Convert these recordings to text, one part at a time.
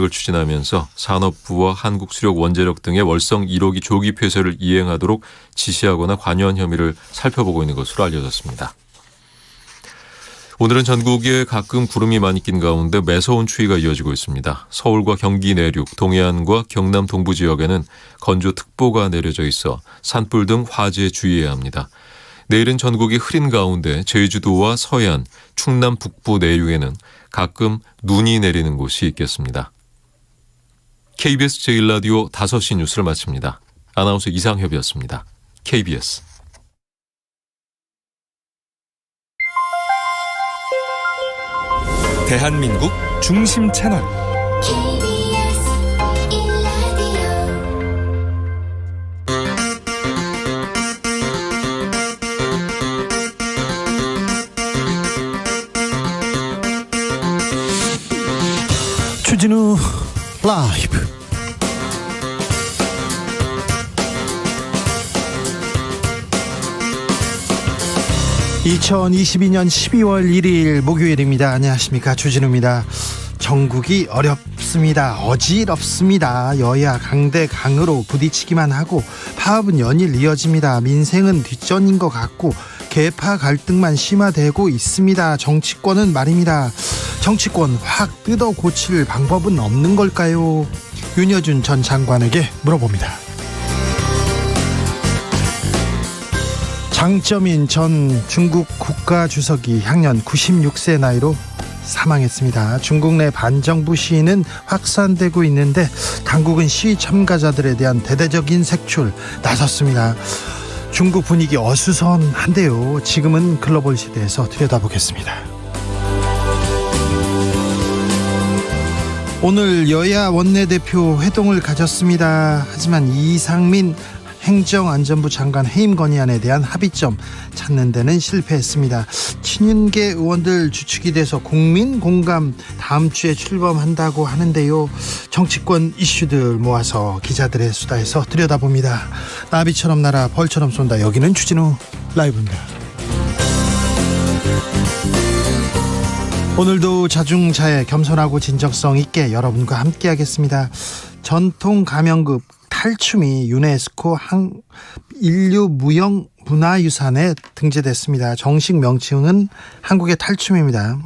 계획을 추진하면서 산업부와 한국수력원자력 등의 월성 1호기 조기 폐쇄를 이행하도록 지시하거나 관여한 혐의를 살펴보고 있는 것으로 알려졌습니다. 오늘은 전국에 가끔 구름이 많이 낀 가운데 매서운 추위가 이어지고 있습니다. 서울과 경기 내륙, 동해안과 경남 동부 지역에는 건조특보가 내려져 있어 산불 등 화재에 주의해야 합니다. 내일은 전국이 흐린 가운데 제주도와 서해안, 충남 북부 내륙에는 가끔 눈이 내리는 곳이 있겠습니다. KBS 제1라디오 5시 뉴스를 마칩니다. 아나운서 이상협이었습니다. KBS. 대한민국 중심 채널 KBS 1라디오 주진우 라이브. (2022년 12월 1일) 목요일입니다. 안녕하십니까, 주진우입니다. 전국이 어렵습니다. 어지럽습니다. 여야 강대강으로 부딪히기만 하고 파업은 연일 이어집니다. 민생은 뒷전인 것 같고 계파 갈등만 심화되고 있습니다. 정치권은 말입니다. 정치권 확 뜯어 고칠 방법은 없는 걸까요? 윤여준 전 장관에게 물어봅니다. 장쩌민 전 중국 국가주석이 향년 96세 나이로 사망했습니다. 중국 내 반정부 시위는 확산되고 있는데 당국은 시위 참가자들에 대한 대대적인 색출 나섰습니다. 중국 분위기 어수선한데요. 지금은 글로벌 시대에서 들여다보겠습니다. 오늘 여야 원내대표 회동을 가졌습니다. 하지만 이상민 행정안전부 장관 해임 건의안에 대한 합의점 찾는 데는 실패했습니다. 친윤계 의원들 주축이 돼서 국민 공감 다음 주에 출범한다고 하는데요. 정치권 이슈들 모아서 기자들의 수다에서 들여다봅니다. 나비처럼 날아 벌처럼 쏜다. 여기는 주진우 라이브입니다. 오늘도 자중자애, 겸손하고 진정성 있게 여러분과 함께 하겠습니다. 전통 가명급 탈춤이 유네스코 인류 무형 문화유산에 등재됐습니다. 정식 명칭은 한국의 탈춤입니다.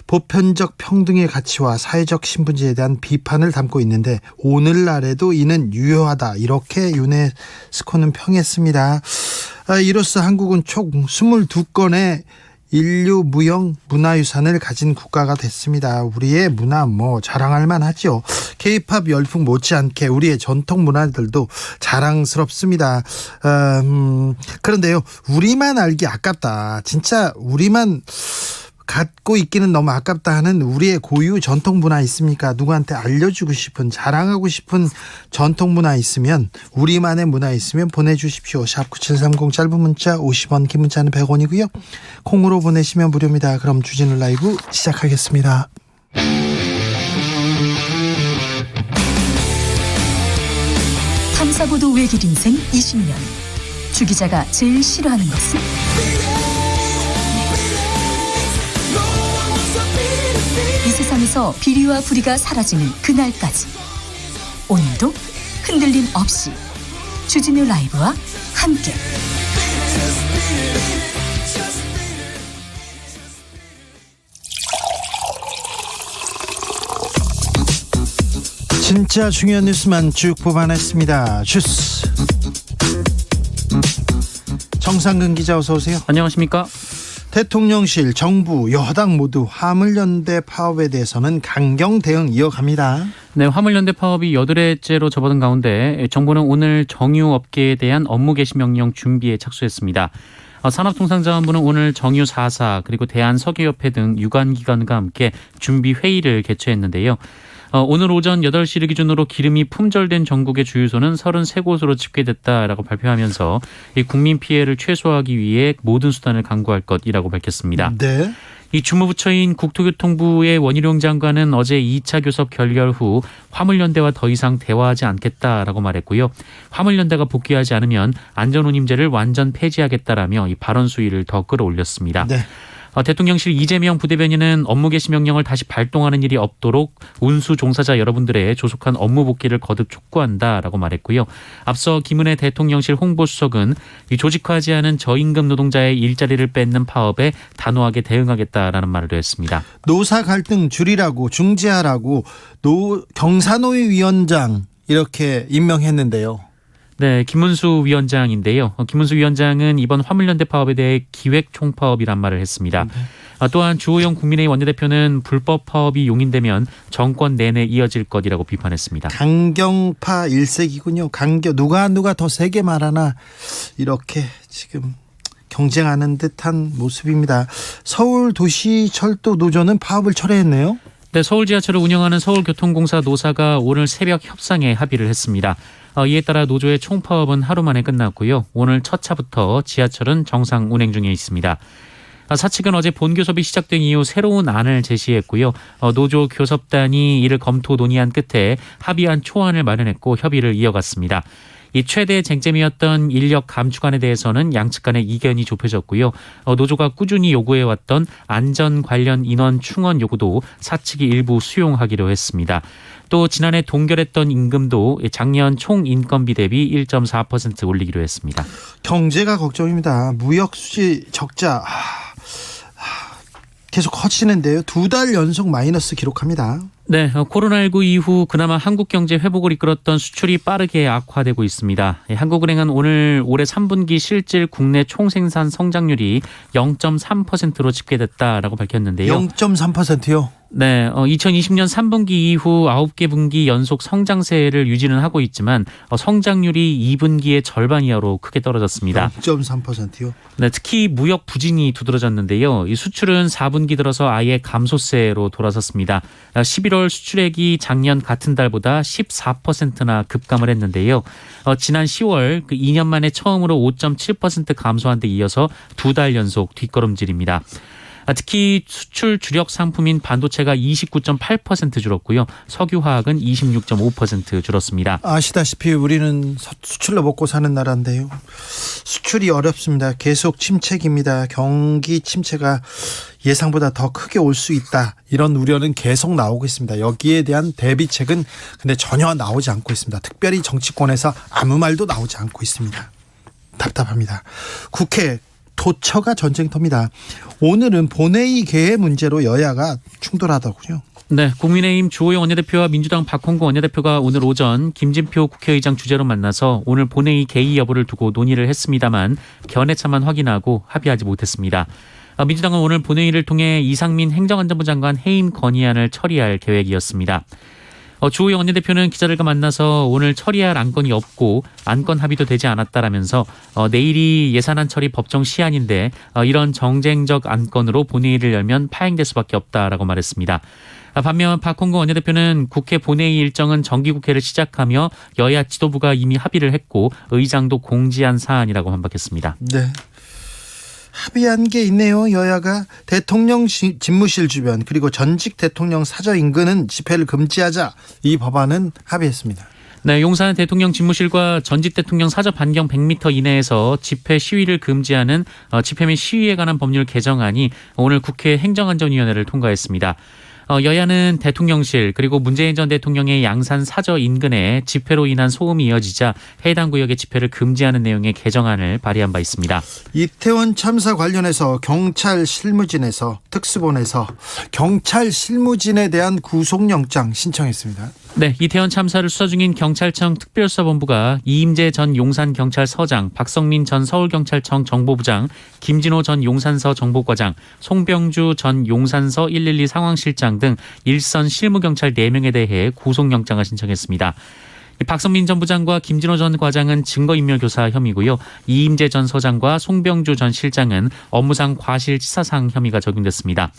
보편적 평등의 가치와 사회적 신분제에 대한 비판을 담고 있는데 오늘날에도 이는 유효하다, 이렇게 유네스코는 평했습니다. 이로써 한국은 총 22건의 인류 무형 문화유산을 가진 국가가 됐습니다. 우리의 문화 자랑할 만하죠. K-팝 열풍 못지않게 우리의 전통 문화들도 자랑스럽습니다. 그런데요, 우리만 알기 아깝다, 진짜 우리만 갖고 있기는 너무 아깝다 하는 우리의 고유 전통 문화 있습니까? 누구한테 알려주고 싶은, 자랑하고 싶은 전통 문화 있으면, 우리만의 문화 있으면 보내주십시오. 샵9730, 짧은 문자 50원, 긴 문자는 100원이고요 콩으로 보내시면 무료입니다. 그럼 주진우 라이브 시작하겠습니다. 탐사보도 외길 인생 20년. 주 기자가 제일 싫어하는 것은? 이 세상에서 비리와 부리가 사라지는 그날까지, 오늘도 흔들림 없이 주진우 라이브와 함께 진짜 중요한 뉴스만 쭉 뽑아냈습니다. 주스 정상근 기자, 어서 오세요. 안녕하십니까. 대통령실, 정부, 여당 모두 화물연대 파업에 대해서는 강경 대응 이어갑니다. 네, 화물연대 파업이 8회째로 접어든 가운데 정부는 오늘 정유업계에 대한 업무 개시 명령 준비에 착수했습니다. 산업통상자원부는 오늘 정유 4사 그리고 대한석유협회 등 유관기관과 함께 준비 회의를 개최했는데요. 오늘 오전 8시를 기준으로 기름이 품절된 전국의 주유소는 33곳으로 집계됐다라고 발표하면서 이 국민 피해를 최소화하기 위해 모든 수단을 강구할 것이라고 밝혔습니다. 네. 이 주무부처인 국토교통부의 원희룡 장관은 어제 2차 교섭 결렬 후 화물연대와 더 이상 대화하지 않겠다라고 말했고요. 화물연대가 복귀하지 않으면 안전운임제를 완전 폐지하겠다라며 이 발언 수위를 더 끌어올렸습니다. 네. 대통령실 이재명 부대변인은 업무 개시 명령을 다시 발동하는 일이 없도록 운수 종사자 여러분들의 조속한 업무 복귀를 거듭 촉구한다라고 말했고요. 앞서 김은혜 대통령실 홍보수석은 이 조직화하지 않은 저임금 노동자의 일자리를 뺏는 파업에 단호하게 대응하겠다라는 말을 했습니다. 노사 갈등 줄이라고 중재하라고 경사노위 위원장 이렇게 임명했는데요. 네, 김문수 위원장인데요. 김문수 위원장은 이번 화물연대 파업에 대해 기획 총파업이란 말을 했습니다. 또한 주호영 국민의힘 원내대표는 불법 파업이 용인되면 정권 내내 이어질 것이라고 비판했습니다. 강경파 일색이군요. 누가 더 세게 말하나 이렇게 지금 경쟁하는 듯한 모습입니다. 서울도시철도 노조는 파업을 철회했네요. 네, 서울 지하철을 운영하는 서울교통공사 노사가 오늘 새벽 협상에 합의를 했습니다. 이에 따라 노조의 총파업은 하루 만에 끝났고요. 오늘 첫 차부터 지하철은 정상 운행 중에 있습니다. 사측은 어제 본교섭이 시작된 이후 새로운 안을 제시했고요. 노조 교섭단이 이를 검토 논의한 끝에 합의안 초안을 마련했고 협의를 이어갔습니다. 이 최대 쟁점이었던 인력 감축안에 대해서는 양측 간의 이견이 좁혀졌고요. 노조가 꾸준히 요구해왔던 안전 관련 인원 충원 요구도 사측이 일부 수용하기로 했습니다. 또 지난해 동결했던 임금도 작년 총 인건비 대비 1.4% 올리기로 했습니다. 경제가 걱정입니다. 무역 수지 적자 계속 커지는데요. 2달 연속 마이너스 기록합니다. 네, 코로나19 이후 그나마 한국 경제 회복을 이끌었던 수출이 빠르게 악화되고 있습니다. 한국은행은 오늘 올해 3분기 실질 국내 총생산 성장률이 0.3%로 집계됐다라고 밝혔는데요. 0.3%요? 네, 2020년 3분기 이후 9개 분기 연속 성장세를 유지는 하고 있지만 성장률이 2분기의 절반 이하로 크게 떨어졌습니다. 0.3%요? 네, 특히 무역 부진이 두드러졌는데요. 이 수출은 4분기 들어서 아예 감소세로 돌아섰습니다. 11월 수출액이 작년 같은 달보다 14%나 급감을 했는데요. 지난 10월 2년 만에 처음으로 5.7% 감소한 데 이어서 2달 연속 뒷걸음질입니다. 특히 수출 주력 상품인 반도체가 29.8% 줄었고요. 석유화학은 26.5% 줄었습니다. 아시다시피 우리는 수출로 먹고 사는 나라인데요. 수출이 어렵습니다. 계속 침체기입니다. 경기 침체가 예상보다 더 크게 올 수 있다. 이런 우려는 계속 나오고 있습니다. 여기에 대한 대비책은 근데 전혀 나오지 않고 있습니다. 특별히 정치권에서 아무 말도 나오지 않고 있습니다. 답답합니다. 국회 도처가 전쟁터입니다. 오늘은 본회의 개회 문제로 여야가 충돌하더군요. 네, 국민의힘 주호영 원내대표와 민주당 박홍구 원내대표가 오늘 오전 김진표 국회의장 주재로 만나서 오늘 본회의 개의 여부를 두고 논의를 했습니다만 견해차만 확인하고 합의하지 못했습니다. 민주당은 오늘 본회의를 통해 이상민 행정안전부 장관 해임 건의안을 처리할 계획이었습니다. 주호영 원내대표는 기자들과 만나서 오늘 처리할 안건이 없고 안건 합의도 되지 않았다라면서 내일이 예산안 처리 법정 시한인데 이런 정쟁적 안건으로 본회의를 열면 파행될 수밖에 없다라고 말했습니다. 반면 박홍구 원내대표는 국회 본회의 일정은 정기국회를 시작하며 여야 지도부가 이미 합의를 했고 의장도 공지한 사안이라고 반박했습니다. 네. 합의한 게 있네요. 여야가 대통령 집무실 주변 그리고 전직 대통령 사저 인근은 집회를 금지하자. 이 법안은 합의했습니다. 네, 용산 대통령 집무실과 전직 대통령 사저 반경 100m 이내에서 집회 시위를 금지하는 집회 및 시위에 관한 법률 개정안이 오늘 국회 행정안전위원회를 통과했습니다. 여야는 대통령실 그리고 문재인 전 대통령의 양산 사저 인근에 집회로 인한 소음이 이어지자 해당 구역의 집회를 금지하는 내용의 개정안을 발의한 바 있습니다. 이태원 참사 관련해서 경찰 실무진에서 특수본에서 경찰 실무진에 대한 구속영장 신청했습니다. 네, 이태원 참사를 수사 중인 경찰청 특별수사본부가 이임재 전 용산경찰서장, 박성민 전 서울경찰청 정보부장, 김진호 전 용산서 정보과장, 송병주 전 용산서 112 상황실장 등 일선 실무경찰 4명에 대해 구속영장을 신청했습니다. 박성민 전 부장과 김진호 전 과장은 증거인멸교사 혐의고요. 이임재 전 서장과 송병주 전 실장은 업무상 과실치사상 혐의가 적용됐습니다.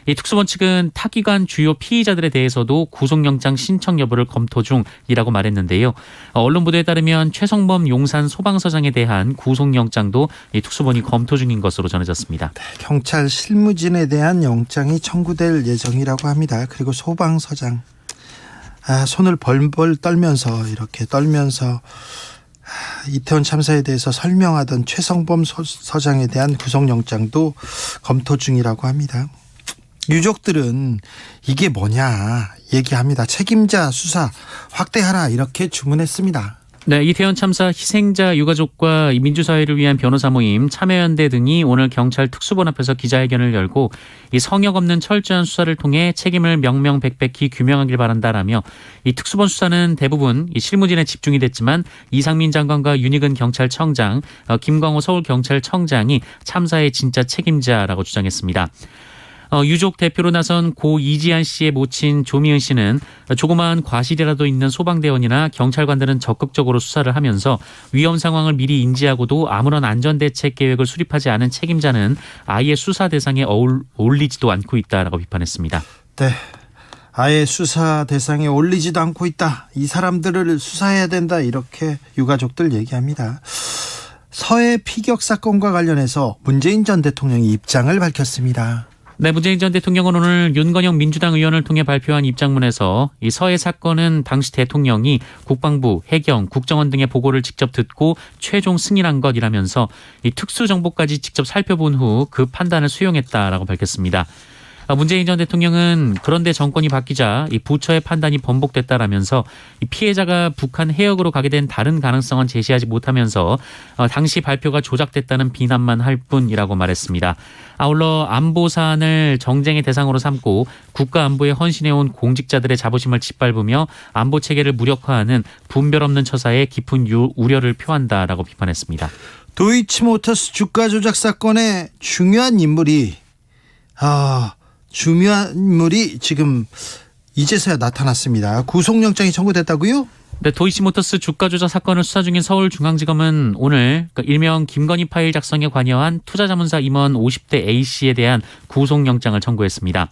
이 특수본 측은 타기관 주요 피의자들에 대해서도 구속영장 신청 여부를 검토 중이라고 말했는데요. 언론 보도에 따르면 최성범 용산 소방서장에 대한 구속영장도 이 특수본이 검토 중인 것으로 전해졌습니다. 경찰 실무진에 대한 영장이 청구될 예정이라고 합니다. 그리고 소방서장 손을 벌벌 떨면서 이태원 참사에 대해서 설명하던 최성범 서장에 대한 구속영장도 검토 중이라고 합니다. 유족들은 이게 뭐냐 얘기합니다. 책임자 수사 확대하라 이렇게 주문했습니다. 네, 이태원 참사 희생자 유가족과 이 민주사회를 위한 변호사 모임 참여연대 등이 오늘 경찰 특수본 앞에서 기자회견을 열고 이 성역 없는 철저한 수사를 통해 책임을 명명백백히 규명하길 바란다라며 이 특수본 수사는 대부분 이 실무진에 집중이 됐지만 이상민 장관과 윤희근 경찰청장, 김광호 서울경찰청장이 참사의 진짜 책임자라고 주장했습니다. 유족 대표로 나선 고 이지한 씨의 모친 조미은 씨는 조그마한 과실이라도 있는 소방대원이나 경찰관들은 적극적으로 수사를 하면서 위험 상황을 미리 인지하고도 아무런 안전대책 계획을 수립하지 않은 책임자는 아예 수사 대상에 어울리지도 않고 있다라고 비판했습니다. 네, 아예 수사 대상에 올리지도 않고 있다. 이 사람들을 수사해야 된다. 이렇게 유가족들 얘기합니다. 서해 피격 사건과 관련해서 문재인 전 대통령이 입장을 밝혔습니다. 네, 문재인 전 대통령은 오늘 윤건영 민주당 의원을 통해 발표한 입장문에서 이 서해 사건은 당시 대통령이 국방부, 해경, 국정원 등의 보고를 직접 듣고 최종 승인한 것이라면서 이 특수정보까지 직접 살펴본 후 그 판단을 수용했다라고 밝혔습니다. 문재인 전 대통령은 그런데 정권이 바뀌자 이 부처의 판단이 번복됐다라면서 이 피해자가 북한 해역으로 가게 된 다른 가능성은 제시하지 못하면서 당시 발표가 조작됐다는 비난만 할 뿐이라고 말했습니다. 아울러 안보 사안을 정쟁의 대상으로 삼고 국가 안보에 헌신해온 공직자들의 자부심을 짓밟으며 안보 체계를 무력화하는 분별 없는 처사에 깊은 우려를 표한다라고 비판했습니다. 도이치모터스 주가 조작 사건의 중요한 인물이 지금 이제서야 나타났습니다. 구속영장이 청구됐다고요? 네, 도이치모터스 주가 조작 사건을 수사 중인 서울중앙지검은 오늘 일명 김건희 파일 작성에 관여한 투자자문사 임원 50대 A씨에 대한 구속영장을 청구했습니다.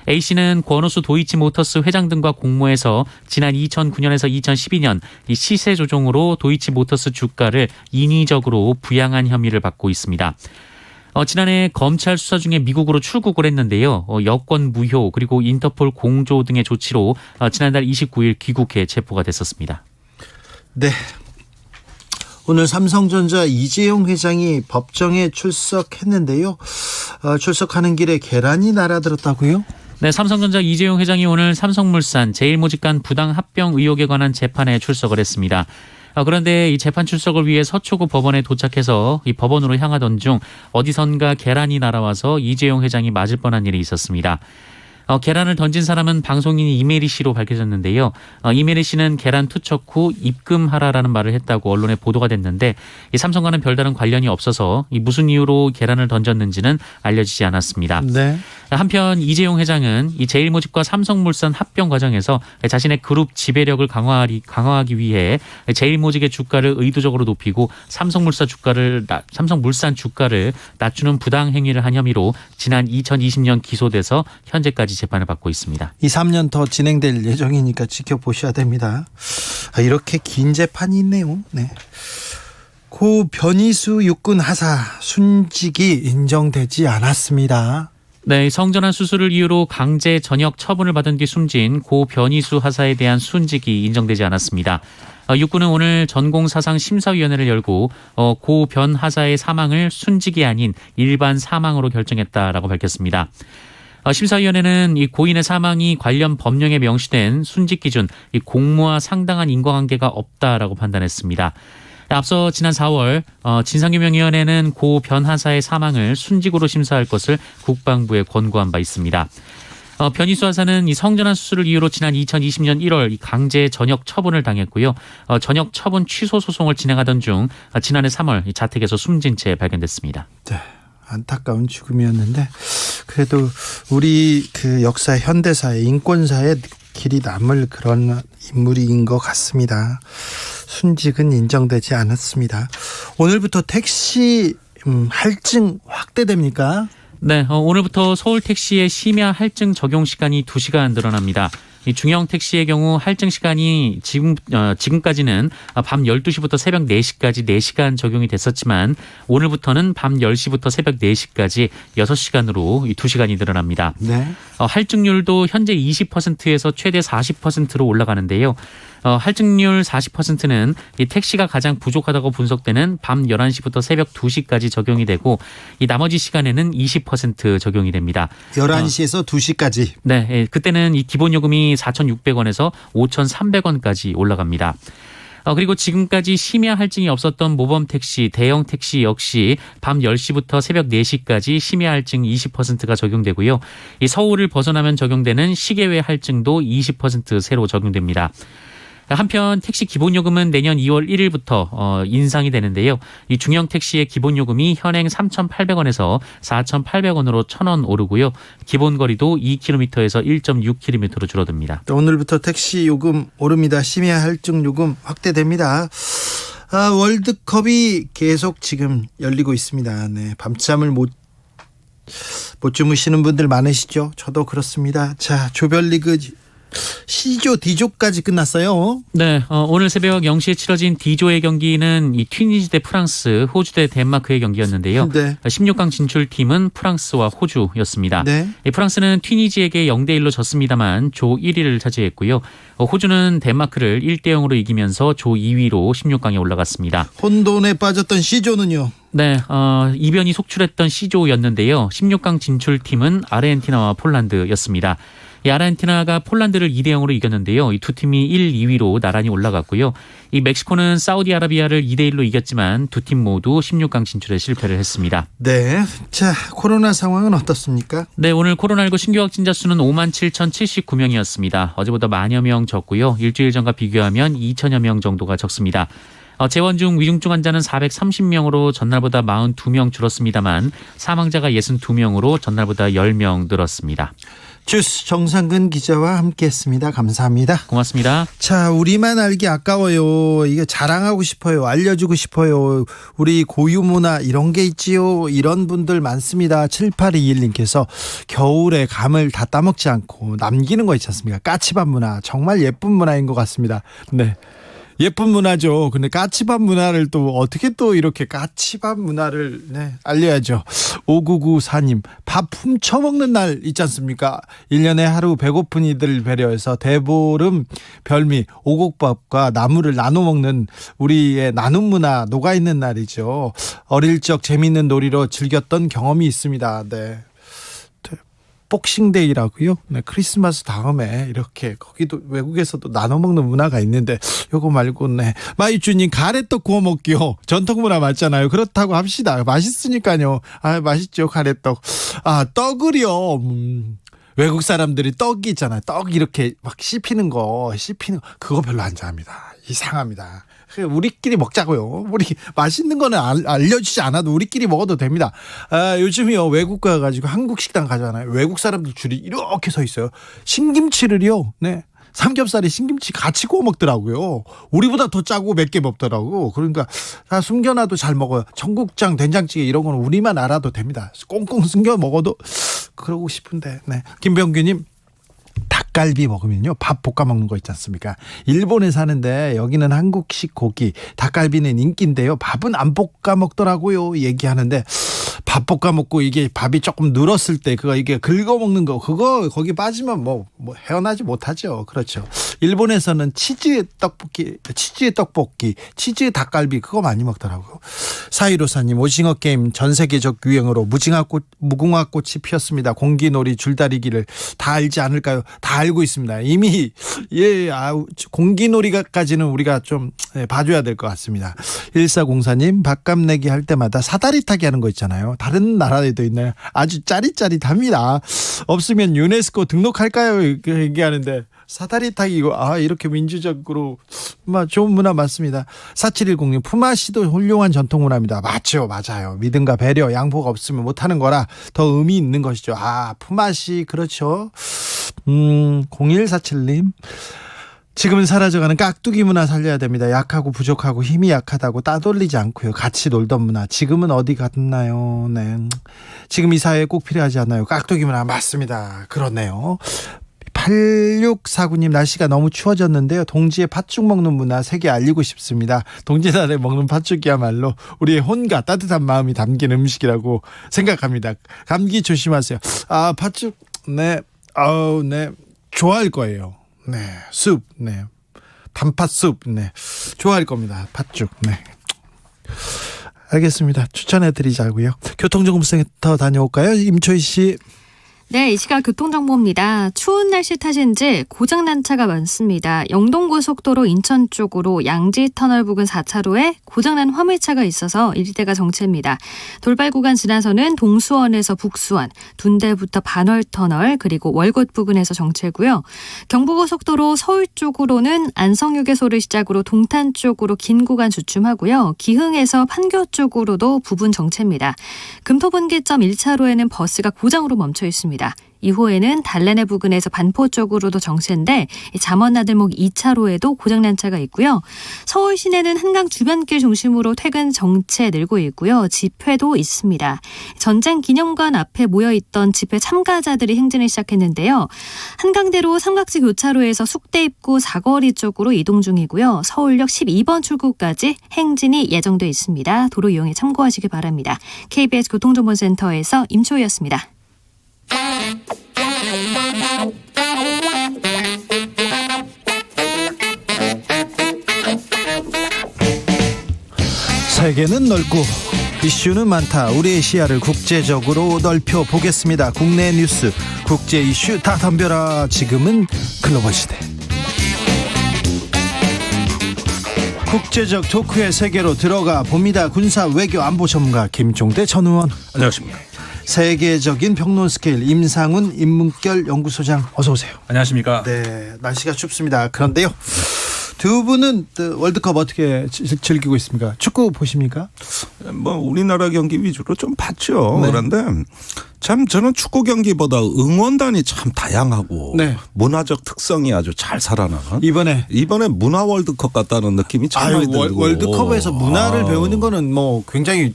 A씨는 권오수 도이치모터스 회장 등과 공모해서 지난 2009년에서 2012년 이 시세 조종으로 도이치모터스 주가를 인위적으로 부양한 혐의를 받고 있습니다. 지난해 검찰 수사 중에 미국으로 출국을 했는데요. 여권 무효 그리고 인터폴 공조 등의 조치로 지난달 29일 귀국해 체포가 됐었습니다. 네. 오늘 삼성전자 이재용 회장이 법정에 출석했는데요. 출석하는 길에 계란이 날아들었다고요? 네, 삼성전자 이재용 회장이 오늘 삼성물산 제일모직 간 부당 합병 의혹에 관한 재판에 출석을 했습니다. 그런데 이 재판 출석을 위해 서초구 법원에 도착해서 이 법원으로 향하던 중 어디선가 계란이 날아와서 이재용 회장이 맞을 뻔한 일이 있었습니다. 계란을 던진 사람은 방송인 이메리 씨로 밝혀졌는데요. 이메리 씨는 계란 투척 후 입금하라라는 말을 했다고 언론에 보도가 됐는데 이 삼성과는 별다른 관련이 없어서 이 무슨 이유로 계란을 던졌는지는 알려지지 않았습니다. 네. 한편 이재용 회장은 이 제일모직과 삼성물산 합병 과정에서 자신의 그룹 지배력을 강화하기 위해 제일모직의 주가를 의도적으로 높이고 삼성물산 주가를 낮추는 부당 행위를 한 혐의로 지난 2020년 기소돼서 현재까지 재판을 받고 있습니다. 2, 3년 더 진행될 예정이니까 지켜보셔야 됩니다. 이렇게 긴 재판이 있네요. 네. 고 변희수 육군 하사 순직이 인정되지 않았습니다. 네, 성전환 수술을 이유로 강제 전역 처분을 받은 뒤 숨진 고 변희수 하사에 대한 순직이 인정되지 않았습니다. 육군은 오늘 전공사상 심사위원회를 열고 고 변 하사의 사망을 순직이 아닌 일반 사망으로 결정했다라고 밝혔습니다. 심사위원회는 이 고인의 사망이 관련 법령에 명시된 순직 기준, 이 공모와 상당한 인과관계가 없다라고 판단했습니다. 앞서 지난 4월 진상규명위원회는 고 변 하사의 사망을 순직으로 심사할 것을 국방부에 권고한 바 있습니다. 변희수 하사는 이 성전환 수술을 이유로 지난 2020년 1월 이 강제 전역 처분을 당했고요. 전역 처분 취소 소송을 진행하던 중 지난해 3월 이 자택에서 숨진 채 발견됐습니다. 네. 안타까운 죽음이었는데 그래도 우리 그 역사 현대사의 인권사에 길이 남을 그런 인물인 것 같습니다. 순직은 인정되지 않았습니다. 오늘부터 택시 할증 확대됩니까? 네, 오늘부터 서울 택시의 심야 할증 적용 시간이 2시간 늘어납니다. 이 중형 택시의 경우 할증 시간이 지금까지는 밤 12시부터 새벽 4시까지 4시간 적용이 됐었지만 오늘부터는 밤 10시부터 새벽 4시까지 6시간으로 2시간이 늘어납니다. 네. 할증률도 현재 20%에서 최대 40%로 올라가는데요. 할증률 40%는 이 택시가 가장 부족하다고 분석되는 밤 11시부터 새벽 2시까지 적용이 되고 이 나머지 시간에는 20% 적용이 됩니다. 11시에서 2시까지. 네, 예, 그때는 이 기본 요금이 4,600원에서 5,300원까지 올라갑니다. 그리고 지금까지 심야 할증이 없었던 모범 택시, 대형 택시 역시 밤 10시부터 새벽 4시까지 심야 할증 20%가 적용되고요. 이 서울을 벗어나면 적용되는 시계외 할증도 20% 새로 적용됩니다. 한편 택시 기본요금은 내년 2월 1일부터 인상이 되는데요. 이 중형 택시의 기본요금이 현행 3,800원에서 4,800원으로 1,000원 오르고요. 기본거리도 2km에서 1.6km로 줄어듭니다. 오늘부터 택시 요금 오릅니다. 심야 할증 요금 확대됩니다. 월드컵이 계속 지금 열리고 있습니다. 네, 밤잠을 못 주무시는 분들 많으시죠? 저도 그렇습니다. 자, 조별리그 C조, D조까지 끝났어요. 네, 오늘 새벽 0시에 치러진 D조의 경기는 이 튀니지 대 프랑스, 호주 대 덴마크의 경기였는데요. 네. 16강 진출팀은 프랑스와 호주였습니다. 네. 프랑스는 튀니지에게 0대1로 졌습니다만 조 1위를 차지했고요. 호주는 덴마크를 1대0으로 이기면서 조 2위로 16강에 올라갔습니다. 혼돈에 빠졌던 C조는요. 네, 이변이 속출했던 C조였는데요. 16강 진출팀은 아르헨티나와 폴란드였습니다. 이 아르헨티나가 폴란드를 2대0으로 이겼는데요. 이 두 팀이 1, 2위로 나란히 올라갔고요. 이 멕시코는 사우디아라비아를 2대1로 이겼지만 두 팀 모두 16강 진출에 실패를 했습니다. 네. 자, 코로나 상황은 어떻습니까? 네, 오늘 코로나19 신규 확진자 수는 57,079명이었습니다. 어제보다 만여 명 적고요. 일주일 전과 비교하면 2천여 명 정도가 적습니다. 재원 중 위중증 환자는 430명으로 전날보다 42명 줄었습니다만 사망자가 62명으로 전날보다 10명 늘었습니다. 주스 정상근 기자와 함께했습니다. 감사합니다. 고맙습니다. 자, 우리만 알기 아까워요. 이게 자랑하고 싶어요. 알려주고 싶어요. 우리 고유 문화 이런 게 있지요. 이런 분들 많습니다. 7821님께서 겨울에 감을 다 따먹지 않고 남기는 거 있지 않습니까? 까치밥 문화 정말 예쁜 문화인 것 같습니다. 네. 예쁜 문화죠. 근데 까치밥 문화를 또 어떻게 또 이렇게 까치밥 문화를 알려야죠. 5994님 밥 훔쳐먹는 날 있지 않습니까? 1년에 하루 배고픈 이들을 배려해서 대보름 별미 오곡밥과 나물을 나눠 먹는 우리의 나눔 문화 녹아있는 날이죠. 어릴 적 재미있는 놀이로 즐겼던 경험이 있습니다. 네. 복싱데이라고요. 네, 크리스마스 다음에 이렇게 거기도 외국에서도 나눠 먹는 문화가 있는데 요거 말고 마이주님 가래떡 구워 먹기요. 전통 문화 맞잖아요. 그렇다고 합시다. 맛있으니까요. 맛있죠 가래떡. 떡을요. 외국 사람들이 떡이 있잖아요. 떡 이렇게 막 씹히는 거 그거 별로 안 좋아합니다. 이상합니다. 우리끼리 먹자고요. 우리 맛있는 거는 알려주지 않아도 우리끼리 먹어도 됩니다. 요즘이요 외국 가가지고 한국 식당 가잖아요. 외국 사람들 줄이 이렇게 서 있어요. 신김치를요. 네. 삼겹살에 신김치 같이 구워 먹더라고요. 우리보다 더 짜고 맵게 먹더라고. 그러니까 다 숨겨놔도 잘 먹어요. 청국장, 된장찌개 이런 거는 우리만 알아도 됩니다. 꽁꽁 숨겨 먹어도 그러고 싶은데. 네. 김병규님. 닭갈비 먹으면요 밥 볶아 먹는 거 있지 않습니까? 일본에 사는데 여기는 한국식 고기 닭갈비는 인기인데요 밥은 안 볶아 먹더라고요. 얘기하는데 밥 볶아 먹고 이게 밥이 조금 늘었을 때 그거 이게 긁어 먹는 거 그거 거기 빠지면 뭐 헤어나지 못하죠. 그렇죠. 일본에서는 치즈의 떡볶이 치즈의 닭갈비 그거 많이 먹더라고요. 4154님 오징어 게임 전 세계적 유행으로 무궁화꽃이 피었습니다. 공기놀이 줄다리기를 다 알지 않을까요? 다 알고 있습니다. 이미 공기놀이까지는 우리가 좀 봐줘야 될 것 같습니다. 1404님 밥값 내기 할 때마다 사다리 타기 하는 거 있잖아요. 다른 나라에도 있나요? 아주 짜릿짜릿합니다. 없으면 유네스코 등록할까요? 얘기하는데 사다리 타기 이거 이렇게 민주적으로 좋은 문화 맞습니다. 4710님 품앗이도 훌륭한 전통 문화입니다. 맞죠. 맞아요. 믿음과 배려 양보가 없으면 못하는 거라 더 의미 있는 것이죠. 품앗이 그렇죠. 0147님 지금은 사라져가는 깍두기 문화 살려야 됩니다. 약하고 부족하고 힘이 약하다고 따돌리지 않고요. 같이 놀던 문화 지금은 어디 갔나요? 네. 지금 이 사회에 꼭 필요하지 않나요? 깍두기 문화 맞습니다. 그렇네요. 8649님 날씨가 너무 추워졌는데요. 동지의 팥죽 먹는 문화 세계 알리고 싶습니다. 동지날에 먹는 팥죽이야말로 우리의 혼과 따뜻한 마음이 담긴 음식이라고 생각합니다. 감기 조심하세요. 팥죽 네 좋아할 거예요. 네, 숲, 네, 단팥숲. 네. 좋아할 겁니다. 팥죽. 네. 알겠습니다. 추천해 드리자고요. 교통정보센터 다녀올까요? 임초희 씨. 네, 이 시각 교통정보입니다. 추운 날씨 탓인지 고장난 차가 많습니다. 영동고속도로 인천 쪽으로 양지터널 부근 4차로에 고장난 화물차가 있어서 일대가 정체입니다. 돌발 구간 지나서는 동수원에서 북수원, 둔대부터 반월터널 그리고 월곶 부근에서 정체고요. 경부고속도로 서울 쪽으로는 안성휴게소를 시작으로 동탄 쪽으로 긴 구간 주춤하고요. 기흥에서 판교 쪽으로도 부분 정체입니다. 금토분기점 1차로에는 버스가 고장으로 멈춰 있습니다. 이후에는 달래내 부근에서 반포 쪽으로도 정체인데 잠원나들목 2차로에도 고장난 차가 있고요. 서울 시내는 한강 주변길 중심으로 퇴근 정체 늘고 있고요. 집회도 있습니다. 전쟁 기념관 앞에 모여있던 집회 참가자들이 행진을 시작했는데요. 한강대로 삼각지 교차로에서 숙대 입구 사거리 쪽으로 이동 중이고요. 서울역 12번 출구까지 행진이 예정돼 있습니다. 도로 이용에 참고하시기 바랍니다. KBS 교통정보센터에서 임초희였습니다. 세계는 넓고 이슈는 많다. 우리의 시야를 국제적으로 넓혀 보겠습니다. 국내 뉴스, 국제 이슈 다 덤벼라. 지금은 글로벌 시대. 국제적 토크의 세계로 들어가 봅니다. 군사 외교 안보 전문가 김종대 전 의원. 안녕하십니까. 세계적인 평론 스케일 임상훈 인문결 연구소장 어서 오세요. 안녕하십니까. 네, 날씨가 춥습니다. 그런데요, 두 분은 월드컵 어떻게 즐기고 있습니까? 축구 보십니까? 뭐 우리나라 경기 위주로 좀 봤죠. 네. 그런데 참 저는 축구 경기보다 응원단이 참 다양하고 네. 문화적 특성이 아주 잘 살아나는 이번에 문화 월드컵 같다는 느낌이 참 많이 들고. 월드컵에서 문화를 배우는 거는 뭐 굉장히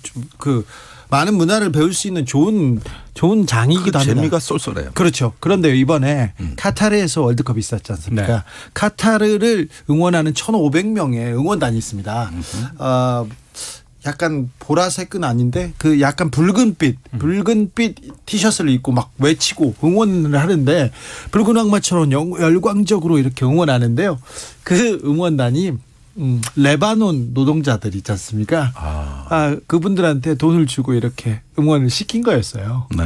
많은 문화를 배울 수 있는 좋은 장이기도 합니다. 재미가 쏠쏠해요. 그렇죠. 그런데요, 이번에 카타르에서 월드컵이 있었지 않습니까? 네. 카타르를 응원하는 1,500명의 응원단이 있습니다. 약간 보라색은 아닌데 그 약간 붉은빛 티셔츠를 입고 막 외치고 응원을 하는데 붉은 악마처럼 열광적으로 이렇게 응원하는데요. 그 응원단이 레바논 노동자들 있지 않습니까? 그분들한테 돈을 주고 이렇게 응원을 시킨 거였어요. 네.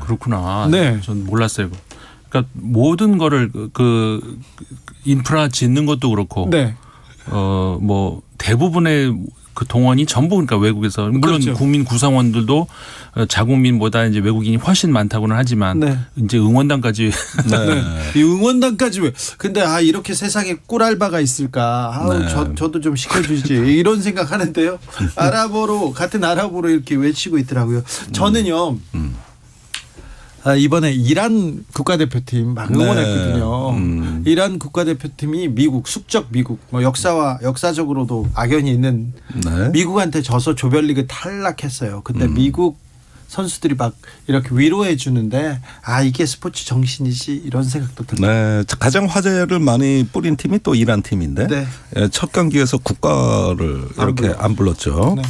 그렇구나. 네. 전 몰랐어요. 그러니까 모든 거를 그 인프라 짓는 것도 그렇고 네. 뭐 대부분의 그 동원이 전부 그러니까 외국에서 물론 그렇죠. 국민 구성원들도 자국민보다 이제 외국인이 훨씬 많다고는 하지만 네. 이제 응원단까지 네. 이 응원단까지 왜? 근데 이렇게 세상에 꿀알바가 있을까? 네. 저도 좀 시켜주지 이런 생각하는데요. 같은 아랍어로 이렇게 외치고 있더라고요. 저는요. 이번에 이란 국가대표팀 막 응원했거든요. 네. 이란 국가대표팀이 숙적 미국, 뭐 역사적으로도 악연이 있는 네. 미국한테 져서 조별리그 탈락했어요. 근데 미국 선수들이 막 이렇게 위로해 주는데 이게 스포츠 정신이지 이런 생각도 들어요. 네, 가장 화제를 많이 뿌린 팀이 또 이란 팀인데 네. 첫 경기에서 국가를 이렇게 안 불렀죠. 네.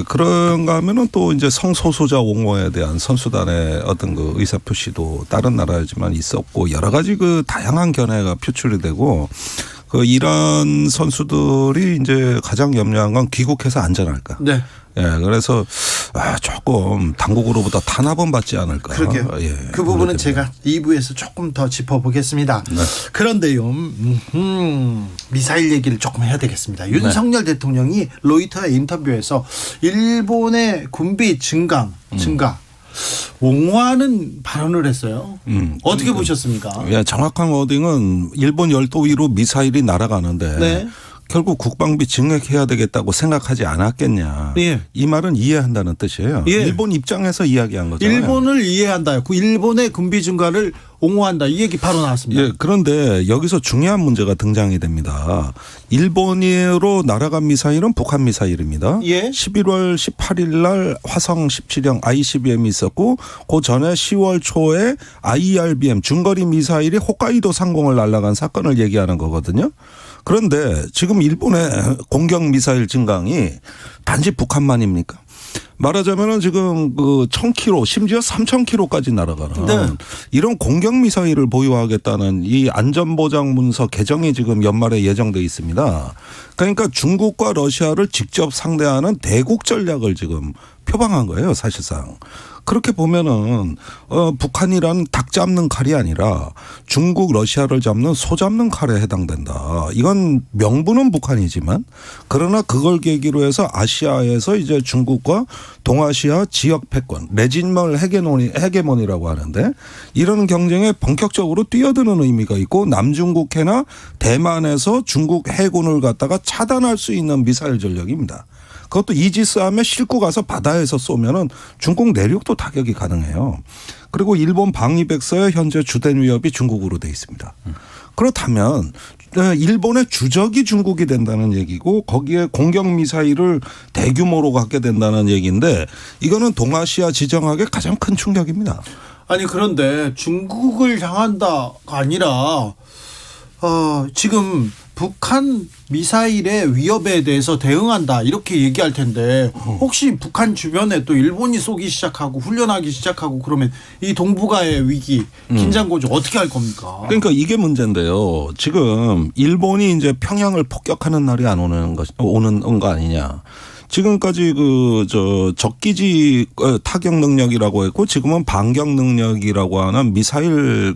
그런가 하면은 또 이제 성소수자 옹호에 대한 선수단의 어떤 그 의사 표시도 다른 나라지만 있었고 여러 가지 그 다양한 견해가 표출이 되고 그 이란 선수들이 이제 가장 염려한 건 귀국해서 안전할까. 네. 예, 그래서 조금 당국으로부터 탄압은 받지 않을까. 그러게요. 예, 그 부분은 제가 2부에서 조금 더 짚어보겠습니다. 네. 그런데요, 미사일 얘기를 조금 해야 되겠습니다. 윤석열 대통령이 로이터의 인터뷰에서 일본의 군비 증가, 옹호하는 발언을 했어요. 어떻게 보셨습니까? 예, 정확한 워딩은 일본 열도 위로 미사일이 날아가는데 네. 결국 국방비 증액해야 되겠다고 생각하지 않았겠냐. 예. 이 말은 이해한다는 뜻이에요. 예. 일본 입장에서 이야기한 거잖아요. 일본을 이해한다. 그 일본의 군비 증가를 옹호한다. 이 얘기 바로 나왔습니다. 예, 그런데 여기서 중요한 문제가 등장이 됩니다. 일본으로 날아간 미사일은 북한 미사일입니다. 예. 11월 18일 날 화성 17형 ICBM이 있었고 그 전에 10월 초에 IRBM 중거리 미사일이 홋카이도 상공을 날아간 사건을 얘기하는 거거든요. 그런데 지금 일본의 공격 미사일 증강이 단지 북한만입니까? 말하자면은 지금 그 1000km 심지어 3000km까지 날아가는 네. 이런 공격 미사일을 보유하겠다는 이 안전보장 문서 개정이 지금 연말에 예정돼 있습니다. 그러니까 중국과 러시아를 직접 상대하는 대국 전략을 지금 표방한 거예요, 사실상. 그렇게 보면은 북한이란 닭 잡는 칼이 아니라 중국, 러시아를 잡는 소 잡는 칼에 해당된다. 이건 명분은 북한이지만 그러나 그걸 계기로 해서 아시아에서 이제 중국과 동아시아 지역 패권, 레지멀 헤게모니라고 하는데 이런 경쟁에 본격적으로 뛰어드는 의미가 있고 남중국해나 대만에서 중국 해군을 갖다가 차단할 수 있는 미사일 전력입니다. 그것도 이지스함에 싣고 가서 바다에서 쏘면은 중국 내륙도 타격이 가능해요. 그리고 일본 방위백서의 현재 주된 위협이 중국으로 돼 있습니다. 그렇다면 일본의 주적이 중국이 된다는 얘기고 거기에 공격 미사일을 대규모로 갖게 된다는 얘기인데 이거는 동아시아 지정학의 가장 큰 충격입니다. 아니 그런데 중국을 향한다가 아니라 지금 북한 미사일의 위협에 대해서 대응한다 이렇게 얘기할 텐데 혹시 북한 주변에 또 일본이 쏘기 시작하고 훈련하기 시작하고 그러면 이 동북아의 위기 긴장 고조 어떻게 할 겁니까? 그러니까 이게 문제인데요. 지금 일본이 이제 평양을 폭격하는 날이 안 오는 거 아니냐. 지금까지 적기지 타격 능력이라고 했고 지금은 반격 능력이라고 하는 미사일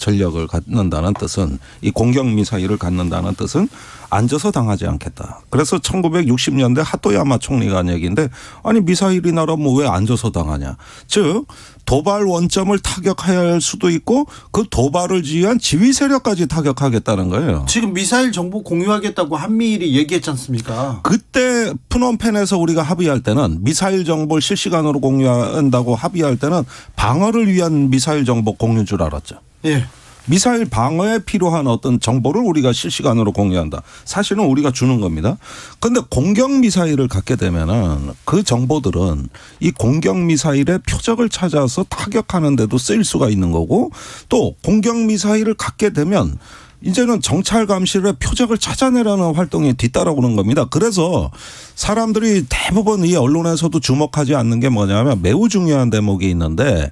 전력을 갖는다는 뜻은 이 공격 미사일을 갖는다는 뜻은 앉아서 당하지 않겠다. 그래서 1960년대 하토야마 총리가 한 얘기인데 아니 미사일이 날아오면 왜 앉아서 당하냐. 즉 도발 원점을 타격할 수도 있고 그 도발을 지휘한 지휘 세력까지 타격하겠다는 거예요. 지금 미사일 정보 공유하겠다고 한미일이 얘기했지 않습니까? 그때 푸놈펜에서 우리가 합의할 때는 미사일 정보를 실시간으로 공유한다고 합의할 때는 방어를 위한 미사일 정보 공유인 줄 알았죠. 예. 미사일 방어에 필요한 어떤 정보를 우리가 실시간으로 공유한다. 사실은 우리가 주는 겁니다. 그런데 공격 미사일을 갖게 되면은 그 정보들은 이 공격 미사일의 표적을 찾아서 타격하는 데도 쓰일 수가 있는 거고 또 공격 미사일을 갖게 되면 이제는 정찰 감시의 표적을 찾아내라는 활동이 뒤따라오는 겁니다. 그래서 사람들이 대부분 이 언론에서도 주목하지 않는 게 뭐냐면 매우 중요한 대목이 있는데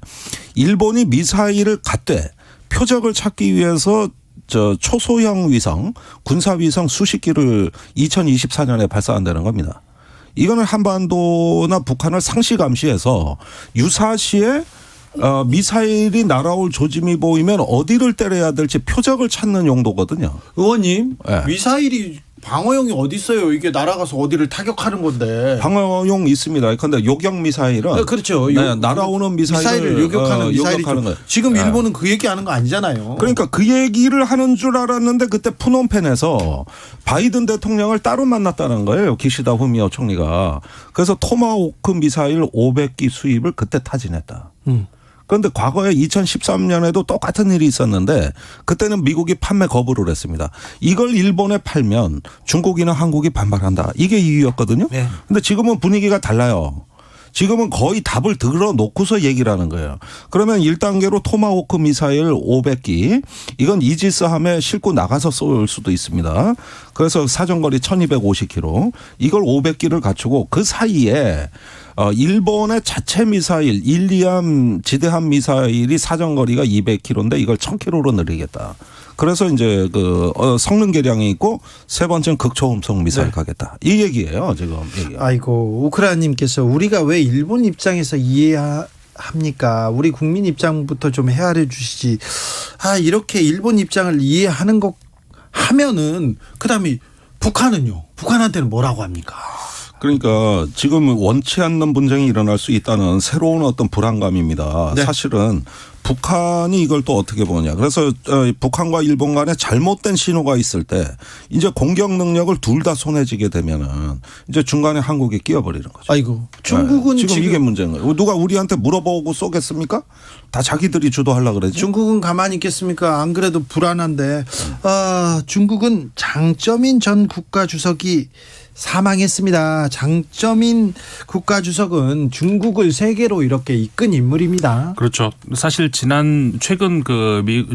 일본이 미사일을 갖되 표적을 찾기 위해서 초소형 위성, 군사 위성 수십 기를 2024년에 발사한다는 겁니다. 이거는 한반도나 북한을 상시 감시해서 유사시에 미사일이 날아올 조짐이 보이면 어디를 때려야 될지 표적을 찾는 용도거든요. 의원님, 네. 미사일이 방어용이 어디 있어요? 이게 날아가서 어디를 타격하는 건데. 방어용 있습니다. 그런데 요격 미사일은 네, 그렇죠. 네, 날아오는 미사일을 요격하는 미사일이죠. 거예요. 지금 네. 일본은 그 얘기하는 거 아니잖아요. 그러니까 그 얘기를 하는 줄 알았는데 그때 푸놈펜에서 바이든 대통령을 따로 만났다는 거예요. 기시다 후미오 총리가. 그래서 토마호크 미사일 500기 수입을 그때 타진했다. 그런데 과거에 2013년에도 똑같은 일이 있었는데 그때는 미국이 판매 거부를 했습니다. 이걸 일본에 팔면 중국이나 한국이 반발한다. 이게 이유였거든요. 네. 그런데 지금은 분위기가 달라요. 지금은 거의 답을 들어놓고서 얘기를 하는 거예요. 그러면 1단계로 토마호크 미사일 500기 이건 이지스함에 싣고 나가서 쏠 수도 있습니다. 그래서 사정거리 1250km 이걸 500기를 갖추고 그 사이에 일본의 자체 미사일 일리암 지대함 미사일이 사정거리가 200km인데 이걸 1000km로 늘리겠다. 그래서 이제 성능 개량이 있고 세 번째는 극초음속 미사일 가겠다. 이 얘기예요, 지금 얘기가. 아이고, 우크라이나님께서 우리가 왜 일본 입장에서 이해합니까? 우리 국민 입장부터 좀 헤아려 주시지. 이렇게 일본 입장을 이해하는 것 하면은 그다음에 북한은요? 북한한테는 뭐라고 합니까? 그러니까 지금 원치 않는 분쟁이 일어날 수 있다는 새로운 어떤 불안감입니다. 네. 사실은 북한이 이걸 또 어떻게 보느냐. 그래서 북한과 일본 간에 잘못된 신호가 있을 때 이제 공격 능력을 둘 다 손에 쥐게 되면은 이제 중간에 한국이 끼어버리는 거죠. 아이고, 중국은 네. 지금 이게 문제인 거예요. 누가 우리한테 물어보고 쏘겠습니까? 다 자기들이 주도하려고 그러지. 중국은 가만히 있겠습니까? 안 그래도 불안한데. 중국은 장쩌민 전 국가주석이 사망했습니다. 장쩌민 국가주석은 중국을 세계로 이렇게 이끈 인물입니다. 그렇죠. 사실 최근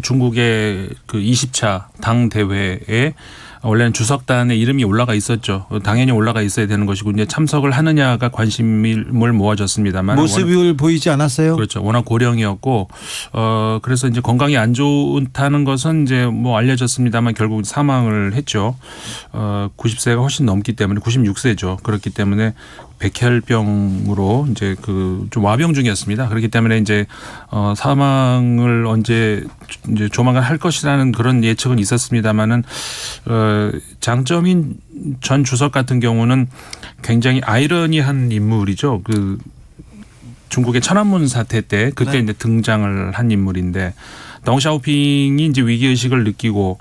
중국의 20차 당 대회에 원래는 주석단에 이름이 올라가 있었죠. 당연히 올라가 있어야 되는 것이고 이제 참석을 하느냐가 관심을 모아졌습니다만 모습을 보이지 않았어요. 그렇죠. 워낙 고령이었고 그래서 이제 건강이 안 좋다는 것은 이제 뭐 알려졌습니다만 결국 사망을 했죠. 90세가 훨씬 넘기 때문에 96세죠. 그렇기 때문에 백혈병으로 이제 그 좀 와병 중이었습니다. 그렇기 때문에 이제 사망을 언제 이제 조만간 할 것이라는 그런 예측은 있었습니다만은 장점인 전 주석 같은 경우는 굉장히 아이러니한 인물이죠. 그 중국의 천안문 사태 때 그때 네. 이제 등장을 한 인물인데 덩샤오핑이 이제 위기 의식을 느끼고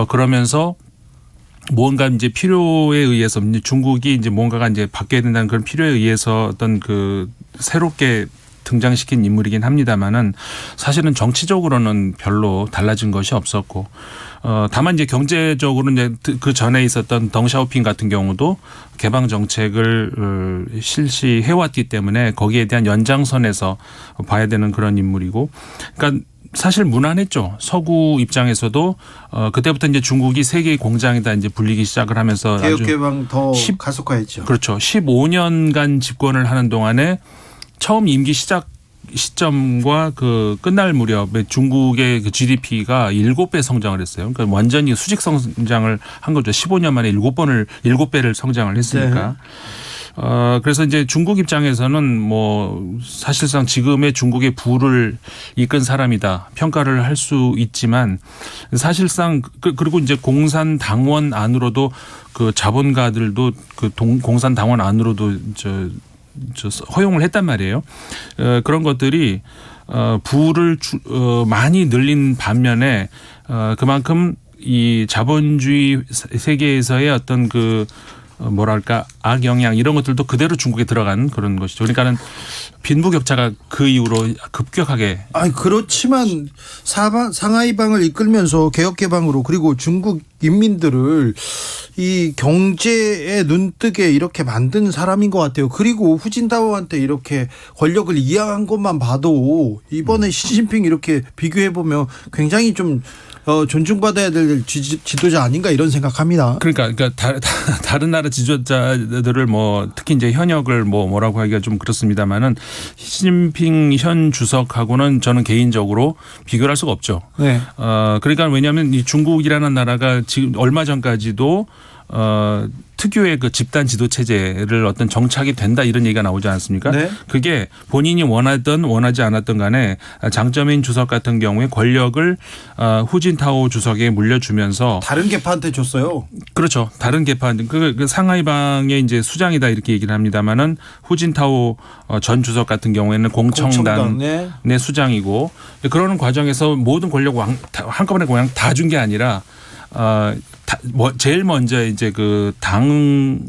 그러면서 뭔가 이제 필요에 의해서 이제 중국이 이제 뭔가가 이제 바뀌어야 된다는 그런 필요에 의해서 어떤 그 새롭게 등장시킨 인물이긴 합니다만은 사실은 정치적으로는 별로 달라진 것이 없었고 다만 이제 경제적으로 이제 그 전에 있었던 덩샤오핑 같은 경우도 개방 정책을 실시해왔기 때문에 거기에 대한 연장선에서 봐야 되는 그런 인물이고 그러니까 사실 무난했죠. 서구 입장에서도 그때부터 이제 중국이 세계의 공장에다 이제 불리기 시작을 하면서 개혁 개방 더 가속화했죠. 그렇죠. 15년간 집권을 하는 동안에 처음 임기 시작 시점과 그 끝날 무렵에 중국의 그 GDP가 7배 성장을 했어요. 그러니까 완전히 수직 성장을 한 거죠. 15년 만에 7배를 성장을 했으니까. 네. 그래서 이제 중국 입장에서는 뭐 사실상 지금의 중국의 부를 이끈 사람이다 평가를 할 수 있지만 사실상 그리고 이제 공산당원 안으로도 그 자본가들도 그 공산당원 안으로도 저 허용을 했단 말이에요. 그런 것들이 부를 많이 늘린 반면에 그만큼 이 자본주의 세계에서의 어떤 그 뭐랄까 악영향 이런 것들도 그대로 중국에 들어간 그런 것이죠. 그러니까는 빈부격차가 그 이후로 급격하게. 아니 그렇지만 상하이방을 이끌면서 개혁개방으로 그리고 중국 인민들을 이 경제에 눈뜨게 이렇게 만든 사람인 것 같아요. 그리고 후진타오한테 이렇게 권력을 이양한 것만 봐도 이번에 시진핑 이렇게 비교해 보면 굉장히 좀 존중받아야 될 지도자 아닌가 이런 생각합니다. 그러니까 다른 나라 지도자들을 뭐 특히 이제 현역을 뭐라고 하기가 좀 그렇습니다만은 시진핑 현 주석하고는 저는 개인적으로 비교를 할 수가 없죠. 네. 그러니까 왜냐하면 이 중국이라는 나라가 지금 얼마 전까지도 특유의 그 집단 지도 체제를 어떤 정착이 된다 이런 얘기가 나오지 않습니까? 네. 그게 본인이 원하든 원하지 않았던 간에 장점인 주석 같은 경우에 권력을 후진타오 주석에 물려주면서 다른 계파한테 줬어요. 그렇죠. 다른 계파 그 상하이방의 이제 수장이다 이렇게 얘기를 합니다만은 후진타오 전 주석 같은 경우에는 공청당의 네. 수장이고 그러는 과정에서 모든 권력 한꺼번에 그냥 다 준 게 아니라 제일 먼저 이제 그 당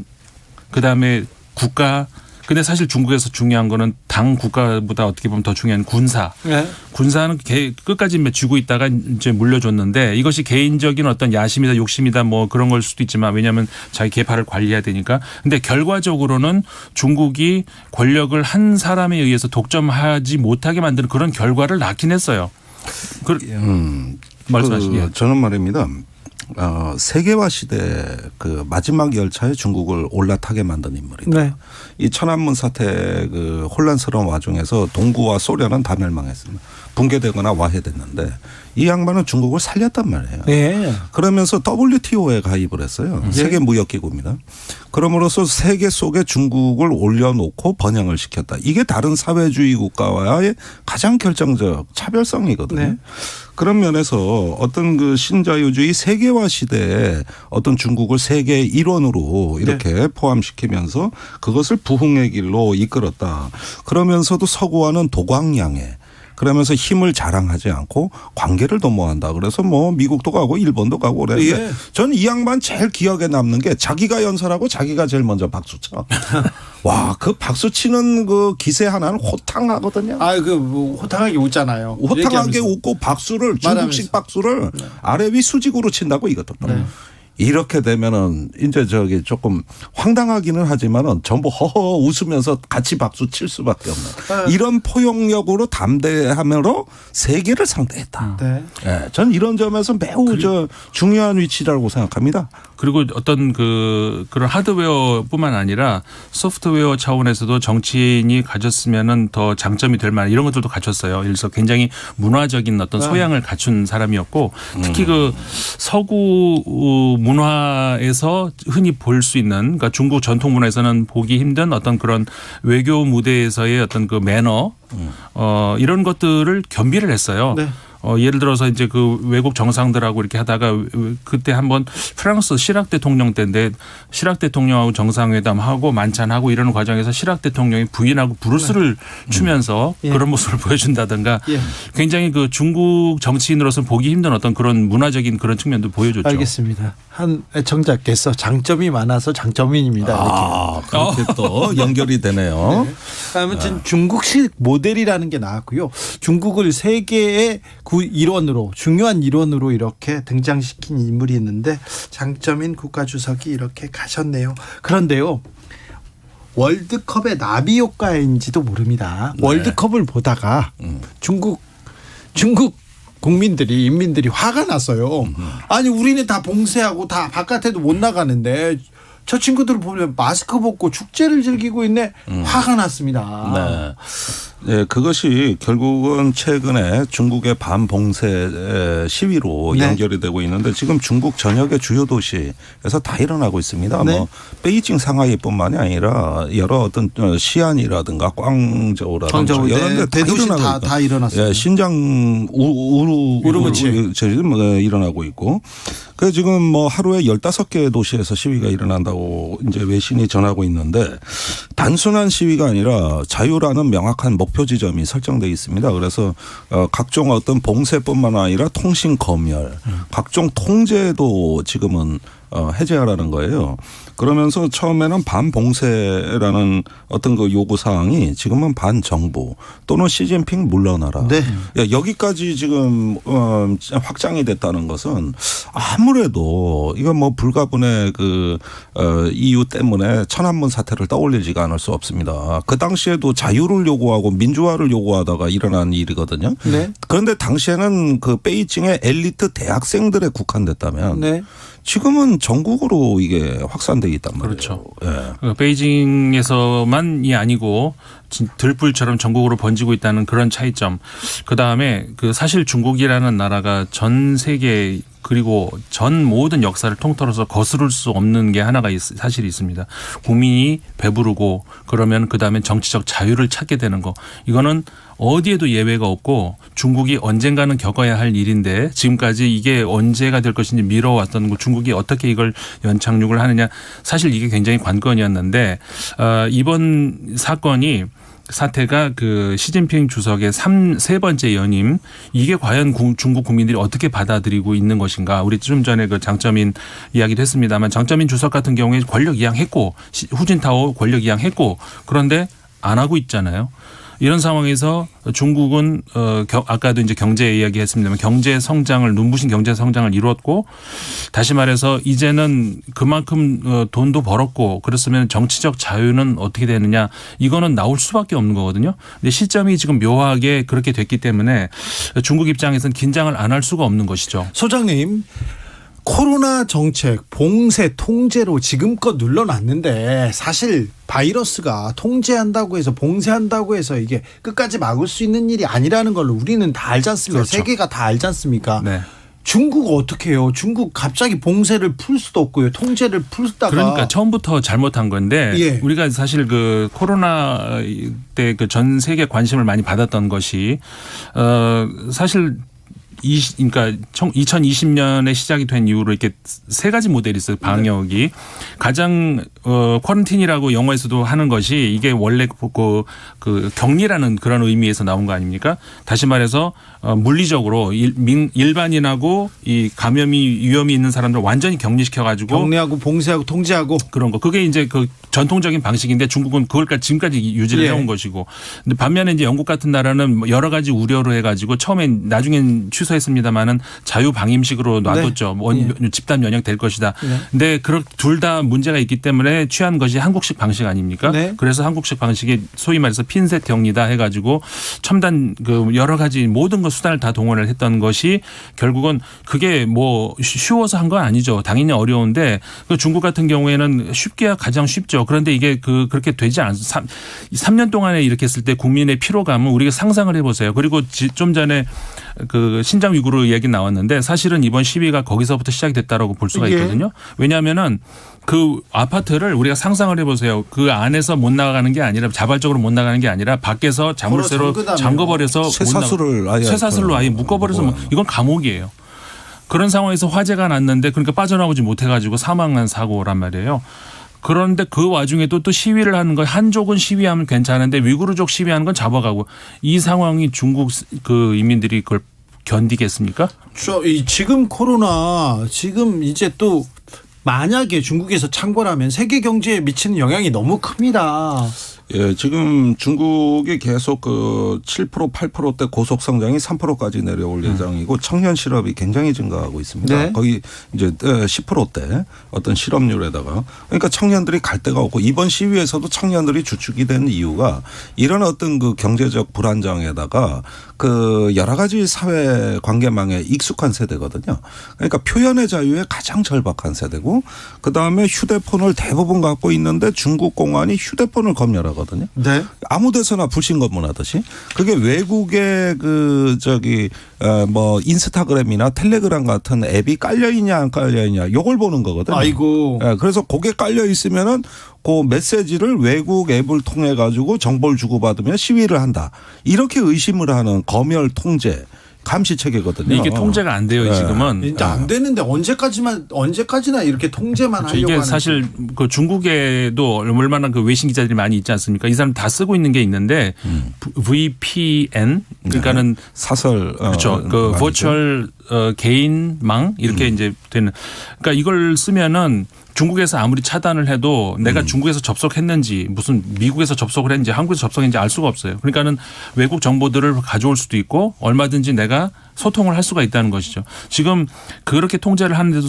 그다음에 국가 근데 사실 중국에서 중요한 거는 당 국가보다 어떻게 보면 더 중요한 군사. 네. 군사는 끝까지 쥐고 있다가 이제 물려줬는데 이것이 개인적인 어떤 야심이다 욕심이다 뭐 그런 걸 수도 있지만 왜냐하면 자기 계파를 관리해야 되니까. 근데 결과적으로는 중국이 권력을 한 사람에 의해서 독점하지 못하게 만드는 그런 결과를 낳긴 했어요. 말씀하시죠. 저는 말입니다. 세계화 시대 그 마지막 열차에 중국을 올라타게 만든 인물이다. 네. 이 천안문 사태 그 혼란스러운 와중에서 동구와 소련은 다 멸망했습니다. 붕괴되거나 와해됐는데 이 양반은 중국을 살렸단 말이에요. 네. 그러면서 WTO에 가입을 했어요. 세계 무역기구입니다. 그럼으로써 세계 속에 중국을 올려놓고 번영을 시켰다. 이게 다른 사회주의 국가와의 가장 결정적 차별성이거든요. 네. 그런 면에서 어떤 그 신자유주의 세계화 시대에 어떤 중국을 세계의 일원으로 이렇게 포함시키면서 그것을 부흥의 길로 이끌었다. 그러면서도 서구와는 도광양해. 그러면서 힘을 자랑하지 않고 관계를 도모한다. 그래서 뭐 미국도 가고 일본도 가고 그랬는데 저는 이 양반 제일 기억에 남는 게 자기가 연설하고 자기가 제일 먼저 박수 쳐. 와, 그 박수 치는 그 기세 하나는 호탕하거든요. 뭐 호탕하게 웃잖아요. 호탕하게 웃고 박수를 중국식 박수를 아래 위 수직으로 친다고 이것도. 이렇게 되면은 이제 저기 조금 황당하기는 하지만은 전부 허허 웃으면서 같이 박수 칠 수밖에 없는 이런 포용력으로 담대함으로 세계를 상대했다. 네. 예, 전 이런 점에서 매우 중요한 위치라고 생각합니다. 그리고 어떤 그런 하드웨어뿐만 아니라 소프트웨어 차원에서도 정치인이 가졌으면은 더 장점이 될 만한 이런 것들도 갖췄어요. 그래서 굉장히 문화적인 어떤 소양을 갖춘 사람이었고 특히 그 서구 문화에서 흔히 볼 수 있는 그러니까 중국 전통 문화에서는 보기 힘든 어떤 그런 외교 무대에서의 어떤 그 매너 이런 것들을 겸비를 했어요. 네. 예를 들어서 이제 그 외국 정상들하고 이렇게 하다가 그때 한번 프랑스 시락 대통령 때인데 시락 대통령하고 정상회담하고 만찬하고 이러는 과정에서 시락 대통령이 부인하고 브루스를 추면서 예. 그런 모습을 보여준다든가 예. 굉장히 그 중국 정치인으로서 보기 힘든 어떤 그런 문화적인 그런 측면도 보여줬죠. 알겠습니다. 한 애청자께서 장점이 많아서 장점인입니다. 이렇게. 그렇게 또 연결이 되네요. 네. 아무튼 중국식 모델이라는 게 나왔고요. 중국을 세계의 일원으로 중요한 일원으로 이렇게 등장시킨 인물이 있는데 장점인 국가주석이 이렇게 가셨네요. 그런데요. 월드컵의 나비 효과인지도 모릅니다. 네. 월드컵을 보다가 중국 국민들이 인민들이 화가 났어요. 아니 우리는 다 봉쇄하고 다 바깥에도 못 나가는데 저 친구들을 보면 마스크 벗고 축제를 즐기고 있네. 화가 났습니다. 네. 네, 그것이 결국은 최근에 중국의 반봉쇄 시위로 네. 연결이 되고 있는데 지금 중국 전역의 주요 도시에서 다 일어나고 있습니다. 네. 뭐 베이징, 상하이뿐만이 아니라 여러 어떤 시안이라든가 광저우라든가 광저우, 여러 네. 데 대도시 다 일어났어요. 예, 신장 우르무치 일어나고 있고. 그 지금 뭐 하루에 15개 도시에서 시위가 일어난다고 이제 외신이 전하고 있는데 단순한 시위가 아니라 자유라는 명확한 목표 지점이 설정돼 있습니다. 그래서 각종 어떤 봉쇄뿐만 아니라 통신 검열, 각종 통제도 지금은 해제하라는 거예요. 그러면서 처음에는 반봉쇄라는 어떤 그 요구 사항이 지금은 반정부 또는 시진핑 물러나라. 네. 여기까지 지금 확장이 됐다는 것은 아무래도 이건 뭐 불가분의 그 이유 때문에 천안문 사태를 떠올리지가 않을 수 없습니다. 그 당시에도 자유를 요구하고 민주화를 요구하다가 일어난 일이거든요. 네. 그런데 당시에는 그 베이징의 엘리트 대학생들에 국한됐다면 네. 지금은 전국으로 이게 확산돼 있단 말이에요. 그렇죠. 예. 베이징에서만이 아니고 들불처럼 전국으로 번지고 있다는 그런 차이점. 그다음에 그 사실 중국이라는 나라가 전 세계 그리고 전 모든 역사를 통틀어서 거스를 수 없는 게 하나가 사실 있습니다. 국민이 배부르고 그러면 그다음에 정치적 자유를 찾게 되는 거. 이거는 어디에도 예외가 없고 중국이 언젠가는 겪어야 할 일인데 지금까지 이게 언제가 될 것인지 미뤄왔던 거 중국이 어떻게 이걸 연착륙을 하느냐. 사실 이게 굉장히 관건이었는데 이번 사태가 그 시진핑 주석의 세 번째 연임 이게 과연 중국 국민들이 어떻게 받아들이고 있는 것인가. 우리 좀 전에 그 장점인 이야기도 했습니다만 장점인 주석 같은 경우에 권력 이양했고 후진타오 권력 이양했고 그런데 안 하고 있잖아요. 이런 상황에서 중국은 아까도 이제 경제 이야기했습니다만 경제 성장을 눈부신 경제 성장을 이루었고 다시 말해서 이제는 그만큼 돈도 벌었고 그렇으면 정치적 자유는 어떻게 되느냐 이거는 나올 수밖에 없는 거거든요. 근데 시점이 지금 묘하게 그렇게 됐기 때문에 중국 입장에서는 긴장을 안 할 수가 없는 것이죠. 소장님. 코로나 정책 봉쇄 통제로 지금껏 눌러놨는데 사실 바이러스가 통제한다고 해서 봉쇄한다고 해서 이게 끝까지 막을 수 있는 일이 아니라는 걸 우리는 다 알지 않습니까? 그렇죠. 세계가 다 알지 않습니까? 네. 중국 어떻게 해요? 중국 갑자기 봉쇄를 풀 수도 없고요. 통제를 풀다가 그러니까 처음부터 잘못한 건데 예. 우리가 사실 그 코로나 때 그 전 세계 관심을 많이 받았던 것이 사실 그러니까 2020년에 시작이 된 이후로 이렇게 세 가지 모델이 있어요. 방역이 가장 쿼런틴이라고 영어에서도 하는 것이 이게 원래 그 격리라는 그런 의미에서 나온 거 아닙니까? 다시 말해서 물리적으로 일반인하고 이 감염이 위험이 있는 사람들 완전히 격리시켜 가지고 격리하고 봉쇄하고 통제하고 그런 거. 그게 이제 그 전통적인 방식인데 중국은 그걸까지 지금까지 유지를 해온 것이고. 근데 반면에 이제 영국 같은 나라는 여러 가지 우려로 해가지고 처음엔 나중엔 취소 성서했습니다마는 자유방임식으로 놔뒀죠. 집단 면역 될 것이다. 근데 둘 다 문제가 있기 때문에 취한 것이 한국식 방식 아닙니까? 그래서 한국식 방식이 소위 말해서 핀셋 격리다 해가지고 첨단 여러 가지 모든 것 수단을 다 동원을 했던 것이 결국은 그게 뭐 쉬워서 한 건 아니죠. 당연히 어려운데 중국 같은 경우에는 쉽게 가장 쉽죠. 그런데 이게 그렇게 되지 않습니다. 3년 동안에 이렇게 했을 때 국민의 피로감은 우리가 상상을 해보세요. 그리고 좀 전에 신장 위구르 얘기 나왔는데 사실은 이번 시위가 거기서부터 시작이 됐다라고 볼 수가 있거든요. 왜냐하면은 그 아파트를 우리가 상상을 해보세요. 그 안에서 못 나가는 게 아니라 자발적으로 못 나가는 게 아니라 밖에서 자물쇠로 잠궈버려서 쇠사슬로 아예 묶어버려서 이건 감옥이에요. 그런 상황에서 화재가 났는데 그러니까 빠져나오지 못해가지고 사망한 사고란 말이에요. 그런데 그 와중에도 또 시위를 하는 거 한족은 시위하면 괜찮은데 위구르족 시위하는 건 잡아가고 이 상황이 중국 인민들이 그걸 견디겠습니까? 지금 코로나 지금 이제 또 만약에 중국에서 창궐하면 세계 경제에 미치는 영향이 너무 큽니다. 예, 지금 중국이 계속 7% 8%대 고속 성장이 3%까지 내려올 예정이고 청년 실업이 굉장히 증가하고 있습니다. 거의 이제 10%대 어떤 실업률에다가 그러니까 청년들이 갈 데가 없고 이번 시위에서도 청년들이 주축이 된 이유가 이런 어떤 경제적 불안정에다가 여러 가지 사회 관계망에 익숙한 세대거든요. 그러니까 표현의 자유에 가장 절박한 세대고 그다음에 휴대폰을 대부분 갖고 있는데 중국 공안이 휴대폰을 검열하거든요. 아무 데서나 불신 검문하듯이. 그게 외국의 뭐 인스타그램이나 텔레그램 같은 앱이 깔려 있냐 안 깔려 있냐 요걸 보는 거거든요. 아이고. 그래서 그게 깔려 있으면은 그 메시지를 외국 앱을 통해 가지고 정보를 주고받으면 시위를 한다. 이렇게 의심을 하는 검열 통제 감시 체계거든요. 이게 통제가 안 돼요, 지금은. 이제 안 되는데 언제까지나 이렇게 통제만 하려고 이게 하는. 사실 중국에도 얼마나 외신 기자들이 많이 있지 않습니까? 이 사람 다 쓰고 있는 게 있는데 VPN 그러니까는 사설 그렇죠. 버추얼 개인망 이렇게 이제 되는. 그러니까 이걸 쓰면은 중국에서 아무리 차단을 해도 내가 중국에서 접속했는지 무슨 미국에서 접속을 했는지 한국에서 접속했는지 알 수가 없어요. 그러니까는 외국 정보들을 가져올 수도 있고 얼마든지 내가 소통을 할 수가 있다는 것이죠. 지금 그렇게 통제를 하는데도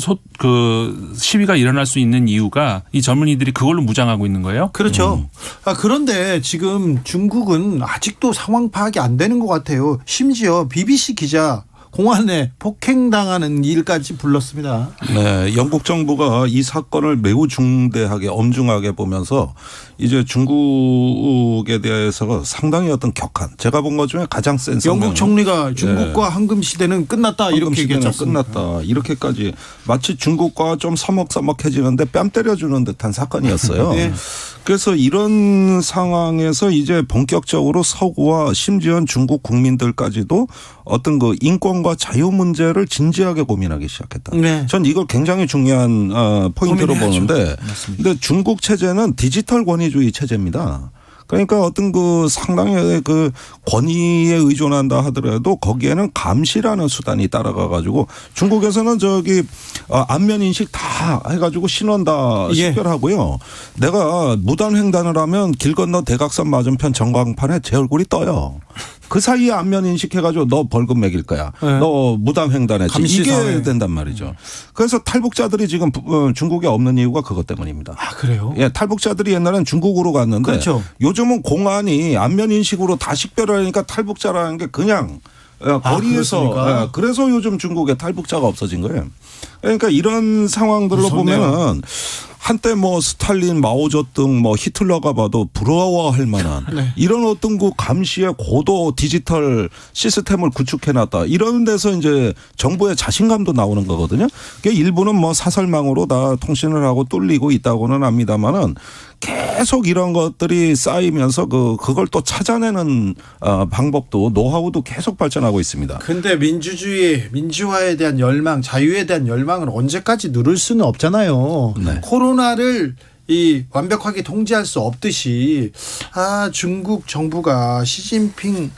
시위가 일어날 수 있는 이유가 이 젊은이들이 그걸로 무장하고 있는 거예요. 그렇죠. 그런데 지금 중국은 아직도 상황 파악이 안 되는 것 같아요. 심지어 BBC 기자 공안에 폭행당하는 일까지 불렀습니다. 네, 영국 정부가 이 사건을 매우 중대하게 엄중하게 보면서 이제 중국에 대해서 상당히 어떤 격한 제가 본 것 중에 가장 센 영국 총리가 중국과 황금 시대는 끝났다 이렇게 얘기했죠. 끝났다 이렇게까지 마치 중국과 좀 서먹서먹해지는데 뺨 때려주는 듯한 사건이었어요. 그래서 이런 상황에서 이제 본격적으로 서구와 심지어 중국 국민들까지도 어떤 인권과 자유 문제를 진지하게 고민하기 시작했다. 전 이걸 굉장히 중요한 포인트로 보는데 근데 중국 체제는 디지털 권위주의 체제입니다. 그러니까 어떤 상당히 권위에 의존한다 하더라도 거기에는 감시라는 수단이 따라가 가지고 중국에서는 안면 인식 다 해가지고 신원 다 식별하고요. 내가 무단 횡단을 하면 길 건너 대각선 맞은편 전광판에 제 얼굴이 떠요. 그 사이에 안면 인식해가지고 너 벌금 매길 거야. 너 무단 횡단했지. 이게 된단 말이죠. 그래서 탈북자들이 지금 중국에 없는 이유가 그것 때문입니다. 아 그래요? 예, 탈북자들이 옛날엔 중국으로 갔는데 그렇죠. 요즘은 공안이 안면 인식으로 다 식별을 하니까 탈북자라는 게 그냥 거리에서 그래서 요즘 중국에 탈북자가 없어진 거예요. 그러니까 이런 상황들로 보면은 한때 뭐 스탈린, 마오쩌둥, 뭐 히틀러가 봐도 부러워할 만한 이런 어떤 감시의 고도 디지털 시스템을 구축해놨다. 이런 데서 이제 정부의 자신감도 나오는 거거든요. 일부는 뭐 사설망으로 다 통신을 하고 뚫리고 있다고는 합니다만은 계속 이런 것들이 쌓이면서 그걸 또 찾아내는 방법도 노하우도 계속 발전하고 있습니다. 근데 민주화에 대한 열망, 자유에 대한 열망을 언제까지 누를 수는 없잖아요. 코로나를 완벽하게 통제할 수 없듯이 중국 정부가 시진핑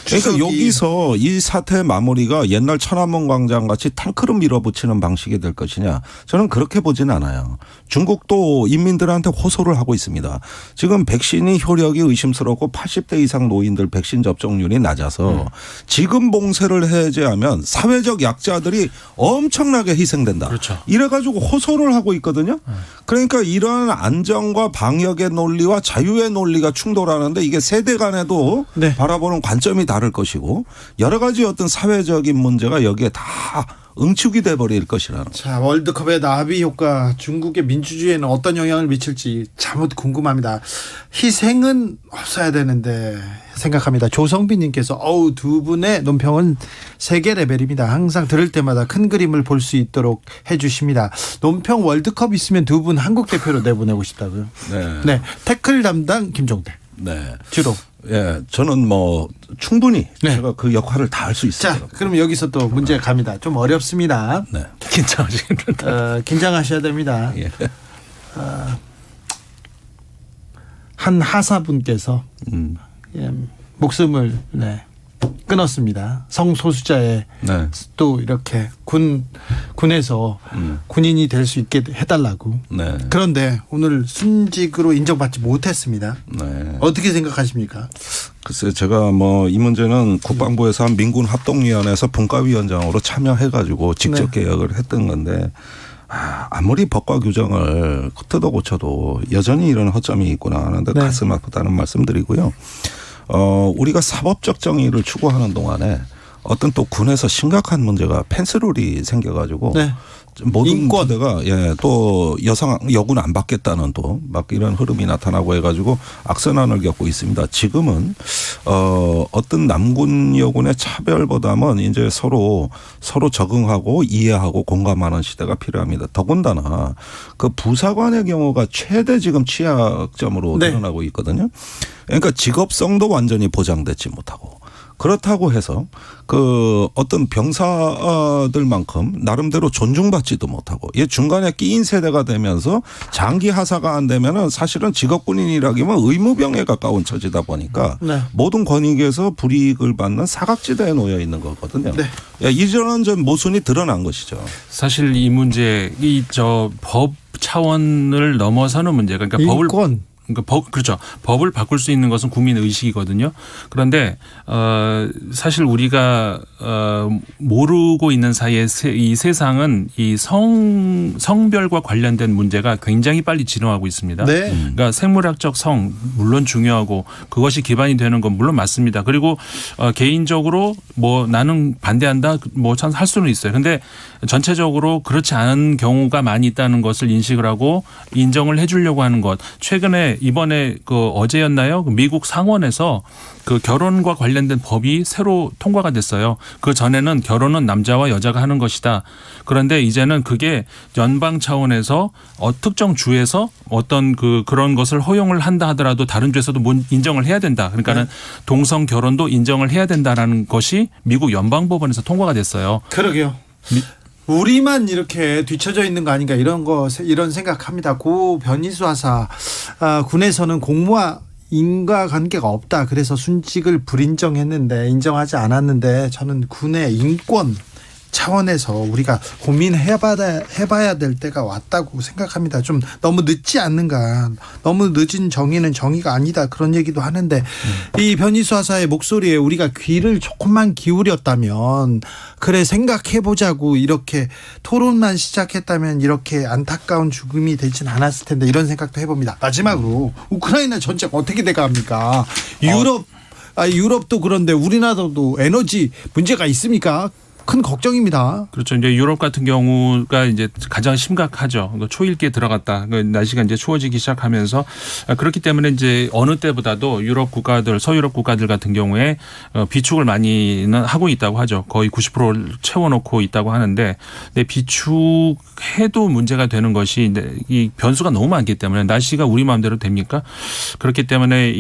그러니까 추석이. 여기서 이 사태의 마무리가 옛날 천안문 광장 같이 탱크로 밀어붙이는 방식이 될 것이냐, 저는 그렇게 보진 않아요. 중국도 인민들한테 호소를 하고 있습니다. 지금 백신이 효력이 의심스럽고 80대 이상 노인들 백신 접종률이 낮아서 지금 봉쇄를 해제하면 사회적 약자들이 엄청나게 희생된다. 그렇죠. 이래가지고 호소를 하고 있거든요. 그러니까 이러한 안정과 방역의 논리와 자유의 논리가 충돌하는데 이게 세대 간에도 네. 바라보는 관점이 다를 것이고 여러 가지 어떤 사회적인 문제가 여기에 다 응축이 돼버릴 것이라는. 자, 월드컵의 나비 효과 중국의 민주주의에는 어떤 영향을 미칠지 참으로 궁금합니다. 희생은 없어야 되는데 생각합니다. 조성빈님께서 두 분의 논평은 세계 레벨입니다. 항상 들을 때마다 큰 그림을 볼 수 있도록 해주십니다. 논평 월드컵 있으면 두 분 한국 대표로 내보내고 싶다고요. 네. 네, 태클 담당 김종대 네. 주로. 예, 저는 뭐 충분히 네. 제가 그 역할을 다 할 수 있어요. 자, 그럼 여기서 또 문제 갑니다. 좀 어렵습니다. 네. 긴장하시겠다. 긴장하셔야 됩니다. 예. 한 하사분께서 음. 목숨을 끊었습니다. 성소수자의 네. 또 이렇게 군에서 군인이 될 수 있게 해달라고. 네. 그런데 오늘 순직으로 인정받지 못했습니다. 네. 어떻게 생각하십니까? 글쎄요, 제가 뭐 이 문제는 국방부에서 한 민군 합동위원회에서 분과위원장으로 참여해가지고 직접 개혁을 했던 건데 아무리 법과 규정을 뜯어 고쳐도 여전히 이런 허점이 있구나 하는데 네. 가슴 아프다는 말씀드리고요. 우리가 사법적 정의를 추구하는 동안에 어떤 또 군에서 심각한 문제가 펜스룰이 생겨가지고 네. 모든 인권. 부대가 또 여군 안 받겠다는 또 막 이런 흐름이 나타나고 해가지고 악순환을 겪고 있습니다. 지금은 어떤 남군 여군의 차별보다는 이제 서로 적응하고 이해하고 공감하는 시대가 필요합니다. 더군다나 그 부사관의 경우가 최대 지금 취약점으로 네. 드러나고 있거든요. 그러니까 직업성도 완전히 보장되지 못하고. 그렇다고 해서 그 어떤 병사들만큼 나름대로 존중받지도 못하고 이 중간에 끼인 세대가 되면서 장기 하사가 안 되면은 사실은 직업군인이라기면 의무병에 가까운 처지다 보니까 네. 모든 권익에서 불이익을 받는 사각지대에 놓여 있는 거거든요. 네. 이전한 전 모순이 드러난 것이죠. 사실 이 문제 법 차원을 넘어서는 문제가 그러니까 인권. 그렇죠. 법을 바꿀 수 있는 것은 국민 의식이거든요. 그런데 사실 우리가 모르고 있는 사이에 이 세상은 이 성별과 관련된 문제가 굉장히 빨리 진화하고 있습니다. 네. 그러니까 생물학적 성 물론 중요하고 그것이 기반이 되는 건 물론 맞습니다. 그리고 개인적으로 뭐 나는 반대한다 뭐 참 할 수는 있어요. 근데 전체적으로 그렇지 않은 경우가 많이 있다는 것을 인식을 하고 인정을 해주려고 하는 것. 최근에 이번에 어제였나요? 미국 상원에서 그 결혼과 관련된 법이 새로 통과가 됐어요. 그 전에는 결혼은 남자와 여자가 하는 것이다. 그런데 이제는 그게 연방 차원에서 특정 주에서 어떤 그런 것을 허용을 한다 하더라도 다른 주에서도 인정을 해야 된다. 그러니까는 동성 결혼도 인정을 해야 된다라는 것이 미국 연방법원에서 통과가 됐어요. 그러게요. 우리만 이렇게 뒤처져 있는 거 아닌가 이런 생각합니다. 고 변희수 하사 군에서는 공무와 인과관계가 없다. 그래서 순직을 불인정했는데 인정하지 않았는데 저는 군의 인권 차원에서 우리가 고민해봐야 될 때가 왔다고 생각합니다. 좀 너무 늦지 않는가. 너무 늦은 정의는 정의가 아니다. 그런 얘기도 하는데 이 변희수 하사의 목소리에 우리가 귀를 조금만 기울였다면 그래 생각해보자고 이렇게 토론만 시작했다면 이렇게 안타까운 죽음이 되진 않았을 텐데 이런 생각도 해봅니다. 마지막으로 우크라이나 전쟁 어떻게 돼갑니까? 유럽도 그런데 우리나라도 에너지 문제가 있습니까? 큰 걱정입니다. 그렇죠. 이제 유럽 같은 경우가 이제 가장 심각하죠. 초일기에 들어갔다. 날씨가 이제 추워지기 시작하면서 그렇기 때문에 이제 어느 때보다도 유럽 국가들, 서유럽 국가들 같은 경우에 비축을 많이는 하고 있다고 하죠. 거의 90%를 채워놓고 있다고 하는데, 근데 비축해도 문제가 되는 것이 이 변수가 너무 많기 때문에 날씨가 우리 마음대로 됩니까? 그렇기 때문에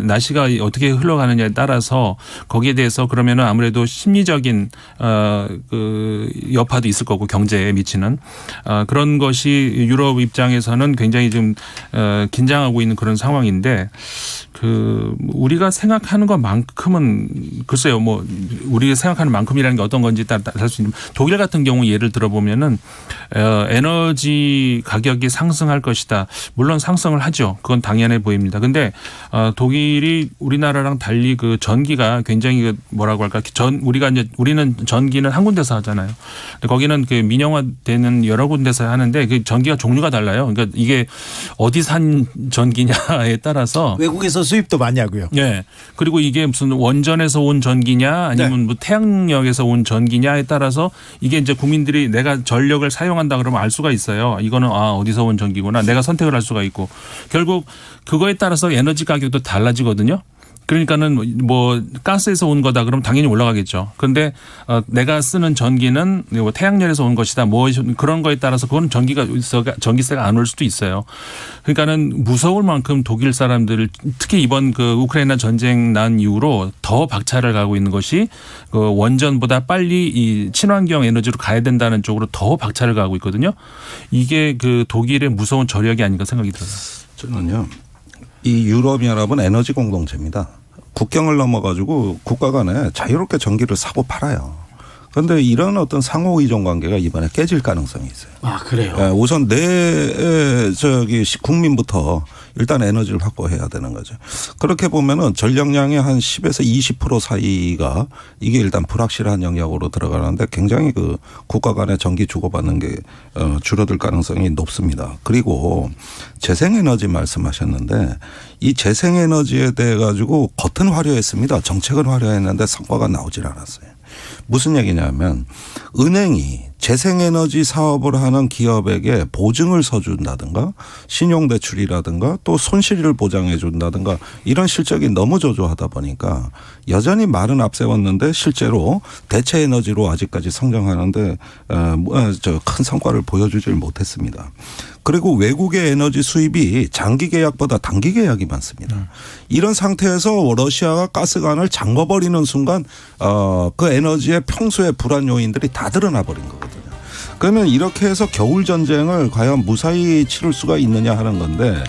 날씨가 어떻게 흘러가느냐에 따라서 거기에 대해서 그러면은 아무래도 심리적인 그 여파도 있을 거고 경제에 미치는 그런 것이 유럽 입장에서는 굉장히 좀 긴장하고 있는 그런 상황인데 그 우리가 생각하는 것만큼은 글쎄요 뭐 우리가 생각하는 만큼이라는 게 어떤 건지 따라 할 수 있는 독일 같은 경우 예를 들어보면은 에너지 가격이 상승할 것이다. 물론 상승을 하죠. 그건 당연해 보입니다. 근데 독일이 우리나라랑 달리 그 전기가 굉장히 뭐라고 할까 우리는 전기는 한 군데서 하잖아요. 근데 거기는 그 민영화되는 여러 군데서 하는데 그 전기가 종류가 달라요. 그러니까 이게 어디 산 전기냐에 따라서 외국에서 수입도 많이 하고요. 네. 그리고 이게 무슨 원전에서 온 전기냐 아니면 뭐 태양력에서 온 전기냐에 따라서 이게 이제 국민들이 내가 전력을 사용한다 그러면 알 수가 있어요. 이거는 어디서 온 전기구나. 내가 선택을 할 수가 있고 결국 그거에 따라서 에너지 가격도 달라지거든요. 그러니까는 뭐 가스에서 온 거다 그러면 당연히 올라가겠죠. 그런데 내가 쓰는 전기는 뭐 태양열에서 온 것이다. 뭐 그런 거에 따라서 그건 전기세가 안 올 수도 있어요. 그러니까는 무서울 만큼 독일 사람들 특히 이번 그 우크라이나 전쟁 난 이후로 더 박차를 가고 있는 것이 그 원전보다 빨리 이 친환경 에너지로 가야 된다는 쪽으로 더 박차를 가고 있거든요. 이게 그 독일의 무서운 저력이 아닌가 생각이 들어요. 저는요. 이 유럽연합은 에너지 공동체입니다. 국경을 넘어가지고 국가 간에 자유롭게 전기를 사고 팔아요. 그런데 이런 어떤 상호 의존 관계가 이번에 깨질 가능성이 있어요. 아, 그래요? 우선 국민부터 일단 에너지를 확보해야 되는 거죠. 그렇게 보면은 전력량의 한 10에서 20% 사이가 이게 일단 불확실한 영역으로 들어가는데 굉장히 그 국가 간의 전기 주고받는 게 줄어들 가능성이 높습니다. 그리고 재생에너지 말씀하셨는데 이 재생에너지에 대해 가지고 겉은 화려했습니다. 정책은 화려했는데 성과가 나오질 않았어요. 무슨 얘기냐면 은행이 재생에너지 사업을 하는 기업에게 보증을 서준다든가 신용대출이라든가 또 손실을 보장해 준다든가 이런 실적이 너무 저조하다 보니까 여전히 말은 앞세웠는데 실제로 대체 에너지로 아직까지 성장하는데 큰 성과를 보여주질 못했습니다. 그리고 외국의 에너지 수입이 장기 계약보다 단기 계약이 많습니다. 이런 상태에서 러시아가 가스관을 잠궈버리는 순간 그 에너지의 평소의 불안 요인들이 다 드러나 버린 거거든요. 그러면 이렇게 해서 겨울 전쟁을 과연 무사히 치를 수가 있느냐 하는 건데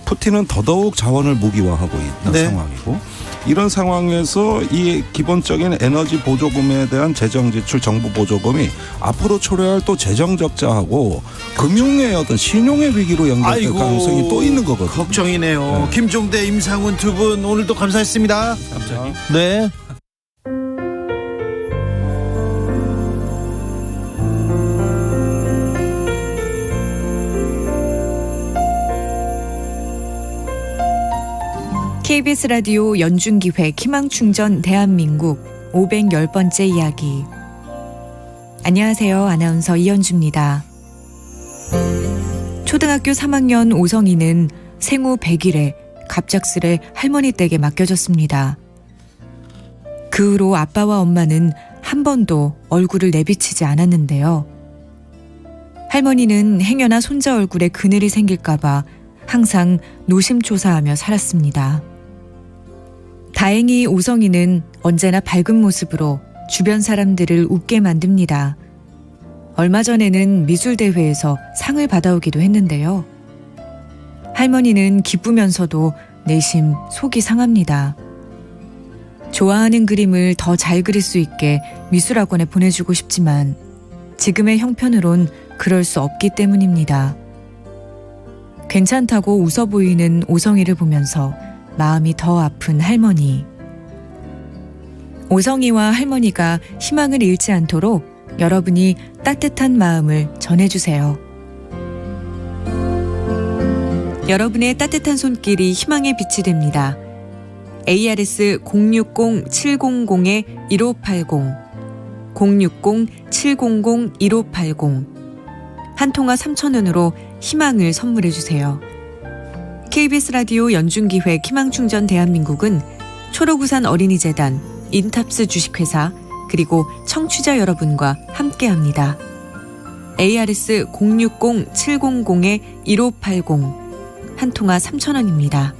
푸틴은 더더욱 자원을 무기화하고 있는 상황이고 이런 상황에서 이 기본적인 에너지 보조금에 대한 재정 지출 정부 보조금이 앞으로 초래할 또 재정 적자하고 금융의 어떤 신용의 위기로 연결될 가능성이 또 있는 거거든요. 걱정이네요. 네. 김종대, 임상훈 두 분 오늘도 감사했습니다. 갑자기. 네. KBS 라디오 연중기획 희망충전 대한민국 510번째 이야기. 안녕하세요. 아나운서 이현주입니다. 초등학교 3학년 오성이는 생후 100일에 갑작스레 할머니 댁에 맡겨졌습니다. 그 후로 아빠와 엄마는 한 번도 얼굴을 내비치지 않았는데요. 할머니는 행여나 손자 얼굴에 그늘이 생길까봐 항상 노심초사하며 살았습니다. 다행히 오성이는 언제나 밝은 모습으로 주변 사람들을 웃게 만듭니다. 얼마 전에는 미술대회에서 상을 받아오기도 했는데요. 할머니는 기쁘면서도 내심 속이 상합니다. 좋아하는 그림을 더 잘 그릴 수 있게 미술학원에 보내주고 싶지만 지금의 형편으론 그럴 수 없기 때문입니다. 괜찮다고 웃어 보이는 오성이를 보면서 마음이 더 아픈 할머니. 오성이와 할머니가 희망을 잃지 않도록 여러분이 따뜻한 마음을 전해주세요. 여러분의 따뜻한 손길이 희망의 빛이 됩니다. ARS 060-700-1580 060-700-1580 한 통화 3,000원으로 희망을 선물해주세요. KBS 라디오 연중기획 희망충전 대한민국은 초록우산 어린이재단, 인탑스 주식회사, 그리고 청취자 여러분과 함께합니다. ARS 060-700-1580 한 통화 3,000원입니다.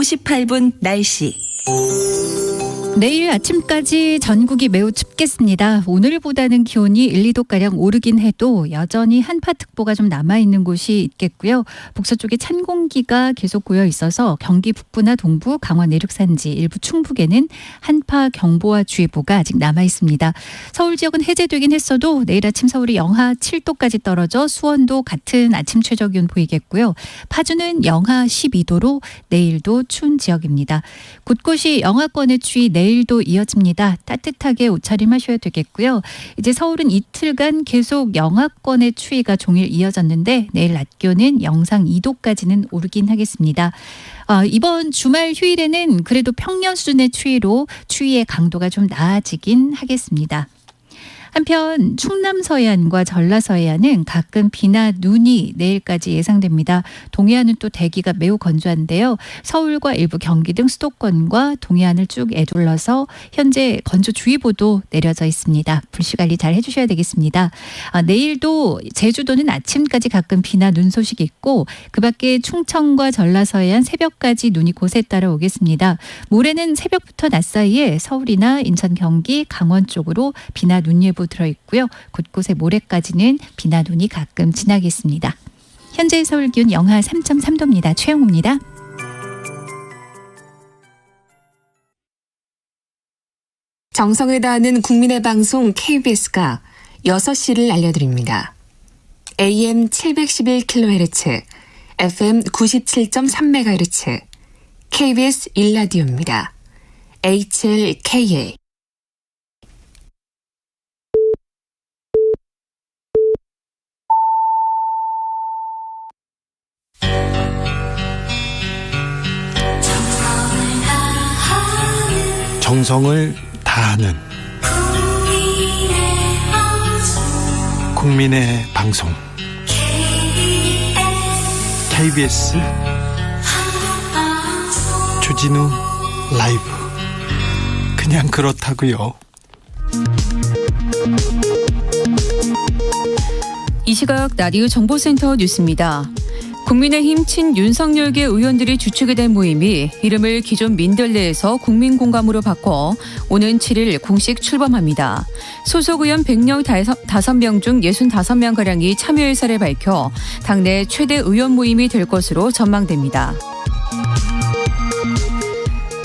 58분 날씨. 내일 아침까지 전국이 매우 춥겠습니다. 오늘보다는 기온이 1, 2도가량 오르긴 해도 여전히 한파특보가 좀 남아있는 곳이 있겠고요. 북서쪽에 찬 공기가 계속 고여 있어서 경기 북부나 동부, 강원 내륙 산지, 일부 충북에는 한파경보와 주의보가 아직 남아있습니다. 서울 지역은 해제되긴 했어도 내일 아침 서울이 영하 7도까지 떨어져 수원도 같은 아침 최저기온 보이겠고요. 파주는 영하 12도로 내일도 추운 지역입니다. 곳곳이 영하권의 추위 내일도 이어집니다. 따뜻하게 옷차림하셔야 되겠고요. 이제 서울은 이틀간 계속 영하권의 추위가 종일 이어졌는데 내일 낮 기온은 영상 2도까지는 오르긴 하겠습니다. 이번 주말 휴일에는 그래도 평년 수준의 추위로 추위의 강도가 좀 나아지긴 하겠습니다. 한편 충남 서해안과 전라 서해안은 가끔 비나 눈이 내일까지 예상됩니다. 동해안은 또 대기가 매우 건조한데요. 서울과 일부 경기 등 수도권과 동해안을 쭉 애둘러서 현재 건조주의보도 내려져 있습니다. 불씨관리 잘 해주셔야 되겠습니다. 내일도 제주도는 아침까지 가끔 비나 눈 소식이 있고 그 밖에 충청과 전라 서해안 새벽까지 눈이 곳에 따라 오겠습니다. 모레는 새벽부터 낮 사이에 서울이나 인천, 경기, 강원 쪽으로 비나 눈 예보 들어있고요. 곳곳에 모레까지는 비나 눈이 가끔 지나겠습니다. 현재 서울 기온 영하 3.3도입니다. 최영우입니다. 정성을 다하는 국민의 방송 KBS가 6시를 알려드립니다. AM 711kHz, FM 97.3MHz, KBS 1라디오입니다. HLKA 정성을 다하는 국민의 방송 KBS 주진우 라이브 그냥 그렇다고요. 이 시각 라디오 정보센터 뉴스입니다. 국민의힘 친윤석열계 의원들이 주축이 된 모임이 이름을 기존 민들레에서 국민공감으로 바꿔 오는 7일 공식 출범합니다. 소속 의원 100명 5명 중 65명가량이 참여 의사를 밝혀 당내 최대 의원 모임이 될 것으로 전망됩니다.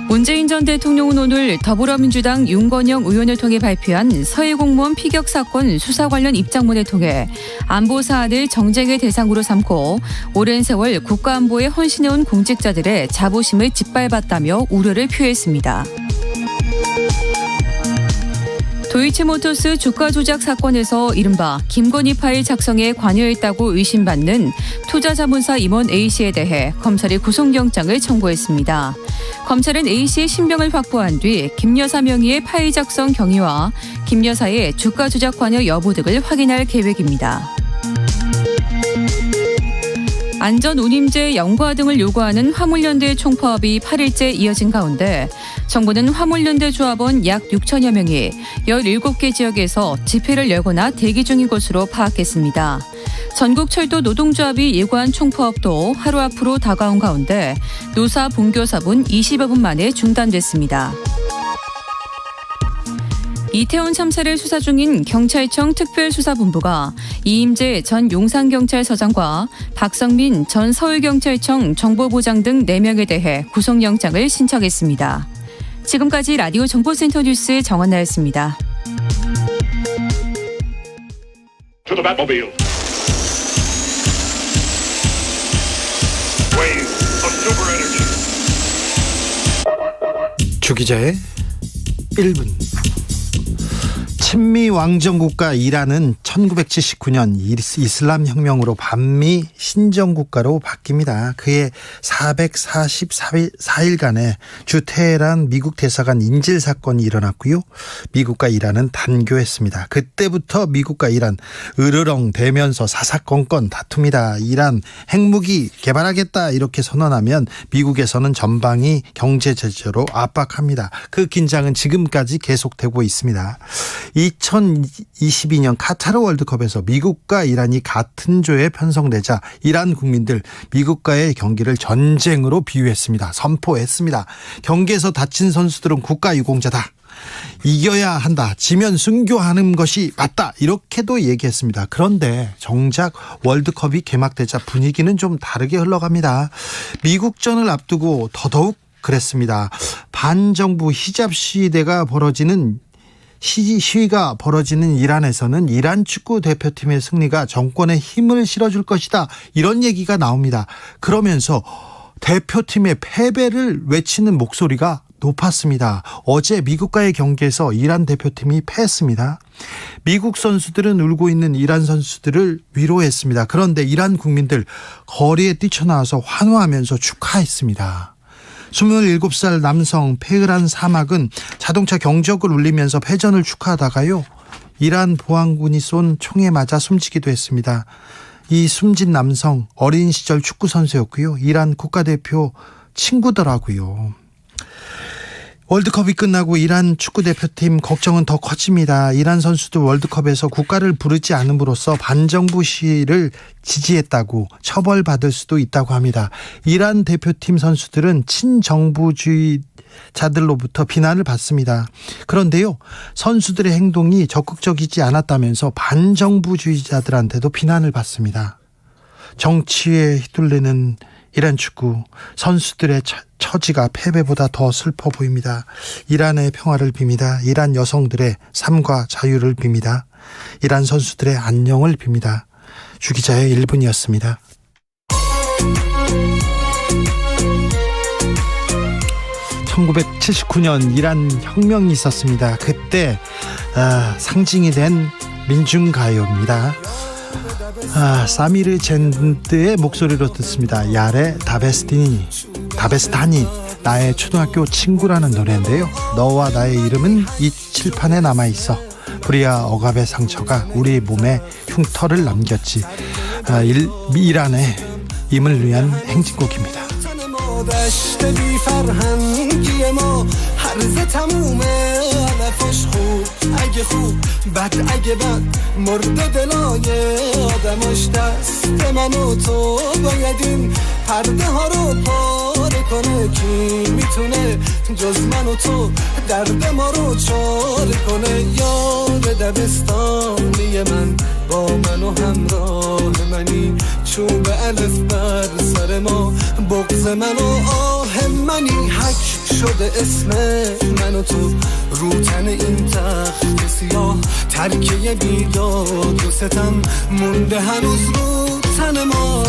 문재인 전 대통령은 오늘 더불어민주당 윤건영 의원을 통해 발표한 서해 공무원 피격 사건 수사 관련 입장문을 통해 안보 사안을 정쟁의 대상으로 삼고 오랜 세월 국가안보에 헌신해온 공직자들의 자부심을 짓밟았다며 우려를 표했습니다. 도이치모터스 주가 조작 사건에서 이른바 김건희 파일 작성에 관여했다고 의심받는 투자자문사 임원 A씨에 대해 검찰이 구속영장을 청구했습니다. 검찰은 A씨의 신병을 확보한 뒤 김 여사 명의의 파일 작성 경위와 김 여사의 주가 조작 관여 여부 등을 확인할 계획입니다. 안전운임제 영과 등을 요구하는 화물연대 총파업이 8일째 이어진 가운데 정부는 화물연대 조합원 약 6천여 명이 17개 지역에서 집회를 열거나 대기 중인 것으로 파악했습니다. 전국철도 노동조합이 예고한 총파업도 하루 앞으로 다가온 가운데 노사 본교섭은 20여 분 만에 중단됐습니다. 이태원 참사를 수사 중인 경찰청 특별수사본부가 이임재 전 용산경찰서장과 박성민 전 서울경찰청 정보부장 등 4명에 대해 구속영장을 신청했습니다. 지금까지 라디오 정보센터 뉴스 정원나였습니다. 주 기자의 1분. 친미 왕정국가 이란은 1979년 이슬람 혁명으로 반미 신정국가로 바뀝니다. 그해 444일간의 주 테헤란 미국 대사관 인질 사건이 일어났고요. 미국과 이란은 단교했습니다. 그때부터 미국과 이란 으르렁 대면서 사사건건 다툽니다. 이란 핵무기 개발하겠다 이렇게 선언하면 미국에서는 전방위 경제 제재로 압박합니다. 그 긴장은 지금까지 계속되고 있습니다. 2022년 카타르 월드컵에서 미국과 이란이 같은 조에 편성되자 이란 국민들 미국과의 경기를 전쟁으로 비유했습니다. 선포했습니다. 경기에서 다친 선수들은 국가 유공자다. 이겨야 한다. 지면 순교하는 것이 맞다. 이렇게도 얘기했습니다. 그런데 정작 월드컵이 개막되자 분위기는 좀 다르게 흘러갑니다. 미국전을 앞두고 더더욱 그랬습니다. 반정부 히잡 시위가 벌어지는 이란에서는 이란 축구 대표팀의 승리가 정권에 힘을 실어줄 것이다. 이런 얘기가 나옵니다. 그러면서 대표팀의 패배를 외치는 목소리가 높았습니다. 어제 미국과의 경기에서 이란 대표팀이 패했습니다. 미국 선수들은 울고 있는 이란 선수들을 위로했습니다. 그런데 이란 국민들 거리에 뛰쳐나와서 환호하면서 축하했습니다. 27살 남성 페흐란 사막은 자동차 경적을 울리면서 패전을 축하하다가요, 이란 보안군이 쏜 총에 맞아 숨지기도 했습니다. 이 숨진 남성 어린 시절 축구 선수였고요. 이란 국가대표 친구더라고요. 월드컵이 끝나고 이란 축구대표팀 걱정은 더 커집니다. 이란 선수들 월드컵에서 국가를 부르지 않음으로써 반정부 시위를 지지했다고 처벌받을 수도 있다고 합니다. 이란 대표팀 선수들은 친정부주의자들로부터 비난을 받습니다. 그런데요, 선수들의 행동이 적극적이지 않았다면서 반정부주의자들한테도 비난을 받습니다. 정치에 휘둘리는 이란 축구 선수들의 처지가 패배보다 더 슬퍼 보입니다. 이란의 평화를 빕니다. 이란 여성들의 삶과 자유를 빕니다. 이란 선수들의 안녕을 빕니다. 주 기자의 1분이었습니다. (1979년) 이란 혁명이 있었습니다. 그때 상징이 된 민중가요입니다. 사미르 젠드의 목소리로 듣습니다. 야레 다베스타니, 나의 초등학교 친구라는 노래인데요. 너와 나의 이름은 이 칠판에 남아있어. 불이야 억압의 상처가 우리 몸에 흉터를 남겼지. 이란의 임을 위한 행진곡입니다. هرزه تمومه علفش خوب اگه خوب بد اگه بد مرده دلای آدماش دست من و تو باید این پرده ها رو پاره کنه کی میتونه جز من و تو درد ما رو چاره کنه یاد دبستانی من با من و همراه منی چوب الف بر سر ما بغض من و آه منی حک شده اسم من و تو رو تن این تخت سیاه ترکه بیداد و ستم مونده هنوز رو تن ما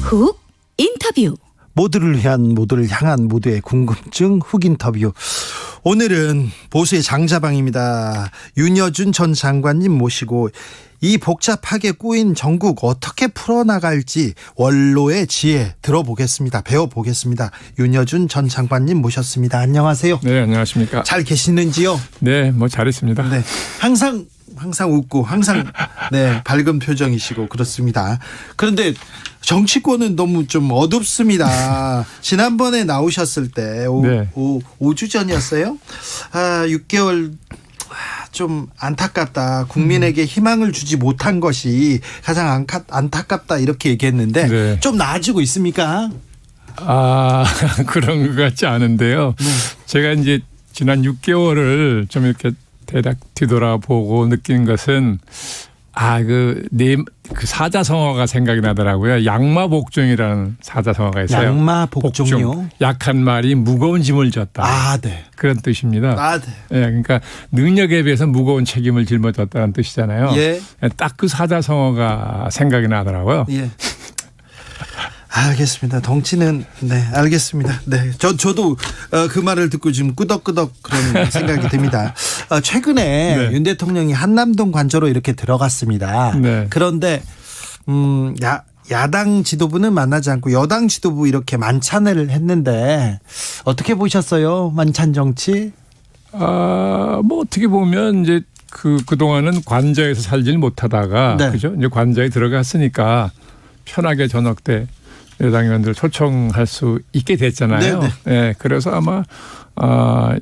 훅 인터뷰. 모두를 위한, 모두를 향한 모두의 궁금증 훅 인터뷰. 오늘은 보수의 장자방입니다. 윤여준 전 장관님 모시고 이 복잡하게 꼬인 전국 어떻게 풀어나갈지 원로의 지혜 들어보겠습니다. 배워보겠습니다. 윤여준 전 장관님 모셨습니다. 안녕하세요. 네, 안녕하십니까. 잘 계시는지요? 네, 뭐 잘했습니다. 네, 항상 웃고 항상 네, 밝은 표정이시고 그렇습니다. 그런데 정치권은 너무 좀 어둡습니다. 지난번에 나오셨을 때 5주 전이었어요. 6개월 좀 안타깝다. 국민에게 희망을 주지 못한 것이 가장 안타깝다 이렇게 얘기했는데 네. 좀 나아지고 있습니까? 그런 것 같지 않은데요. 네. 제가 이제 지난 6개월을 좀 이렇게 대략 뒤돌아보고 느낀 것은 그 사자성어가 생각이 나더라고요. 양마복종이라는 사자성어가 있어요. 양마복종이요? 복종. 약한 말이 무거운 짐을 졌다. 네. 그런 뜻입니다. 네. 예, 그러니까 능력에 비해서 무거운 책임을 짊어졌다는 뜻이잖아요. 예. 딱 그 사자성어가 생각이 나더라고요. 예. 알겠습니다. 덩치는 네, 알겠습니다. 네, 저도 그 말을 듣고 지금 끄덕끄덕 그런 생각이 듭니다. 최근에 네. 윤 대통령이 한남동 관저로 이렇게 들어갔습니다. 네. 그런데 야당 지도부는 만나지 않고 여당 지도부 이렇게 만찬을 했는데 어떻게 보셨어요? 만찬 정치? 뭐 어떻게 보면 이제 그동안은 관저에서 살질 못하다가 네. 그죠? 이제 관저에 들어갔으니까 편하게 저녁 때 여당 의원들 초청할 수 있게 됐잖아요. 네, 네, 그래서 아마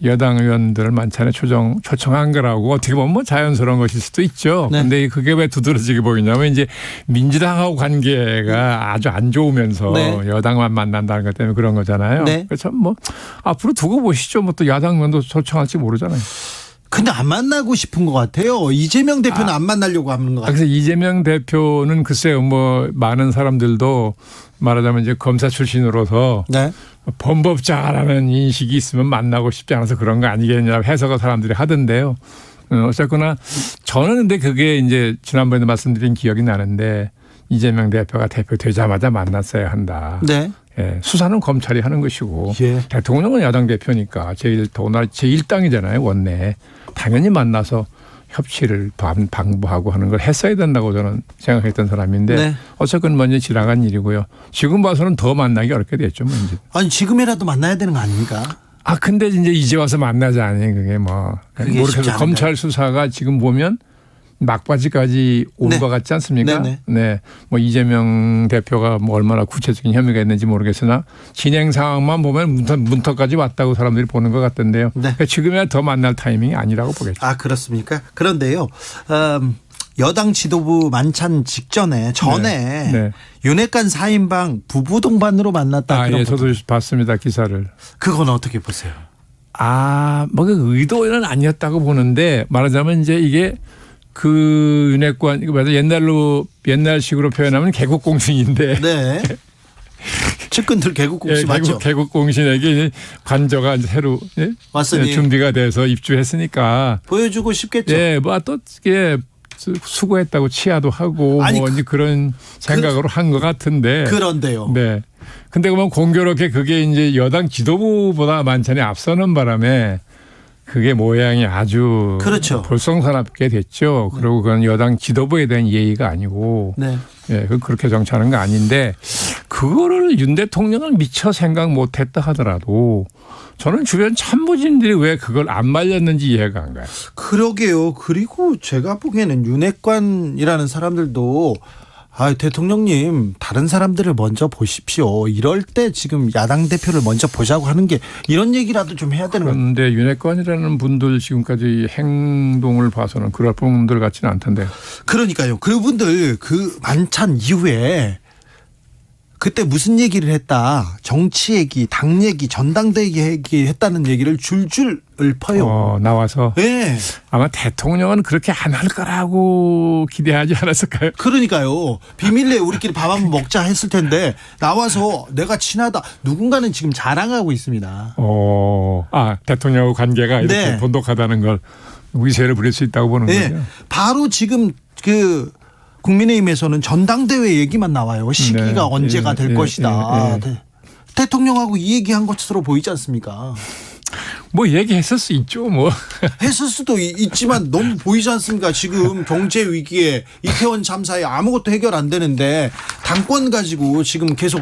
여당 의원들을 만찬에 초청한 거라고 어떻게 보면 뭐 자연스러운 것일 수도 있죠. 그런데 네. 그게 왜 두드러지게 보이냐면 이제 민주당하고 관계가 아주 안 좋으면서 네. 여당만 만난다는 것 때문에 그런 거잖아요. 네. 그래서 뭐 앞으로 두고 보시죠. 뭐 또 야당 의원도 초청할지 모르잖아요. 근데 안 만나고 싶은 것 같아요. 이재명 대표는 안 만나려고 하는 것 같아요. 그래서 이재명 대표는 글쎄요, 뭐 많은 사람들도 말하자면 이제 검사 출신으로서 네. 범법자라는 인식이 있으면 만나고 싶지 않아서 그런 거 아니겠냐고 해석을 사람들이 하던데요. 어쨌거나 저는 근데 그게 이제 지난번에도 말씀드린 기억이 나는데 이재명 대표가 대표 되자마자 만났어야 한다. 네. 예, 수사는 검찰이 하는 것이고 예. 대통령은 야당 대표니까 제1당이잖아요. 원내. 당연히 만나서 협치를 방부하고 하는 걸 했어야 된다고 저는 생각했던 사람인데 네. 어쨌건 먼저 지나간 일이고요. 지금 봐서는 더 만나기 어렵게 됐죠. 뭐 이제. 아니 지금이라도 만나야 되는 거 아닙니까? 근데 이제 와서 만나자니 그게 뭐 그게 쉽지 모르겠어요. 않은가요? 검찰 수사가 지금 보면 막바지까지 온 네. 것 같지 않습니까? 네네. 네. 뭐 이재명 대표가 뭐 얼마나 구체적인 혐의가 있는지 모르겠으나 진행 상황만 보면 문턱까지 왔다고 사람들이 보는 것 같던데요. 네. 그러니까 지금이야 더 만날 타이밍이 아니라고 보겠죠. 그렇습니까? 그런데요. 여당 지도부 만찬 전에 네. 윤핵관 4인방 부부 동반으로 만났다. 그런 예, 저도 봤습니다. 기사를. 그건 어떻게 보세요? 뭐 그 의도는 아니었다고 보는데 말하자면 이제 이게 그 윤핵관 이거 맞아 옛날식으로 표현하면 개국공신인데. 네. 측근들 개국공신 맞죠? 개국공신에게 관저가 이제 새로 맞습니다. 준비가 돼서 입주했으니까 보여주고 싶겠죠. 예, 뭐 또 이게 수고했다고 치하도 하고 아니, 뭐 이제 그런 생각으로 한 것 같은데. 그런데요. 네. 근데 그러면 공교롭게 그게 이제 여당 지도부보다 만찬이 앞서는 바람에 그게 모양이 아주 그렇죠. 볼썽사납게 됐죠. 그리고 그건 여당 지도부에 대한 예의가 아니고 네. 예, 그렇게 정치하는 거 아닌데 그거를 윤 대통령을 미처 생각 못했다 하더라도 저는 주변 참모진들이 왜 그걸 안 말렸는지 이해가 안 가요. 그러게요. 그리고 제가 보기에는 윤핵관이라는 사람들도 대통령님 다른 사람들을 먼저 보십시오. 이럴 때 지금 야당 대표를 먼저 보자고 하는 게 이런 얘기라도 좀 해야 되는 거예요. 그런데 윤핵관이라는 분들 지금까지 행동을 봐서는 그럴 분들 같지는 않던데. 그러니까요. 그분들 그 만찬 이후에 그때 무슨 얘기를 했다. 정치 얘기, 당 얘기, 전당대회 얘기 했다는 얘기를 줄줄 읊어요. 나와서. 네. 아마 대통령은 그렇게 안 할 거라고 기대하지 않았을까요? 그러니까요. 비밀리에 우리끼리 밥 한번 먹자 했을 텐데 나와서 내가 친하다. 누군가는 지금 자랑하고 있습니다. 대통령하고 관계가 이렇게 네. 돈독하다는 걸 위세를 부릴 수 있다고 보는 네. 거죠. 바로 지금 국민의힘에서는 전당대회 얘기만 나와요. 시기가 네. 언제가 될 것이다. 네. 대통령하고 이 얘기한 것으로 보이지 않습니까? 뭐 얘기했을 수 있죠. 뭐. 했을 수도 있지만 너무 보이지 않습니까? 지금 경제 위기에 이태원 참사에 아무것도 해결 안 되는데 당권 가지고 지금 계속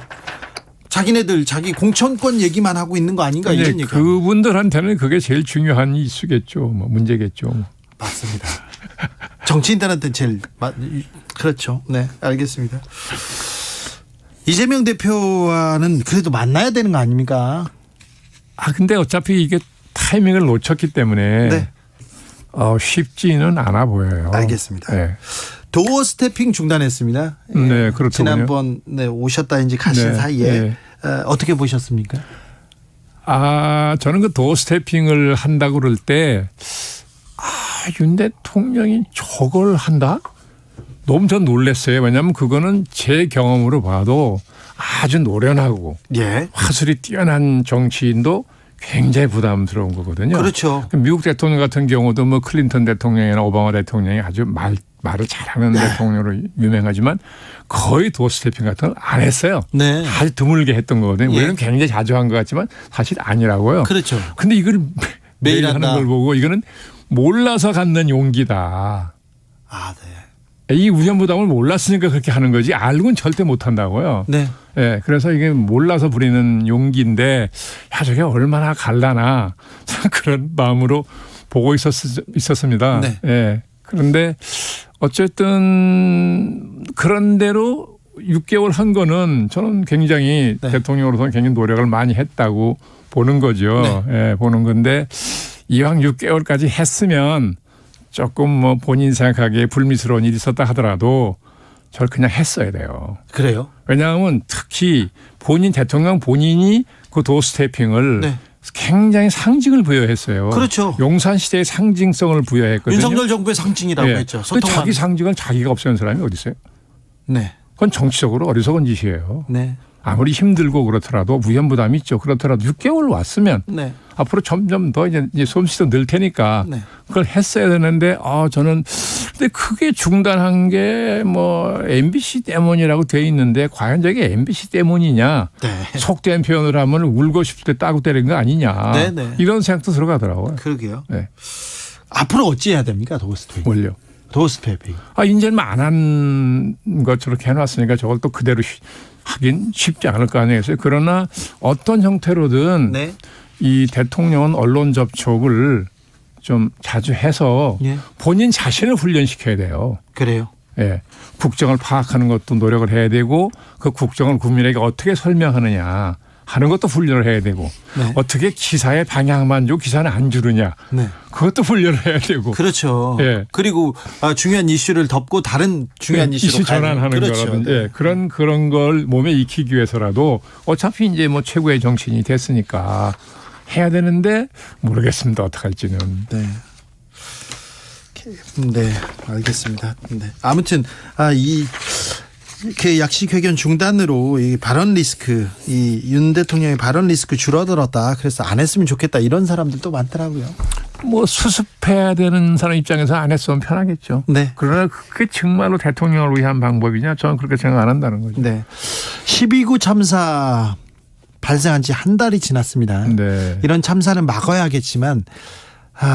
자기네들 자기 공천권 얘기만 하고 있는 거 아닌가 이런 얘기. 그분들한테는 그게 제일 중요한 이슈겠죠. 뭐 문제겠죠. 맞습니다. 정치인들한테는 제일 그렇죠. 네, 알겠습니다. 이재명 대표와는 그래도 만나야 되는 거 아닙니까? 근데 어차피 이게 타이밍을 놓쳤기 때문에 네. 쉽지는 않아 보여요. 알겠습니다. 네. 도어 스태핑 중단했습니다. 네, 그렇군요. 지난번 오셨다인지 가신 네, 사이에 네. 어떻게 보셨습니까? 저는 그 도어 스태핑을 한다고 그럴 때 윤 대통령이 저걸 한다? 너무 전 놀랐어요. 왜냐하면 그거는 제 경험으로 봐도 아주 노련하고 화술이 뛰어난 정치인도 굉장히 부담스러운 거거든요. 그렇죠. 미국 대통령 같은 경우도 뭐 클린턴 대통령이나 오바마 대통령이 아주 말을 잘하는 대통령으로 유명하지만 거의 도어 스태핑 같은 걸 안 했어요. 네. 아주 드물게 했던 거거든요. 우리는 굉장히 자주 한 것 같지만 사실 아니라고요. 그렇죠. 근데 이걸 매일 한다. 하는 걸 보고 이거는 몰라서 갖는 용기다. 네. 이 위험부담을 몰랐으니까 그렇게 하는 거지 알고는 절대 못한다고요. 네. 예, 그래서 이게 몰라서 부리는 용기인데 야 저게 얼마나 갈라나 그런 마음으로 보고 있었습니다. 네. 예. 그런데 어쨌든 그런 대로 6개월 한 거는 저는 굉장히 네. 대통령으로서는 굉장히 노력을 많이 했다고 보는 거죠. 네. 예, 보는 건데 이왕 6개월까지 했으면 조금 뭐 본인 생각하기에 불미스러운 일이 있었다 하더라도 저를 그냥 했어야 돼요. 그래요? 왜냐하면 특히 대통령 본인이 그 도어스태핑을 네. 굉장히 상징을 부여했어요. 그렇죠. 용산 시대의 상징성을 부여했거든요. 윤석열 정부의 상징이라고 예. 했죠. 근데 자기 상징은 자기가 없애는 사람이 어디 있어요? 네. 그건 정치적으로 어리석은 짓이에요. 네. 아무리 힘들고 그렇더라도 위험부담이 있죠. 그렇더라도 6개월 왔으면 네. 앞으로 점점 더 이제 솜씨도 늘 테니까 네. 그걸 했어야 되는데 저는 근데 크게 중단한 게 뭐 MBC 때문이라고 돼 있는데 과연 저게 MBC 때문이냐 네. 속된 표현을 하면 울고 싶을 때 따고 때린 거 아니냐 네, 네. 이런 생각도 들어가더라고요. 그러게요. 네. 앞으로 어찌해야 됩니까? 도어스태핑. 뭘요? 도어스태핑. 이제는 안 한 것처럼 해놨으니까 저걸 또 그대로 하긴 쉽지 않을 거 아니겠어요. 그러나 어떤 형태로든 네. 이 대통령은 언론 접촉을 좀 자주 해서 예. 본인 자신을 훈련시켜야 돼요. 그래요. 예. 국정을 파악하는 것도 노력을 해야 되고 그 국정을 국민에게 어떻게 설명하느냐 하는 것도 훈련을 해야 되고 네. 어떻게 기사의 방향만 주고 기사는 안 주느냐 네. 그것도 훈련을 해야 되고 그렇죠. 예. 그리고 중요한 이슈를 덮고 다른 중요한 이슈로 이슈 전환하는 그렇죠. 거라든지 네. 그런 걸 몸에 익히기 위해서라도 어차피 이제 뭐 최고의 정치인이 됐으니까 해야 되는데 모르겠습니다. 어떻게 할지는. 네. 네, 알겠습니다. 네. 아무튼 그 약식회견 중단으로 이 발언 리스크, 이 윤 대통령의 발언 리스크 줄어들었다. 그래서 안 했으면 좋겠다. 이런 사람들도 많더라고요. 뭐 수습해야 되는 사람 입장에서 안 했으면 편하겠죠. 네. 그러나 그게 정말로 대통령을 위한 방법이냐? 저는 그렇게 생각 안 한다는 거죠. 네. 12구 참사 발생한 지 한 달이 지났습니다. 네. 이런 참사는 막아야겠지만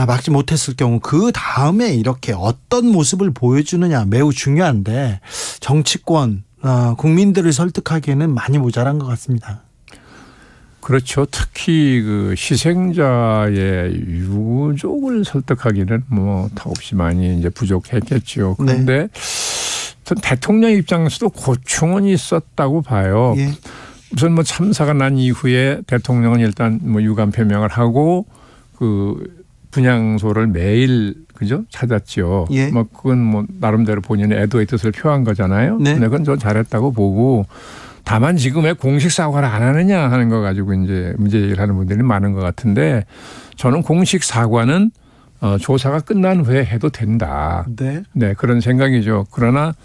막지 못했을 경우 그 다음에 이렇게 어떤 모습을 보여주느냐 매우 중요한데 정치권 국민들을 설득하기에는 많이 모자란 것 같습니다. 그렇죠. 특히 그 희생자의 유족을 설득하기는 뭐 턱없이 많이 이제 부족했겠죠. 그런데 전 대통령 입장에서도 고충은 있었다고 봐요. 예. 우선 뭐 참사가 난 이후에 대통령은 일단 뭐 유감 표명을 하고 그 분향소를 매일 그죠 찾았죠. 예. 뭐 그건 뭐 나름대로 본인의 애도의 뜻을 표한 거잖아요. 네. 근데 그건 저 잘했다고 보고 다만 지금 왜 공식 사과를 안 하느냐 하는 거 가지고 이제 문제 제기를 하는 분들이 많은 것 같은데 저는 공식 사과는 조사가 끝난 후에 해도 된다. 네. 네 그런 생각이죠. 그러나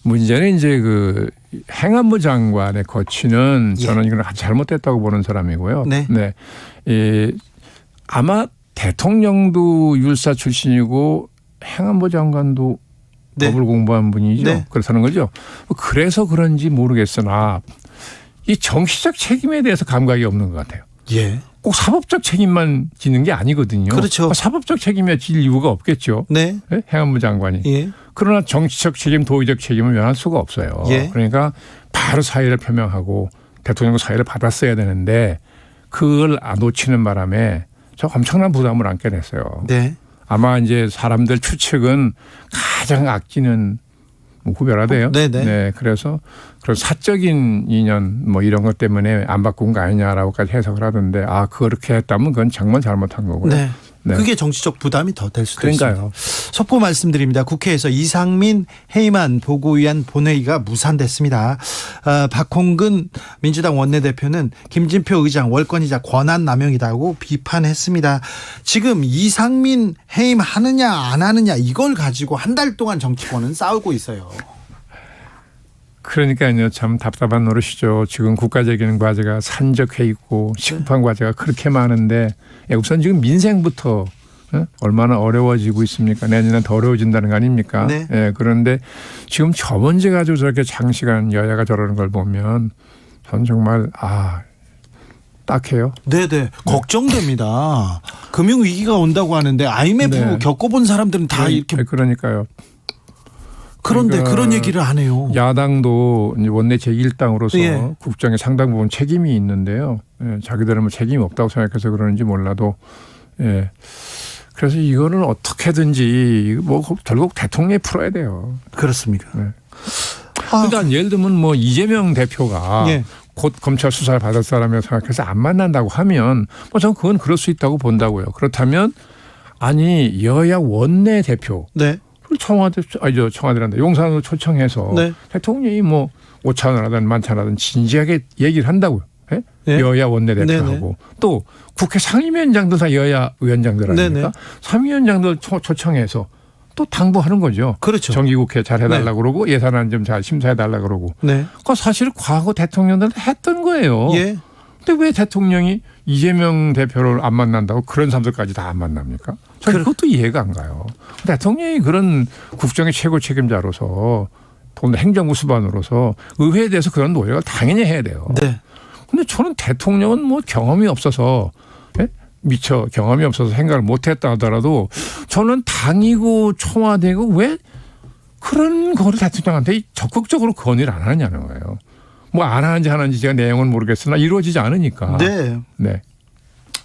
문제는 이제 그 행안부 장관의 거취는 저는 이건 잘못됐다고 보는 사람이고요. 네. 네. 아마 대통령도 율사 출신이고 행안부 장관도 네. 법을 공부한 분이죠. 네. 그렇다는 거죠. 그래서 그런지 모르겠으나 이 정치적 책임에 대해서 감각이 없는 것 같아요. 예. 꼭 사법적 책임만 지는 게 아니거든요. 그렇죠. 사법적 책임에 질 이유가 없겠죠. 네. 네? 행안부 장관이. 예. 그러나 정치적 책임, 도의적 책임을 면할 수가 없어요. 예. 그러니까 바로 사의를 표명하고 대통령 사의를 받았어야 되는데 그걸 놓치는 바람에 저 엄청난 부담을 안게 됐어요. 네. 아마 이제 사람들 추측은 가장 악기는 구별하대요. 네네. 네, 그래서 그런 사적인 인연 뭐 이런 것 때문에 안 바꾼 거 아니냐라고까지 해석을 하던데 그렇게 했다면 그건 정말 잘못한 거고요. 네. 네. 그게 정치적 부담이 더 될 수도 그러니까요. 있습니다. 속보 말씀드립니다. 국회에서 이상민 해임안 보고위원 본회의가 무산됐습니다. 박홍근 민주당 원내대표는 김진표 의장 월권이자 권한남용이라고 비판했습니다. 지금 이상민 해임하느냐 안 하느냐 이걸 가지고 한 달 동안 정치권은 싸우고 있어요. 그러니까요. 참 답답한 노릇이죠. 지금 국가적인 과제가 산적해 있고 시급한 과제가 그렇게 많은데 우선 지금 민생부터 얼마나 어려워지고 있습니까? 내년엔 더 어려워진다는 거 아닙니까? 네. 예, 그런데 지금 저 문제 가지고 저렇게 장시간 여야가 저러는 걸 보면 전 정말 딱해요. 네네. 걱정됩니다. 금융위기가 온다고 하는데 IMF 네. 겪어본 사람들은 다 이렇게. 그러니까요. 그런데 그러니까 그런 얘기를 안 해요. 야당도 이제 원내 제1당으로서 예. 국정에 상당 부분 책임이 있는데요. 예, 자기들은 뭐 책임이 없다고 생각해서 그러는지 몰라도 예. 그래서 이거는 어떻게든지 뭐 결국 대통령이 풀어야 돼요. 그렇습니까? 네. 그러니까 예를 들면 뭐 이재명 대표가 예. 곧 검찰 수사를 받을 사람이라고 생각해서 안 만난다고 하면 뭐 저는 그건 그럴 수 있다고 본다고요. 그렇다면 아니 여야 원내 대표 네. 청와대란다 용산으로 초청해서 네. 대통령이 뭐 오찬을 하든 만찬하든 진지하게 얘기를 한다고요. 예? 예. 여야 원내대표하고 네네. 또 국회 상임위원장도 다 여야 위원장들 아닙니까? 네네. 상임위원장도 초청해서 또 당부하는 거죠. 그렇죠. 정기국회 잘 해달라고 네. 그러고 예산안 좀 잘 심사해달라고 그러고. 네. 그거 사실 과거 대통령들은 했던 거예요. 예. 근데 왜 대통령이 이재명 대표를 안 만난다고 그런 사람들까지 다 안 만납니까? 저는 그것도 이해가 안 가요. 대통령이 그런 국정의 최고 책임자로서 또 행정부 수반으로서 의회에 대해서 그런 노력을 당연히 해야 돼요. 네. 근데 저는 대통령은 뭐 경험이 없어서 미처 경험이 없어서 생각을 못했다 하더라도 저는 당이고 청와대고 왜 그런 거를 대통령한테 적극적으로 건의를 안 하냐는 거예요. 뭐 안 하는지 제가 내용은 모르겠으나 이루어지지 않으니까. 네. 네.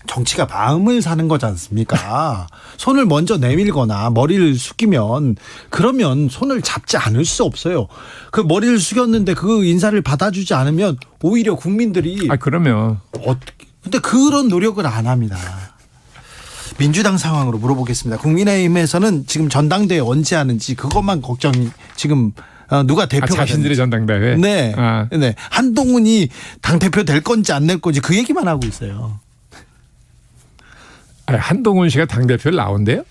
정치가 마음을 사는 거지 않습니까? 손을 먼저 내밀거나 머리를 숙이면 그러면 손을 잡지 않을 수 없어요. 그 머리를 숙였는데 그 인사를 받아주지 않으면 오히려 국민들이 그러면 근데 그런 노력을 안 합니다. 민주당 상황으로 물어보겠습니다. 국민의힘에서는 지금 전당대회 언제 하는지 그것만 걱정이 지금 누가 대표가 자신들의 전당대회. 네. 네. 한동훈이 당 대표 될 건지 안 될 건지 그 얘기만 하고 있어요. 한동훈 씨가 당 대표를 나온대요?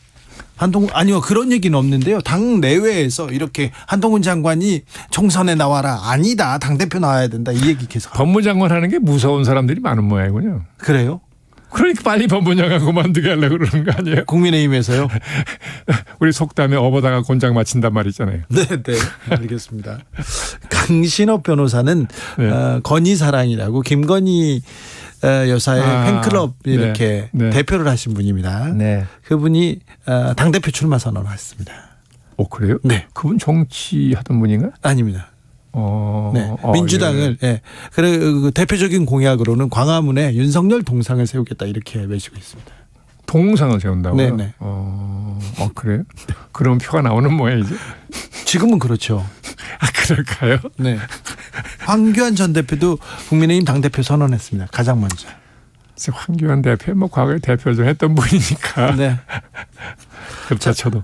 아니요 그런 얘기는 없는데요. 당 내외에서 이렇게 한동훈 장관이 총선에 나와라 아니다 당 대표 나와야 된다 이 얘기 계속. 법무장관 하는 게 무서운 사람들이 많은 모양이군요. 그래요? 그러니까 빨리 법무장관 그만두게 하려고 그러는 거 아니에요? 국민의힘에서요? 우리 속담에 업어다가 곤장 맞힌단 말 있잖아요. 네, 알겠습니다. 강신업 변호사는 네. 건희사랑이라고 김건희 여사의 팬클럽 이렇게 네. 대표를 하신 분입니다. 네. 그분이 당대표 출마 선언을 했습니다. 그래요? 네. 그분 정치하던 분인가? 아닙니다. 네. 민주당을 예. 그래 그 대표적인 공약으로는 광화문에 윤석열 동상을 세우겠다 이렇게 외치고 있습니다. 동상을 세운다고요? 네네. 그래요? 그러면 표가 나오는 모양이지? 지금은 그렇죠. 그럴까요? 네. 황교안 전 대표도 국민의힘 당대표 선언했습니다. 가장 먼저. 황교안 대표 뭐 과거에 대표를 좀 했던 분이니까. 네. 그렇죠. 저도.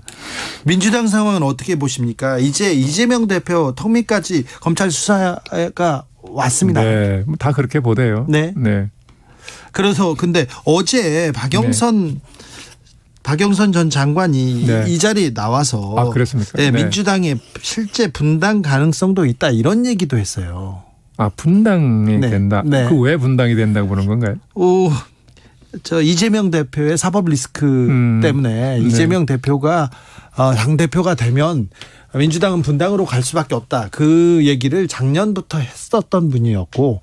민주당 상황은 어떻게 보십니까? 이제 이재명 대표 턱밑까지 검찰 수사가 왔습니다. 네. 다 그렇게 보대요. 네. 네. 그래서 근데 어제 박영선 전 장관이 네. 이 자리에 나와서 그렇습니까? 네, 네. 민주당의 실제 분당 가능성도 있다 이런 얘기도 했어요. 분당이 네. 된다. 네. 그 왜 분당이 된다고 보는 건가요? 이재명 대표의 사법 리스크 때문에 이재명 대표가 당대표가 되면 민주당은 분당으로 갈 수밖에 없다. 그 얘기를 작년부터 했었던 분이었고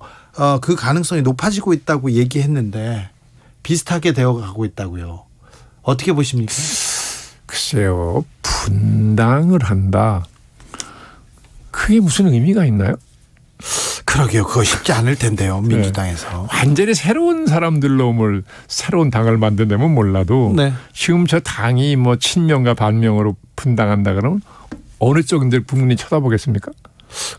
그 가능성이 높아지고 있다고 얘기했는데 비슷하게 되어가고 있다고요. 어떻게 보십니까? 글쎄요. 분당을 한다. 그게 무슨 의미가 있나요? 그러게요. 그거 쉽지 않을 텐데요. 민주당에서. 네. 완전히 새로운 사람들로 새로운 당을 만든다면 몰라도 네. 지금 저 당이 뭐 친명과 반명으로 분당한다 그러면 어느 쪽인들 국민이 쳐다보겠습니까?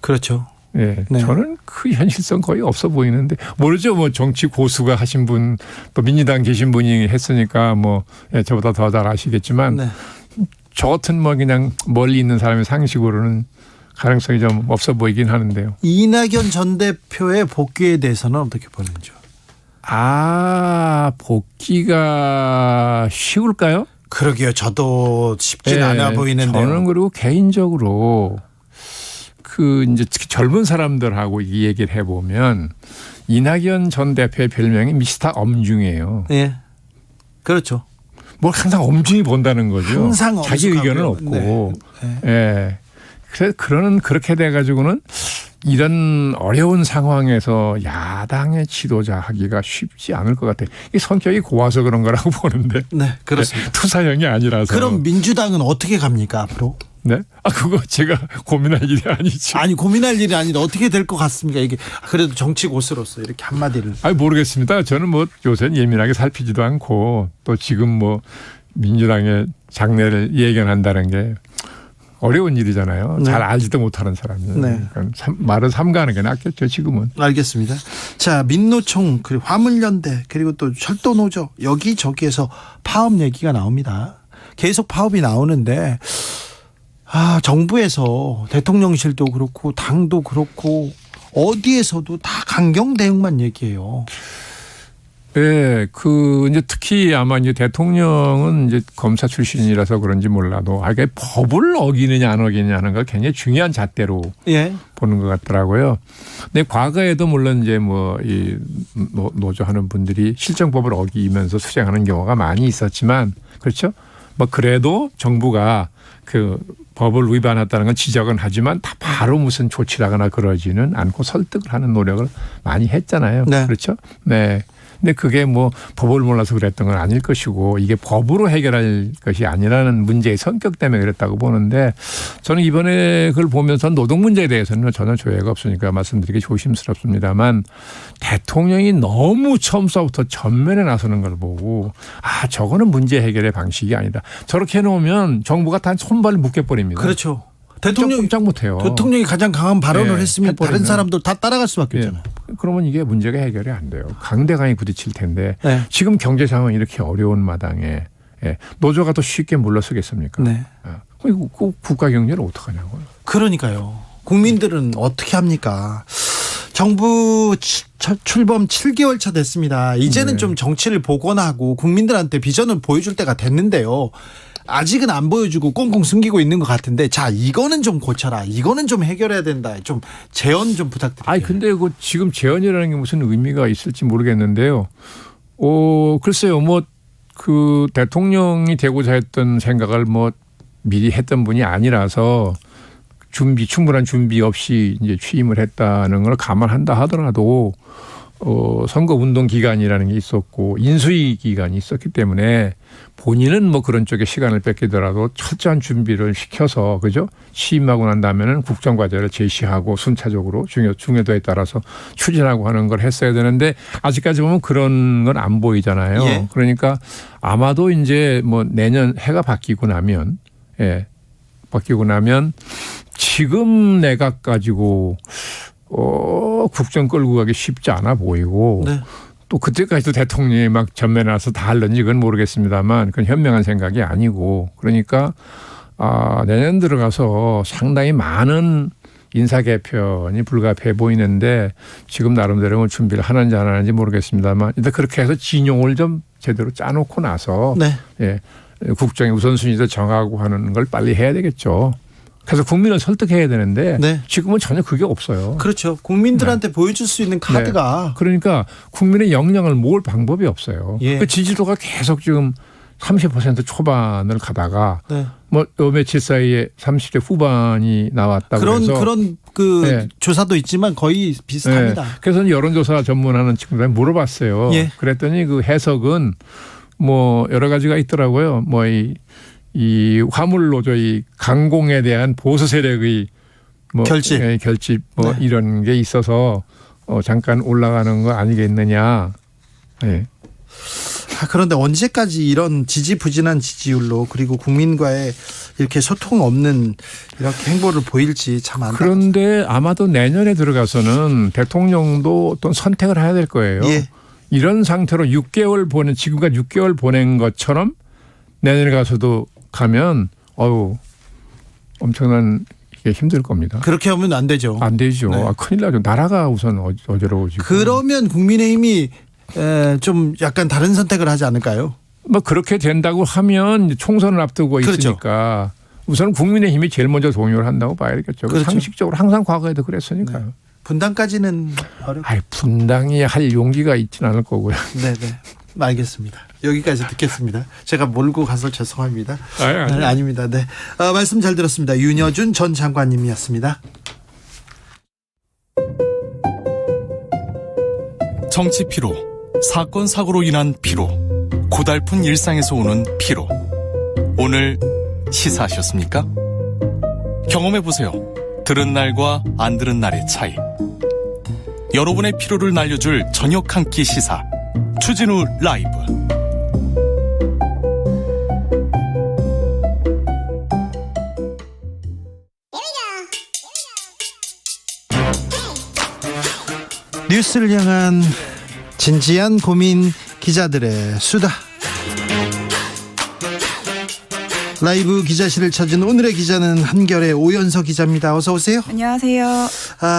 그렇죠. 예, 네. 저는 그 현실성 거의 없어 보이는데 모르죠. 뭐 정치 고수가 하신 분 또 민주당 계신 분이 했으니까 저보다 더 잘 아시겠지만 네. 저 같은 그냥 멀리 있는 사람의 상식으로는 가능성이 좀 없어 보이긴 하는데요. 이낙연 전 대표의 복귀에 대해서는 어떻게 보는지요? 복귀가 쉬울까요? 그러게요. 저도 쉽진 않아 보이는데요. 저는 그리고 개인적으로 이제 특히 젊은 사람들하고 이 얘기를 해보면 이낙연 전 대표의 별명이 미스터 엄중이에요. 예. 그렇죠. 뭘 항상 엄중히 본다는 거죠. 항상 자기 의견은 없고. 네. 예. 그래서 그렇게 돼가지고는 이런 어려운 상황에서 야당의 지도자 하기가 쉽지 않을 것 같아요. 이 성격이 고와서 그런 거라고 보는데. 네, 그렇습니다. 투사형이 아니라서. 그럼 민주당은 어떻게 갑니까 앞으로? 네? 그거 제가 고민할 일이 아니죠. 아니 고민할 일이 아닌데 어떻게 될 것 같습니까? 이게 그래도 정치 고수로서 이렇게 한마디를. 모르겠습니다. 저는 뭐 요새는 예민하게 살피지도 않고 또 지금 뭐 민주당의 장래를 예견한다는 게 어려운 일이잖아요. 네. 잘 알지도 못하는 사람이. 네. 그러니까 말은 삼가하는 게 낫겠죠, 지금은. 알겠습니다. 자, 민노총 그리고 화물연대 그리고 또 철도노조 여기저기에서 파업 얘기가 나옵니다. 계속 파업이 나오는데 정부에서 대통령실도 그렇고 당도 그렇고 어디에서도 다 강경 대응만 얘기해요. 네, 이제 특히 아마 이제 대통령은 이제 검사 출신이라서 그런지 몰라도 이게 법을 어기느냐 안 어기느냐는 걸 굉장히 중요한 잣대로 보는 것 같더라고요. 근데 과거에도 물론 이제 이 노조 하는 분들이 실정법을 어기면서 수행하는 경우가 많이 있었지만 그렇죠. 그래도 정부가 그 법을 위반했다는 건 지적은 하지만 다 바로 무슨 조치를 하거나 그러지는 않고 설득을 하는 노력을 많이 했잖아요. 네. 그렇죠. 네. 근데 그게 법을 몰라서 그랬던 건 아닐 것이고 이게 법으로 해결할 것이 아니라는 문제의 성격 때문에 그랬다고 보는데 저는 이번에 그걸 보면서 노동 문제에 대해서는 전혀 조회가 없으니까 말씀드리기 조심스럽습니다만 대통령이 너무 처음서부터 전면에 나서는 걸 보고 저거는 문제 해결의 방식이 아니다. 저렇게 해놓으면 정부가 다 손발을 묶여버립니다. 그렇죠. 꼼짝 못해요. 대통령이 가장 강한 발언을 했으면 다른 사람들 다 따라갈 수밖에 없잖아요. 그러면 이게 문제가 해결이 안 돼요. 강대강이 부딪힐 텐데 지금 경제 상황이 이렇게 어려운 마당에 노조가 더 쉽게 물러서겠습니까? 국가 경제를 어떡하냐고요. 그러니까요. 국민들은 어떻게 합니까? 정부 출범 7개월 차 됐습니다. 이제는 좀 정치를 복원하고 국민들한테 비전을 보여줄 때가 됐는데요. 아직은 안 보여주고 꽁꽁 숨기고 있는 것 같은데 자 이거는 좀 고쳐라. 이거는 좀 해결해야 된다. 좀 재언 좀 부탁드립니다. 근데 지금 재언이라는 게 무슨 의미가 있을지 모르겠는데요. 글쎄요. 그 대통령이 되고자 했던 생각을 미리 했던 분이 아니라서 충분한 준비 없이 이제 취임을 했다는 걸 감안한다 하더라도 선거 운동 기간이라는 게 있었고 인수위 기간이 있었기 때문에 본인은 그런 쪽에 시간을 뺏기더라도 철저한 준비를 시켜서 그죠? 취임하고 난 다음에는 국정 과제를 제시하고 순차적으로 중요도에 따라서 추진하고 하는 걸 했어야 되는데 아직까지 보면 그런 건 안 보이잖아요. 그러니까 아마도 이제 내년 해가 바뀌고 나면 지금 내각 가지고 국정 끌고 가기 쉽지 않아 보이고 또 그때까지도 대통령이 막 전면에 나서 다 할런지 그건 모르겠습니다만 그건 현명한 생각이 아니고 그러니까 내년 들어가서 상당히 많은 인사 개편이 불가피해 보이는데 지금 나름대로 준비를 하는지 안 하는지 모르겠습니다만 일단 그렇게 해서 진용을 좀 제대로 짜놓고 나서 국정의 우선순위도 정하고 하는 걸 빨리 해야 되겠죠. 그래서 국민을 설득해야 되는데 지금은 전혀 그게 없어요. 그렇죠. 국민들한테 보여줄 수 있는 카드가. 그러니까 국민의 역량을 모을 방법이 없어요. 그 지지도가 계속 지금 30% 초반을 가다가 요 며칠 사이에 30대 후반이 나왔다고 해서 그런 조사도 있지만 거의 비슷합니다. 그래서 여론조사 전문하는 친구들 물어봤어요. 그랬더니 그 해석은 여러 가지가 있더라고요. 이 화물 노조의 강공에 대한 보수 세력의 결집 이런 게 있어서 잠깐 올라가는 거 아니겠느냐. 그런데 언제까지 이런 지지부진한 지지율로 그리고 국민과의 이렇게 소통 없는 이렇게 행보를 보일지 참 안타깝습니다. 그런데 아마도 내년에 들어가서는 대통령도 어떤 선택을 해야 될 거예요. 이런 상태로 6개월 지금까지 6개월 보낸 것처럼 내년에 가서도 가면 엄청난 게 힘들 겁니다. 그렇게 하면 안 되죠. 안 되죠. 큰일 나죠. 나라가 우선 어지러워지고. 그러면 국민의힘이 좀 약간 다른 선택을 하지 않을까요? 그렇게 된다고 하면 총선을 앞두고 있으니까 우선 국민의힘이 제일 먼저 동요를 한다고 봐야겠죠. 상식적으로 항상 과거에도 그랬으니까요. 분당까지는 분당이 할 용기가 있지는 않을 거고요. 네네. 알겠습니다. 여기까지 듣겠습니다. 제가 몰고 가서 죄송합니다. 아닙니다. 네. 말씀 잘 들었습니다. 윤여준 전 장관님이었습니다. 정치 피로, 사건 사고로 인한 피로, 고달픈 일상에서 오는 피로. 오늘 시사하셨습니까? 경험해보세요. 들은 날과 안 들은 날의 차이. 여러분의 피로를 날려줄 저녁 한 끼 시사 추진우 라이브. 뉴스를 향한 진지한 고민, 기자들의 수다. 라이브 기자실을 찾은 오늘의 기자는 한결의 오연서 기자입니다. 어서 오세요. 안녕하세요.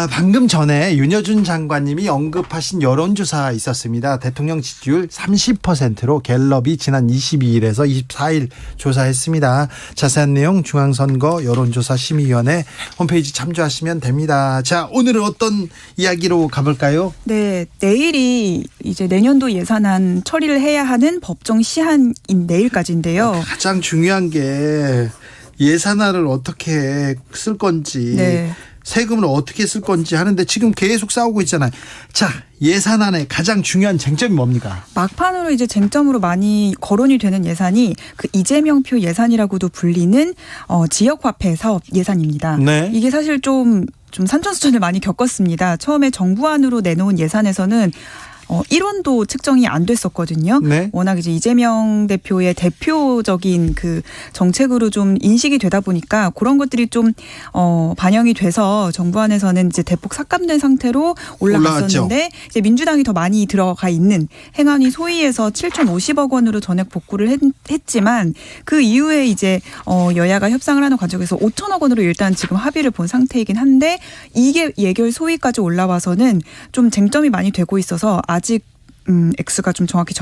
방금 전에 윤여준 장관님이 언급하신 여론조사 있었습니다. 대통령 지지율 30%로 갤럽이 지난 22일에서 24일 조사했습니다. 자세한 내용 중앙선거 여론조사 심의위원회 홈페이지 참조하시면 됩니다. 자, 오늘은 어떤 이야기로 가볼까요? 네, 내일이 이제 내년도 예산안 처리를 해야 하는 법정 시한인 내일까지인데요. 가장 중요한 게 예산안을 어떻게 쓸 건지, 네. 세금을 어떻게 쓸 건지 하는데 지금 계속 싸우고 있잖아요. 자, 예산안의 가장 중요한 쟁점이 뭡니까? 막판으로 이제 쟁점으로 많이 거론이 되는 예산이 그 이재명표 예산이라고도 불리는 지역화폐 사업 예산입니다. 네. 이게 사실 좀 산전수전을 많이 겪었습니다. 처음에 정부안으로 내놓은 예산에서는 1원도 측정이 안 됐었거든요. 네. 워낙 이제 이재명 대표의 대표적인 그 정책으로 좀 인식이 되다 보니까 그런 것들이 좀 반영이 돼서 정부안에서는 이제 대폭 삭감된 상태로 올라갔었는데 올라왔죠. 이제 민주당이 더 많이 들어가 있는 행안위 소위에서 7,050억 원으로 전액 복구를 했지만 그 이후에 이제 여야가 협상을 하는 과정에서 5천억 원으로 일단 지금 합의를 본 상태이긴 한데 이게 예결 소위까지 올라와서는 좀 쟁점이 많이 되고 있어서 아직 액수가 좀 정확히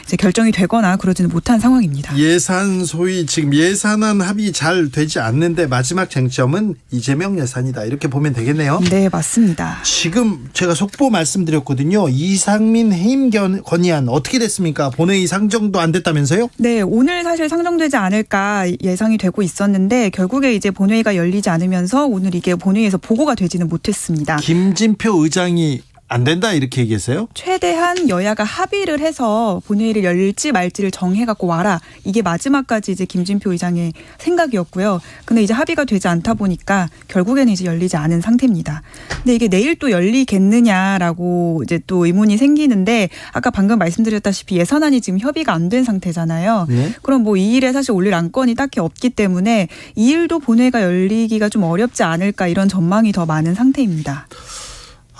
이제 결정이 되거나 그러지는 못한 상황입니다. 예산 소위 지금 예산안 합의 잘 되지 않는데 마지막 쟁점은 이재명 예산이다, 이렇게 보면 되겠네요. 네, 맞습니다. 지금 제가 속보 말씀드렸거든요. 이상민 해임 건의안 어떻게 됐습니까? 본회의 상정도 안 됐다면서요? 네, 오늘 사실 상정되지 않을까 예상이 되고 있었는데 결국에 이제 본회의가 열리지 않으면서 오늘 이게 본회의에서 보고가 되지는 못했습니다. 김진표 의장이 안 된다 이렇게 얘기했어요? 최대한 여야가 합의를 해서 본회의를 열지 말지를 정해갖고 와라. 이게 마지막까지 이제 김진표 의장의 생각이었고요. 근데 이제 합의가 되지 않다 보니까 결국에는 이제 열리지 않은 상태입니다. 근데 이게 내일 또 열리겠느냐라고 이제 또 의문이 생기는데 아까 방금 말씀드렸다시피 예산안이 지금 협의가 안 된 상태잖아요. 네? 그럼 뭐 이 일에 사실 올릴 안건이 딱히 없기 때문에 이 일도 본회의가 열리기가 좀 어렵지 않을까 이런 전망이 더 많은 상태입니다.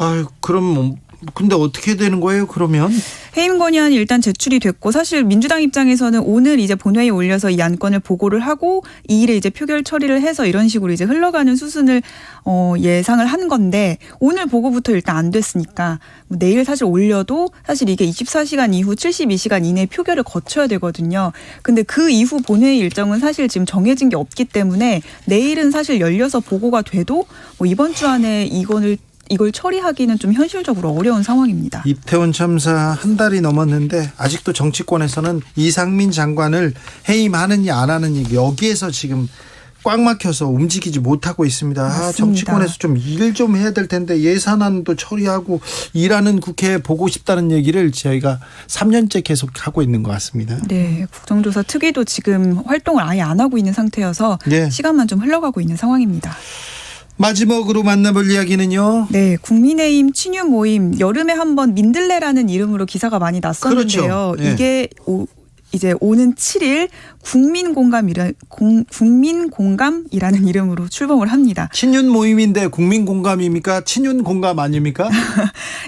아유, 그럼 근데 어떻게 되는 거예요, 그러면? 해임 건의안이 일단 제출이 됐고 사실 민주당 입장에서는 오늘 이제 본회의에 올려서 이 안건을 보고를 하고 이 일에 이제 표결 처리를 해서 이런 식으로 이제 흘러가는 수순을 예상을 한 건데 오늘 보고부터 일단 안 됐으니까 내일 사실 올려도 사실 이게 24시간 이후 72시간 이내 표결을 거쳐야 되거든요. 근데 그 이후 본회의 일정은 사실 지금 정해진 게 없기 때문에 내일은 사실 열려서 보고가 돼도 뭐 이번 주 안에 이걸 처리하기는 좀 현실적으로 어려운 상황입니다. 이태원 참사 한 달이 넘었는데 아직도 정치권에서는 이상민 장관을 해임하느냐 안 하느냐 여기에서 지금 꽉 막혀서 움직이지 못하고 있습니다. 맞습니다. 정치권에서 좀 일 좀 해야 될 텐데 예산안도 처리하고 일하는 국회 보고 싶다는 얘기를 저희가 3년째 계속 하고 있는 것 같습니다. 네, 국정조사 특위도 지금 활동을 아예 안 하고 있는 상태여서 네. 시간만 좀 흘러가고 있는 상황입니다. 마지막으로 만나볼 이야기는요. 네, 국민의힘 친윤 모임 여름에 한번 민들레라는 이름으로 기사가 많이 났었는데요. 그렇죠. 네. 이게 이제 오는 7일 국민공감이라는 이름으로 출범을 합니다. 친윤 모임인데 국민공감입니까? 친윤 공감 아닙니까?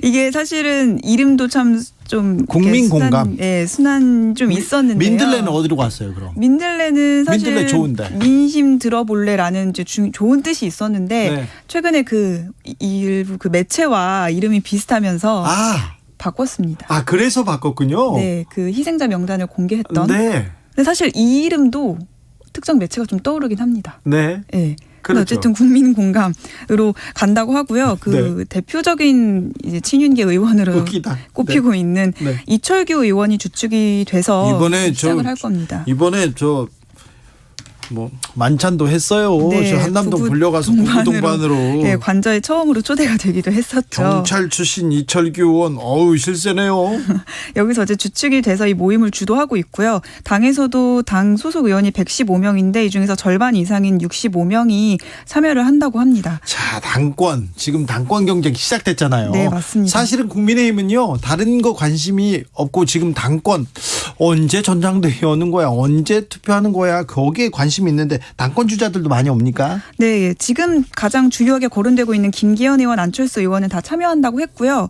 이게 사실은 이름도 참 좀 국민공감. 순한 좀 있었는데요. 민들레는 어디로 갔어요, 그럼? 민들레는 사실 민들레 좋은데. 민심 들어볼래라는 이제 좋은 뜻이 있었는데 네. 최근에 일부 그 매체와 이름이 비슷하면서 바꿨습니다. 그래서 바꿨군요. 네, 그 희생자 명단을 공개했던. 네. 근데 사실 이 이름도 특정 매체가 좀 떠오르긴 합니다. 네. 네. 그렇죠. 어쨌든 국민공감으로 간다고 하고요. 그 대표적인 이제 친윤계 의원으로 꼽히고 있는 이철규 의원이 주축이 돼서 이번에 시작을 할 겁니다. 이번에 뭐 만찬도 했어요. 네, 저 한남동 부부 불려가서 부부 동반으로. 네, 관저에 처음으로 초대가 되기도 했었죠. 경찰 출신 이철규 의원, 어우 실세네요. 여기서 이제 주축이 돼서 이 모임을 주도하고 있고요. 당에서도 당 소속 의원이 115명인데 이 중에서 절반 이상인 65명이 참여를 한다고 합니다. 자, 당권 지금 당권 경쟁 시작됐잖아요. 네, 맞습니다. 사실은 국민의힘은요 다른 거 관심이 없고 지금 당권 언제 전당대회 여는 거야, 언제 투표하는 거야, 거기에 관심이 있는데 당권 주자들도 많이 옵니까? 네, 지금 가장 주요하게 거론되고 있는 김기현 의원, 안철수 의원은 다 참여한다고 했고요.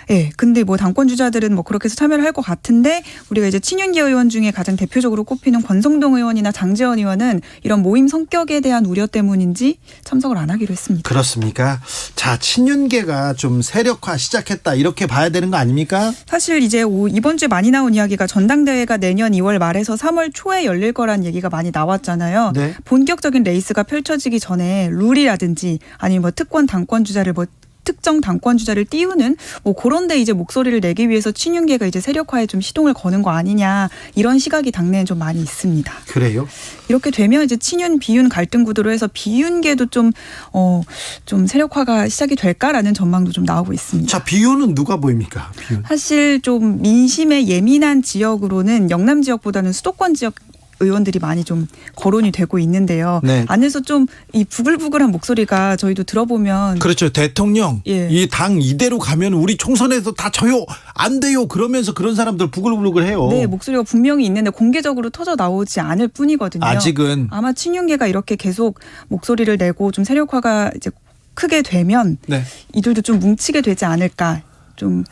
예, 근데 뭐 당권 주자들은 뭐 그렇게 해서 참여를 할 것 같은데 우리가 이제 친윤계 의원 중에 가장 대표적으로 꼽히는 권성동 의원이나 장제원 의원은 이런 모임 성격에 대한 우려 때문인지 참석을 안 하기로 했습니다. 그렇습니까? 자, 친윤계가 좀 세력화 시작했다 이렇게 봐야 되는 거 아닙니까? 사실 이제 이번 주에 많이 나온 이야기가 전당대회가 내년 2월 말에서 3월 초에 열릴 거란 얘기가 많이 나왔잖아요. 네. 본격적인 레이스가 펼쳐지기 전에 룰이라든지 아니면 뭐 특권 당권 주자를 뭐 특정 당권 주자를 띄우는 뭐 그런데 이제 목소리를 내기 위해서 친윤계가 이제 세력화에 좀 시동을 거는 거 아니냐 이런 시각이 당내에 좀 많이 있습니다. 그래요? 이렇게 되면 이제 친윤 비윤 갈등 구도로 해서 비윤계도 좀 세력화가 시작이 될까라는 전망도 좀 나오고 있습니다. 자, 비윤은 누가 보입니까? 비윤. 사실 좀 민심에 예민한 지역으로는 영남 지역보다는 수도권 지역 의원들이 많이 좀 거론이 되고 있는데요. 네. 안에서 좀 이 부글부글한 목소리가 저희도 들어보면 그렇죠. 대통령 예. 이 당 이대로 가면 우리 총선에서 다 져요, 안 돼요, 그러면서 그런 사람들 부글부글 해요. 네, 목소리가 분명히 있는데 공개적으로 터져 나오지 않을 뿐이거든요. 아직은. 아마 친윤계가 이렇게 계속 목소리를 내고 좀 세력화가 이제 크게 되면 네. 이들도 좀 뭉치게 되지 않을까. 좀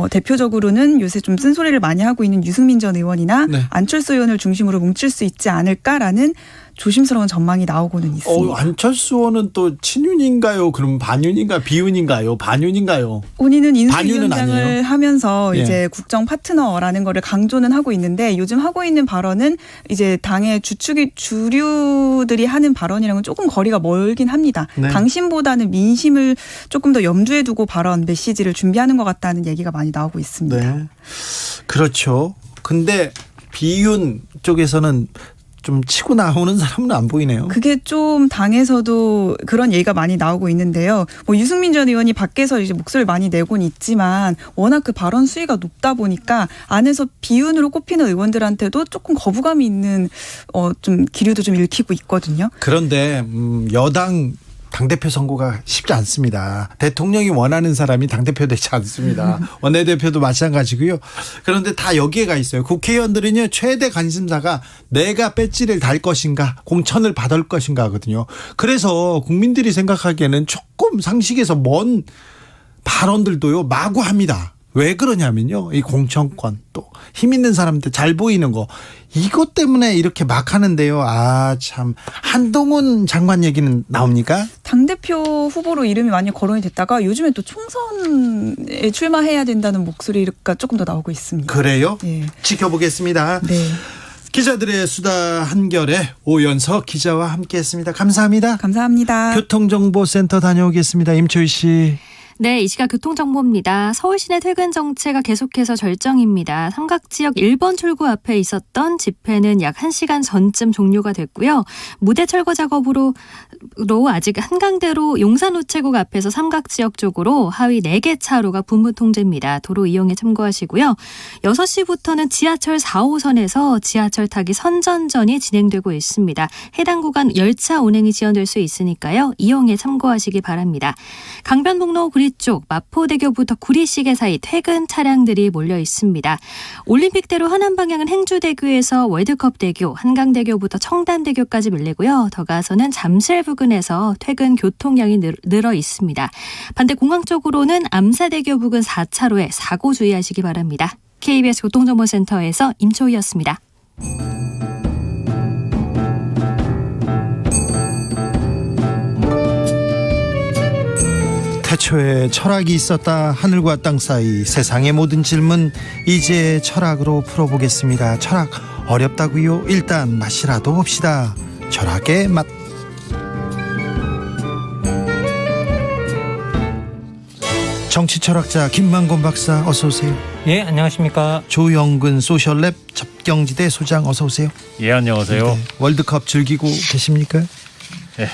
대표적으로는 요새 좀 쓴소리를 많이 하고 있는 유승민 전 의원이나 네. 안철수 의원을 중심으로 뭉칠 수 있지 않을까라는 조심스러운 전망이 나오고는 있습니다. 안철수 의원은 또 친윤인가요? 그럼 반윤인가, 비윤인가요? 반윤인가요? 본인은 반윤은 인수위원장을 아니에요? 하면서 예. 이제 국정 파트너라는 거를 강조는 하고 있는데 요즘 하고 있는 발언은 이제 당의 주류들이 하는 발언이랑은 조금 거리가 멀긴 합니다. 네. 당심보다는 민심을 조금 더 염두에 두고 발언 메시지를 준비하는 것 같다는 얘기가 많이 나오고 있습니다. 네. 그렇죠. 근데 비윤 쪽에서는 좀 치고 나오는 사람은 안 보이네요. 그게 좀 당에서도 그런 얘기가 많이 나오고 있는데요. 뭐 유승민 전 의원이 밖에서 이제 목소리를 많이 내곤 있지만 워낙 그 발언 수위가 높다 보니까 안에서 비윤으로 꼽히는 의원들한테도 조금 거부감이 있는 좀 기류도 좀 읽히고 있거든요. 그런데 여당 당대표 선거가 쉽지 않습니다. 대통령이 원하는 사람이 당대표 되지 않습니다. 원내대표도 마찬가지고요. 그런데 다 여기에 가 있어요. 국회의원들은요, 최대 관심사가 내가 배지를 달 것인가, 공천을 받을 것인가 하거든요. 그래서 국민들이 생각하기에는 조금 상식에서 먼 발언들도요, 마구 합니다. 왜 그러냐면요, 이 공천권, 또 힘 있는 사람들 잘 보이는 거, 이것 때문에 이렇게 막 하는데요. 아, 참. 한동훈 장관 얘기는 나옵니까? 당대표 후보로 이름이 많이 거론이 됐다가 요즘에 또 총선에 출마해야 된다는 목소리가 조금 더 나오고 있습니다. 그래요? 네. 지켜보겠습니다. 네. 기자들의 수다 한결에 오연석 기자와 함께했습니다. 감사합니다. 감사합니다. 교통정보센터 다녀오겠습니다. 임초희 씨. 네, 이 시각 교통정보입니다. 서울 시내 퇴근 정체가 계속해서 절정입니다. 삼각지역 1번 출구 앞에 있었던 집회는 약 1시간 전쯤 종료가 됐고요. 무대 철거 작업으로 아직 한강대로 용산우체국 앞에서 삼각지역 쪽으로 하위 4개 차로가 분무 통제입니다. 도로 이용에 참고하시고요. 6시부터는 지하철 4호선에서 지하철 타기 선전전이 진행되고 있습니다. 해당 구간 열차 운행이 지연될 수 있으니까요. 이용에 참고하시기 바랍니다. 강변북로 구리 쪽 마포대교부터 구리시계 사이 퇴근 차량들이 몰려 있습니다. 올림픽대로 하남 방향은 행주대교에서 월드컵대교, 한강대교부터 청담대교까지 밀리고요. 더 가서는 잠실 부근에서 퇴근 교통량이 늘어 있습니다. 반대 공항 쪽으로는 암사대교 부근 4차로에 사고 주의하시기 바랍니다. KBS 교통정보센터에서 임초희였습니다. 태초에 철학이 있었다. 하늘과 땅 사이 세상의 모든 질문 이제 철학으로 풀어보겠습니다. 철학 어렵다고요? 일단 맛이라도 봅시다. 철학의 맛. 정치 철학자 김만곤 박사 어서 오세요. 예, 안녕하십니까. 조영근 소셜랩 접경지대 소장 어서 오세요. 예, 안녕하세요. 네, 월드컵 즐기고 계십니까? 예.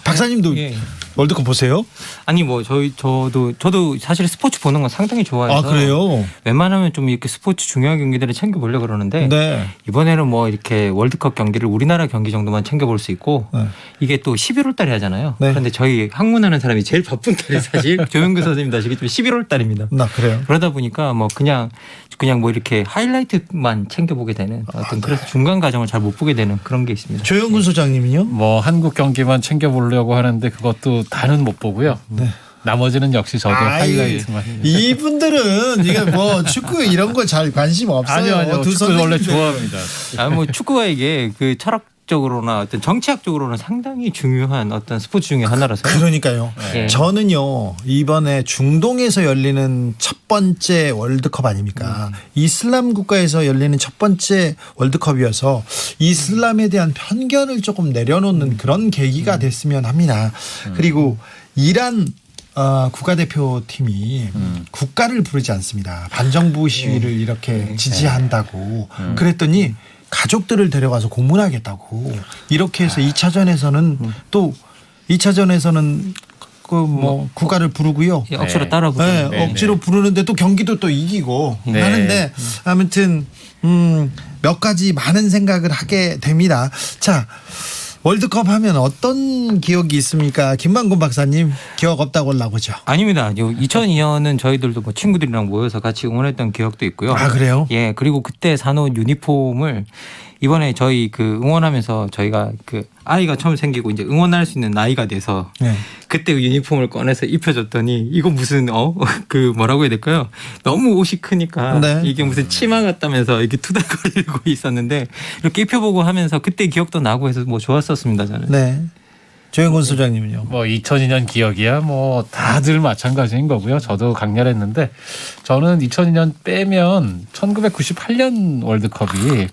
박사님도 예. 월드컵 보세요? 아니 뭐 저도 사실 스포츠 보는 건 상당히 좋아해서. 아, 그래요? 웬만하면 좀 이렇게 스포츠 중요한 경기들을 챙겨 보려고 그러는데 네. 이번에는 뭐 이렇게 월드컵 경기를 우리나라 경기 정도만 챙겨 볼 수 있고 네. 이게 또 11월 달에 하잖아요. 네. 그런데 저희 학문하는 사람이 제일 바쁜 달이 사실 조영근 선생님도 아시겠지만 11월 달입니다. 나 그래요. 그러다 보니까 뭐 그냥 뭐 이렇게 하이라이트만 챙겨 보게 되는 어떤 그래서 중간 과정을 잘 못 보게 되는 그런 게 있습니다. 조영근 소장님은요? 뭐 한국 경기만 챙겨보려고 하는데 그것도 다는 못 보고요. 네. 나머지는 역시 저도 하이라이트만. 이분들은 이게 뭐 축구 이런 거 잘 관심 없어요. 아니요. 두 축구 원래 선생님들. 좋아합니다. 뭐 축구가 이게 그 철학적으로나 어떤 정치학적으로는 상당히 중요한 어떤 스포츠 중에 하나라서요. 그러니까요. 예. 저는요 이번에 중동에서 열리는 첫 번째 월드컵 아닙니까? 이슬람 국가에서 열리는 첫 번째 월드컵이어서 이슬람에 대한 편견을 조금 내려놓는 그런 계기가 됐으면 합니다. 그리고 이란 국가대표팀이 국가를 부르지 않습니다. 반정부 시위를 이렇게 지지한다고 그랬더니 가족들을 데려가서 고문하겠다고 이렇게 해서 2차전에서는 또 2차전에서는 그 뭐 국가를 부르고요. 예, 억지로 따라 부르는. 네, 억지로 부르는데 또 경기도 또 이기고 하는데 아무튼 몇 가지 많은 생각을 하게 됩니다. 자, 월드컵 하면 어떤 기억이 있습니까? 김만곤 박사님 기억 없다고 올라오죠? 아닙니다. 2002년은 저희들도 뭐 친구들이랑 모여서 같이 응원했던 기억도 있고요. 아, 그래요? 예, 그리고 그때 사놓은 유니폼을 이번에 저희 그 응원하면서 저희가 그 아이가 처음 생기고 이제 응원할 수 있는 나이가 돼서 네. 그때 그 유니폼을 꺼내서 입혀줬더니 이거 무슨 그 뭐라고 해야 될까요? 너무 옷이 크니까 네. 이게 무슨 치마 같다면서 이렇게 투닥거리고 있었는데 이렇게 입혀보고 하면서 그때 기억도 나고 해서 뭐 좋았었습니다 저는. 네. 조영곤 소장님은요? 뭐 2002년 기억이야 뭐 다들 마찬가지인 거고요. 저도 강렬했는데 저는 2002년 빼면 1998년 월드컵이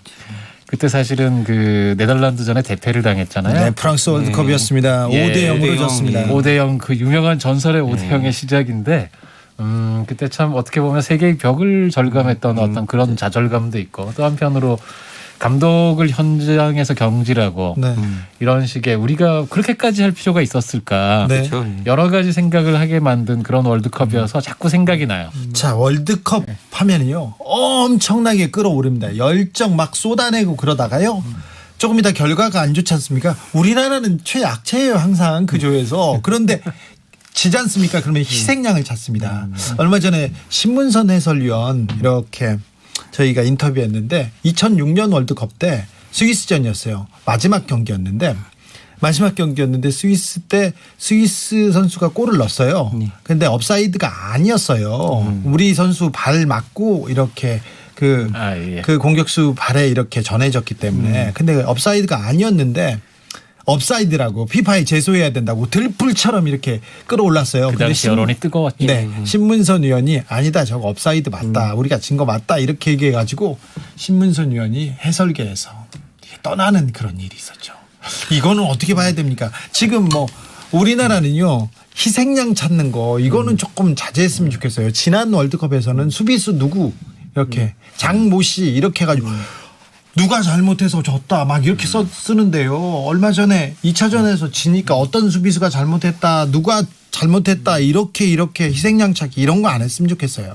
그때 사실은 그 네덜란드전에 대패를 당했잖아요. 네, 프랑스 월드컵이었습니다. 5대 0으로 졌습니다. 5대 0 그 유명한 전설의 5대 0의 시작인데 그때 참 어떻게 보면 세계의 벽을 절감했던 어떤 그런 좌절감도 있고 또 한편으로 감독을 현장에서 경질하고 네. 이런 식의 우리가 그렇게까지 할 필요가 있었을까 네. 여러 가지 생각을 하게 만든 그런 월드컵이어서 자꾸 생각이 나요. 자, 월드컵 하면은요 엄청나게 끌어오릅니다. 열정 막 쏟아내고 그러다가요 조금 이따 결과가 안 좋지 않습니까? 우리나라는 최약체예요 항상 그 조에서. 그런데 지지 않습니까? 그러면 희생양을 찾습니다. 얼마 전에 신문선 해설위원 이렇게 저희가 인터뷰했는데 2006년 월드컵 때 스위스전이었어요. 마지막 경기였는데 스위스 때 스위스 선수가 골을 넣었어요. 근데 업사이드가 아니었어요. 우리 선수 발 맞고 이렇게 그 공격수 발에 이렇게 전해졌기 때문에 근데 업사이드가 아니었는데 업사이드라고 피파에 제소해야 된다고 들불처럼 이렇게 끌어올랐어요. 그 당시 여론이 뜨거웠죠. 네, 신문선 위원이 아니다 저거 업사이드 맞다 우리가 진 거 맞다 이렇게 얘기해가지고 신문선 위원이 해설계에서 떠나는 그런 일이 있었죠. 이거는 어떻게 봐야 됩니까? 지금 뭐 우리나라는요 희생양 찾는 거 이거는 조금 자제했으면 좋겠어요. 지난 월드컵에서는 수비수 누구 이렇게 장모씨 이렇게 해가지고 누가 잘못해서 졌다 막 이렇게 쓰는데요. 얼마 전에 2차전에서 지니까 어떤 수비수가 잘못했다 누가 잘못했다 이렇게 희생양 찾기 이런 거 안 했으면 좋겠어요.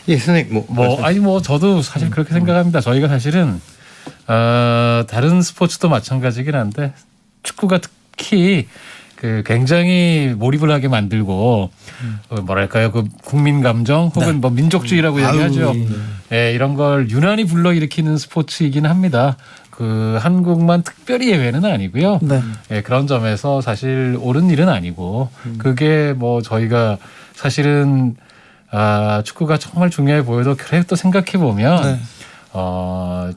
예, 선생님 뭐 저도 사실 그렇게 생각합니다. 저희가 사실은 다른 스포츠도 마찬가지긴 한데 축구가 특히 그 굉장히 몰입을 하게 만들고 뭐랄까요 그 국민 감정 혹은 뭐 민족주의라고 얘기하죠. 예, 이런 걸 유난히 불러일으키는 스포츠이긴 합니다. 그 한국만 특별히 예외는 아니고요. 예, 그런 점에서 사실 옳은 일은 아니고 그게 뭐 저희가 사실은 축구가 정말 중요해 보여도 그래 또 생각해 보면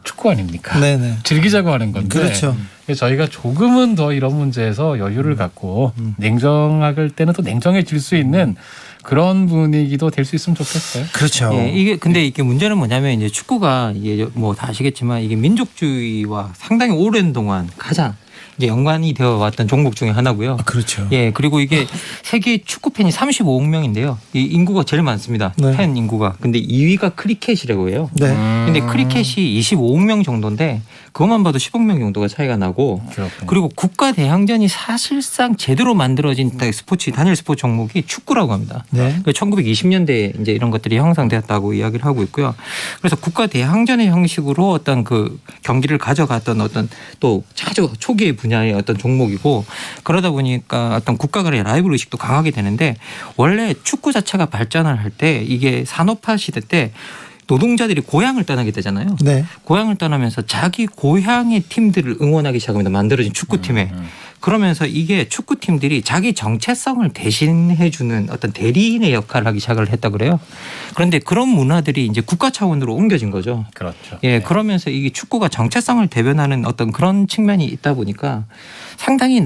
축구 아닙니까? 네네. 즐기자고 하는 건데 그렇죠. 저희가 조금은 더 이런 문제에서 여유를 갖고 냉정할 때는 또 냉정해질 수 있는 그런 분위기도 될 수 있으면 좋겠어요. 그렇죠. 예, 이게 문제는 뭐냐면 이제 축구가 이게 뭐 다 아시겠지만 이게 민족주의와 상당히 오랜 동안 가장 이제 연관이 되어 왔던 종목 중에 하나고요. 그렇죠. 예, 그리고 이게 세계 축구 팬이 35억 명인데요. 이 인구가 제일 많습니다. 네. 팬 인구가. 근데 2위가 크리켓이라고 해요. 네. 근데 크리켓이 25억 명 정도인데 그것만 봐도 10억 명 정도가 차이가 나고 그리고 국가 대항전이 사실상 제대로 만들어진 스포츠 단일 스포츠 종목이 축구라고 합니다. 네. 1920년대에 이제 이런 것들이 형성되었다고 이야기를 하고 있고요. 그래서 국가 대항전의 형식으로 어떤 그 경기를 가져갔던 어떤 또 아주 초기의 분야의 어떤 종목이고 그러다 보니까 어떤 국가 간의 라이벌 의식도 강하게 되는데 원래 축구 자체가 발전을 할 때 이게 산업화 시대 때 노동자들이 고향을 떠나게 되잖아요. 네. 고향을 떠나면서 자기 고향의 팀들을 응원하기 시작합니다. 만들어진 축구팀에. 그러면서 이게 축구팀들이 자기 정체성을 대신해주는 어떤 대리인의 역할을 하기 시작을 했다 그래요. 그런데 그런 문화들이 이제 국가 차원으로 옮겨진 거죠. 그렇죠. 예, 그러면서 이게 축구가 정체성을 대변하는 어떤 그런 측면이 있다 보니까 상당히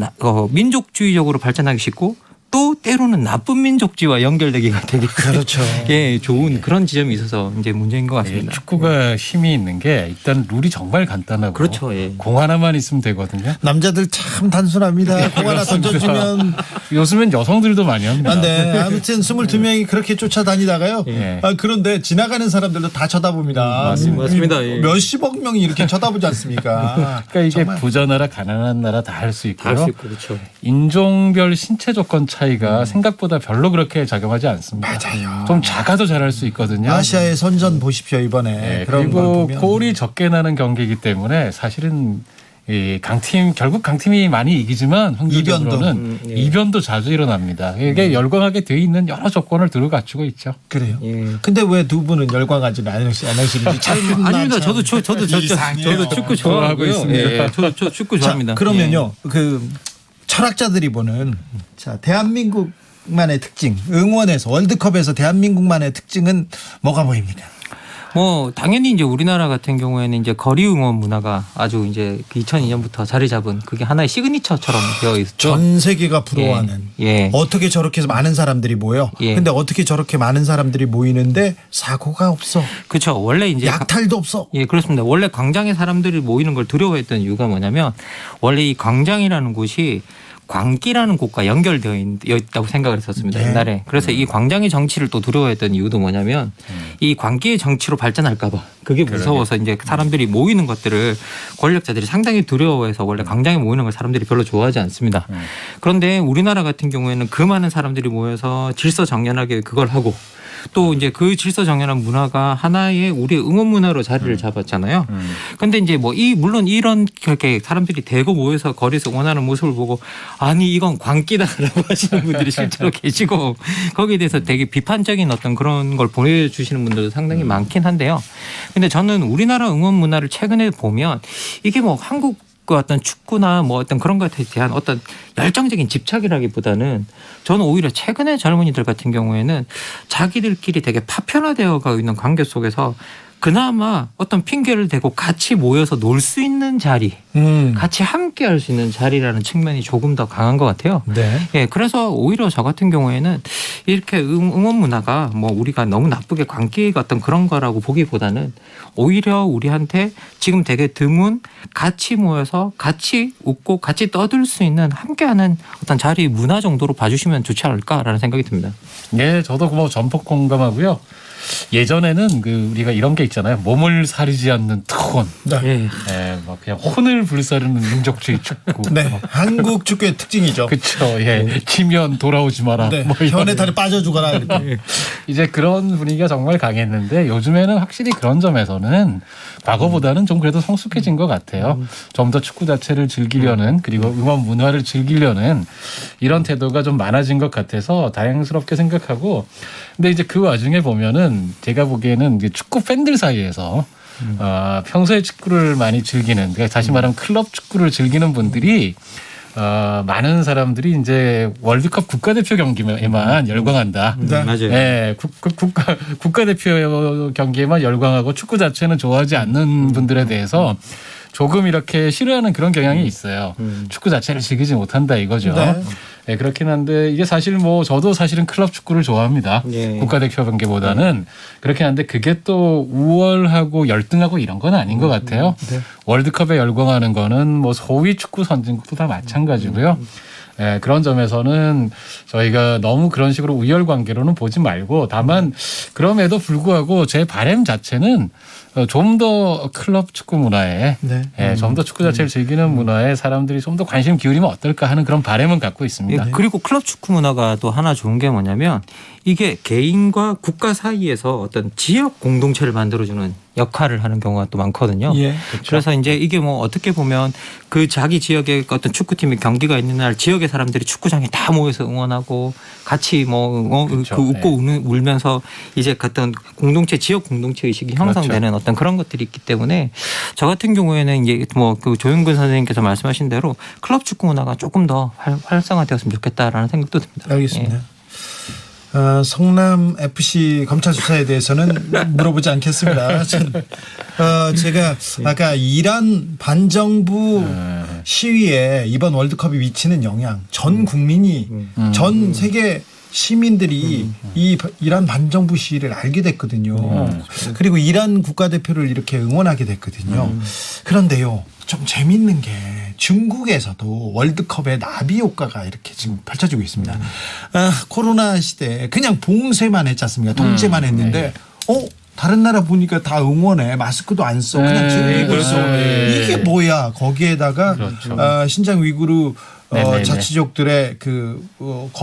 민족주의적으로 발전하기 쉽고 또 때로는 나쁜 민족주의와 연결되기가 되게 그렇죠. 예, 좋은 그런 지점이 있어서 이제 문제인 것 같습니다. 축구가 힘이 있는 게 일단 룰이 정말 간단하고 그렇죠. 예. 공 하나만 있으면 되거든요. 남자들 참 단순합니다. 공 하나 던져주면. 요즘엔 여성들도 많이 합니다. 네. 아무튼 22명이 그렇게 쫓아다니다가요. 예. 그런데 지나가는 사람들도 다 쳐다봅니다. 맞습니다. 예. 몇십억 명이 이렇게 쳐다보지 않습니까? 그러니까 이게 정말. 부자나라 가난한 나라 다 할 수 있고요. 다 할 수 있고 그렇죠. 인종별 신체 조건 차이가 생각보다 별로 그렇게 작용하지 않습니다. 맞아요. 좀 작아도 잘할 수 있거든요. 아시아의 선전 보십시오 이번에. 네, 그런 걸 그리고 보면. 골이 적게 나는 경기이기 때문에 사실은 이 강팀 결국 강팀이 많이 이기지만 확률적으로는 이변도 자주 일어납니다. 이게 열광하게 돼 있는 여러 조건을 두루 갖추고 있죠. 그래요. 예. 근데 왜 두 분은 열광하지는 않으시는지 아닙니다. 저도 축구 좋아하고 있습니다. 예, 저 축구 좋아합니다. 자, 그러면요. 그 철학자들이 보는 자 대한민국만의 특징, 응원에서 월드컵에서 대한민국만의 특징은 뭐가 보입니까? 뭐 당연히 이제 우리나라 같은 경우에는 이제 거리 응원 문화가 아주 이제 2002년부터 자리 잡은 그게 하나의 시그니처처럼 되어 있죠. 전 세계가 부러워하는. 예. 어떻게 저렇게 많은 사람들이 모여? 예. 근데 어떻게 저렇게 많은 사람들이 모이는데 사고가 없어? 그렇죠. 원래 이제 약탈도 없어. 예, 그렇습니다. 원래 광장에 사람들이 모이는 걸 두려워했던 이유가 뭐냐면 원래 이 광장이라는 곳이 광기라는 곳과 연결되어 있다고 생각을 했었습니다. 네. 옛날에. 그래서 이 광장의 정치를 또 두려워했던 이유도 뭐냐면 이 광기의 정치로 발전할까 봐. 그게 무서워서 이제 사람들이 모이는 것들을 권력자들이 상당히 두려워해서 원래 광장에 모이는 걸 사람들이 별로 좋아하지 않습니다. 그런데 우리나라 같은 경우에는 그 많은 사람들이 모여서 질서정연하게 그걸 하고 또 이제 그 질서정연한 문화가 하나의 우리의 응원 문화로 자리를 잡았잖아요. 그런데 이제 뭐 물론 이런 그렇게 사람들이 대거 모여서 거리에서 응원하는 모습을 보고 아니 이건 광기다라고 하시는 분들이 실제로 계시고 거기에 대해서 되게 비판적인 어떤 그런 걸 보여주시는 분들도 상당히 많긴 한데요. 근데 저는 우리나라 응원 문화를 최근에 보면 이게 뭐 한국 그 어떤 축구나 뭐 어떤 그런 것에 대한 어떤 열정적인 집착이라기보다는 저는 오히려 최근의 젊은이들 같은 경우에는 자기들끼리 되게 파편화되어 가고 있는 관계 속에서 그나마 어떤 핑계를 대고 같이 모여서 놀 수 있는 자리, 같이 함께 할 수 있는 자리라는 측면이 조금 더 강한 것 같아요. 네. 예, 그래서 오히려 저 같은 경우에는 이렇게 응원 문화가 뭐 우리가 너무 나쁘게 광기 어떤 그런 거라고 보기보다는 오히려 우리한테 지금 되게 드문 같이 모여서 같이 웃고 같이 떠들 수 있는 함께하는 어떤 자리 문화 정도로 봐주시면 좋지 않을까라는 생각이 듭니다. 예, 저도 뭐 전폭 공감하고요. 예전에는 그 우리가 이런 게 있잖아요. 몸을 사리지 않는 특혼. 네. 예, 뭐 그냥 혼을 불사르는 민족주의 축구. 네. 한국 축구의 특징이죠. 그렇죠. 예. 치면 돌아오지 마라. 네. 뭐 이런. 현에 다리 빠져 죽어라 이렇게. 이제 그런 분위기가 정말 강했는데 요즘에는 확실히 그런 점에서는 과거보다는 좀 그래도 성숙해진 것 같아요. 좀 더 축구 자체를 즐기려는 그리고 응원 문화를 즐기려는 이런 태도가 좀 많아진 것 같아서 다행스럽게 생각하고 근데 이제 그 와중에 보면은 제가 보기에는 이제 축구 팬들 사이에서 평소에 축구를 많이 즐기는 그러니까 다시 말하면 클럽 축구를 즐기는 분들이 많은 사람들이 이제 월드컵 국가대표 경기에만 열광한다. 네. 맞아요. 네, 국가대표 경기에만 열광하고 축구 자체는 좋아하지 않는 분들에 대해서 조금 이렇게 싫어하는 그런 경향이 있어요. 축구 자체를 즐기지 못한다 이거죠. 네. 예, 그렇긴 한데 이게 사실 뭐 저도 사실은 클럽 축구를 좋아합니다. 예. 국가대표 경기보다는 그렇긴 한데 그게 또 우월하고 열등하고 이런 건 아닌 것 같아요. 네. 월드컵에 열광하는 거는 뭐 소위 축구 선진국도 다 마찬가지고요. 예, 그런 점에서는 저희가 너무 그런 식으로 우열 관계로는 보지 말고 다만 그럼에도 불구하고 제 바람 자체는 좀 더 클럽 축구 문화에 네. 예, 좀 더 축구 자체를 즐기는 문화에 사람들이 좀 더 관심 기울이면 어떨까 하는 그런 바람은 갖고 있습니다. 예, 그리고 클럽 축구 문화가 또 하나 좋은 게 뭐냐면 이게 개인과 국가 사이에서 어떤 지역 공동체를 만들어주는 역할을 하는 경우가 또 많거든요. 예. 그렇죠. 그래서 이제 이게 뭐 어떻게 보면 그 자기 지역에 어떤 축구팀이 경기가 있는 날 지역의 사람들이 축구장에 다 모여서 응원하고 같이 뭐 그렇죠. 그 웃고 울면서 이제 어떤 공동체 지역 공동체 의식이 형성되는 그렇죠. 어떤 그런 것들이 있기 때문에 저 같은 경우에는 이제 뭐 그 조윤근 선생님께서 말씀하신 대로 클럽 축구 문화가 조금 더 활성화되었으면 좋겠다라는 생각도 듭니다. 알겠습니다. 성남 FC 검찰 수사에 대해서는 물어보지 않겠습니다. 제가 아까 이란 반정부 시위에 이번 월드컵이 미치는 영향, 전 국민이 전 세계 시민들이 이 이란 반정부 시위를 알게 됐거든요. 그리고 이란 국가대표를 이렇게 응원하게 됐거든요. 그런데요, 좀 재밌는 게 중국에서도 월드컵의 나비 효과가 이렇게 지금 펼쳐지고 있습니다. 코로나 시대에 그냥 봉쇄만 했지 않습니까? 통제만 했는데 다른 나라 보니까 다 응원해. 마스크도 안 써. 그냥 즐기고 있어. 이게 뭐야. 거기에다가 그렇죠. 신장 위구르 자치족들의 그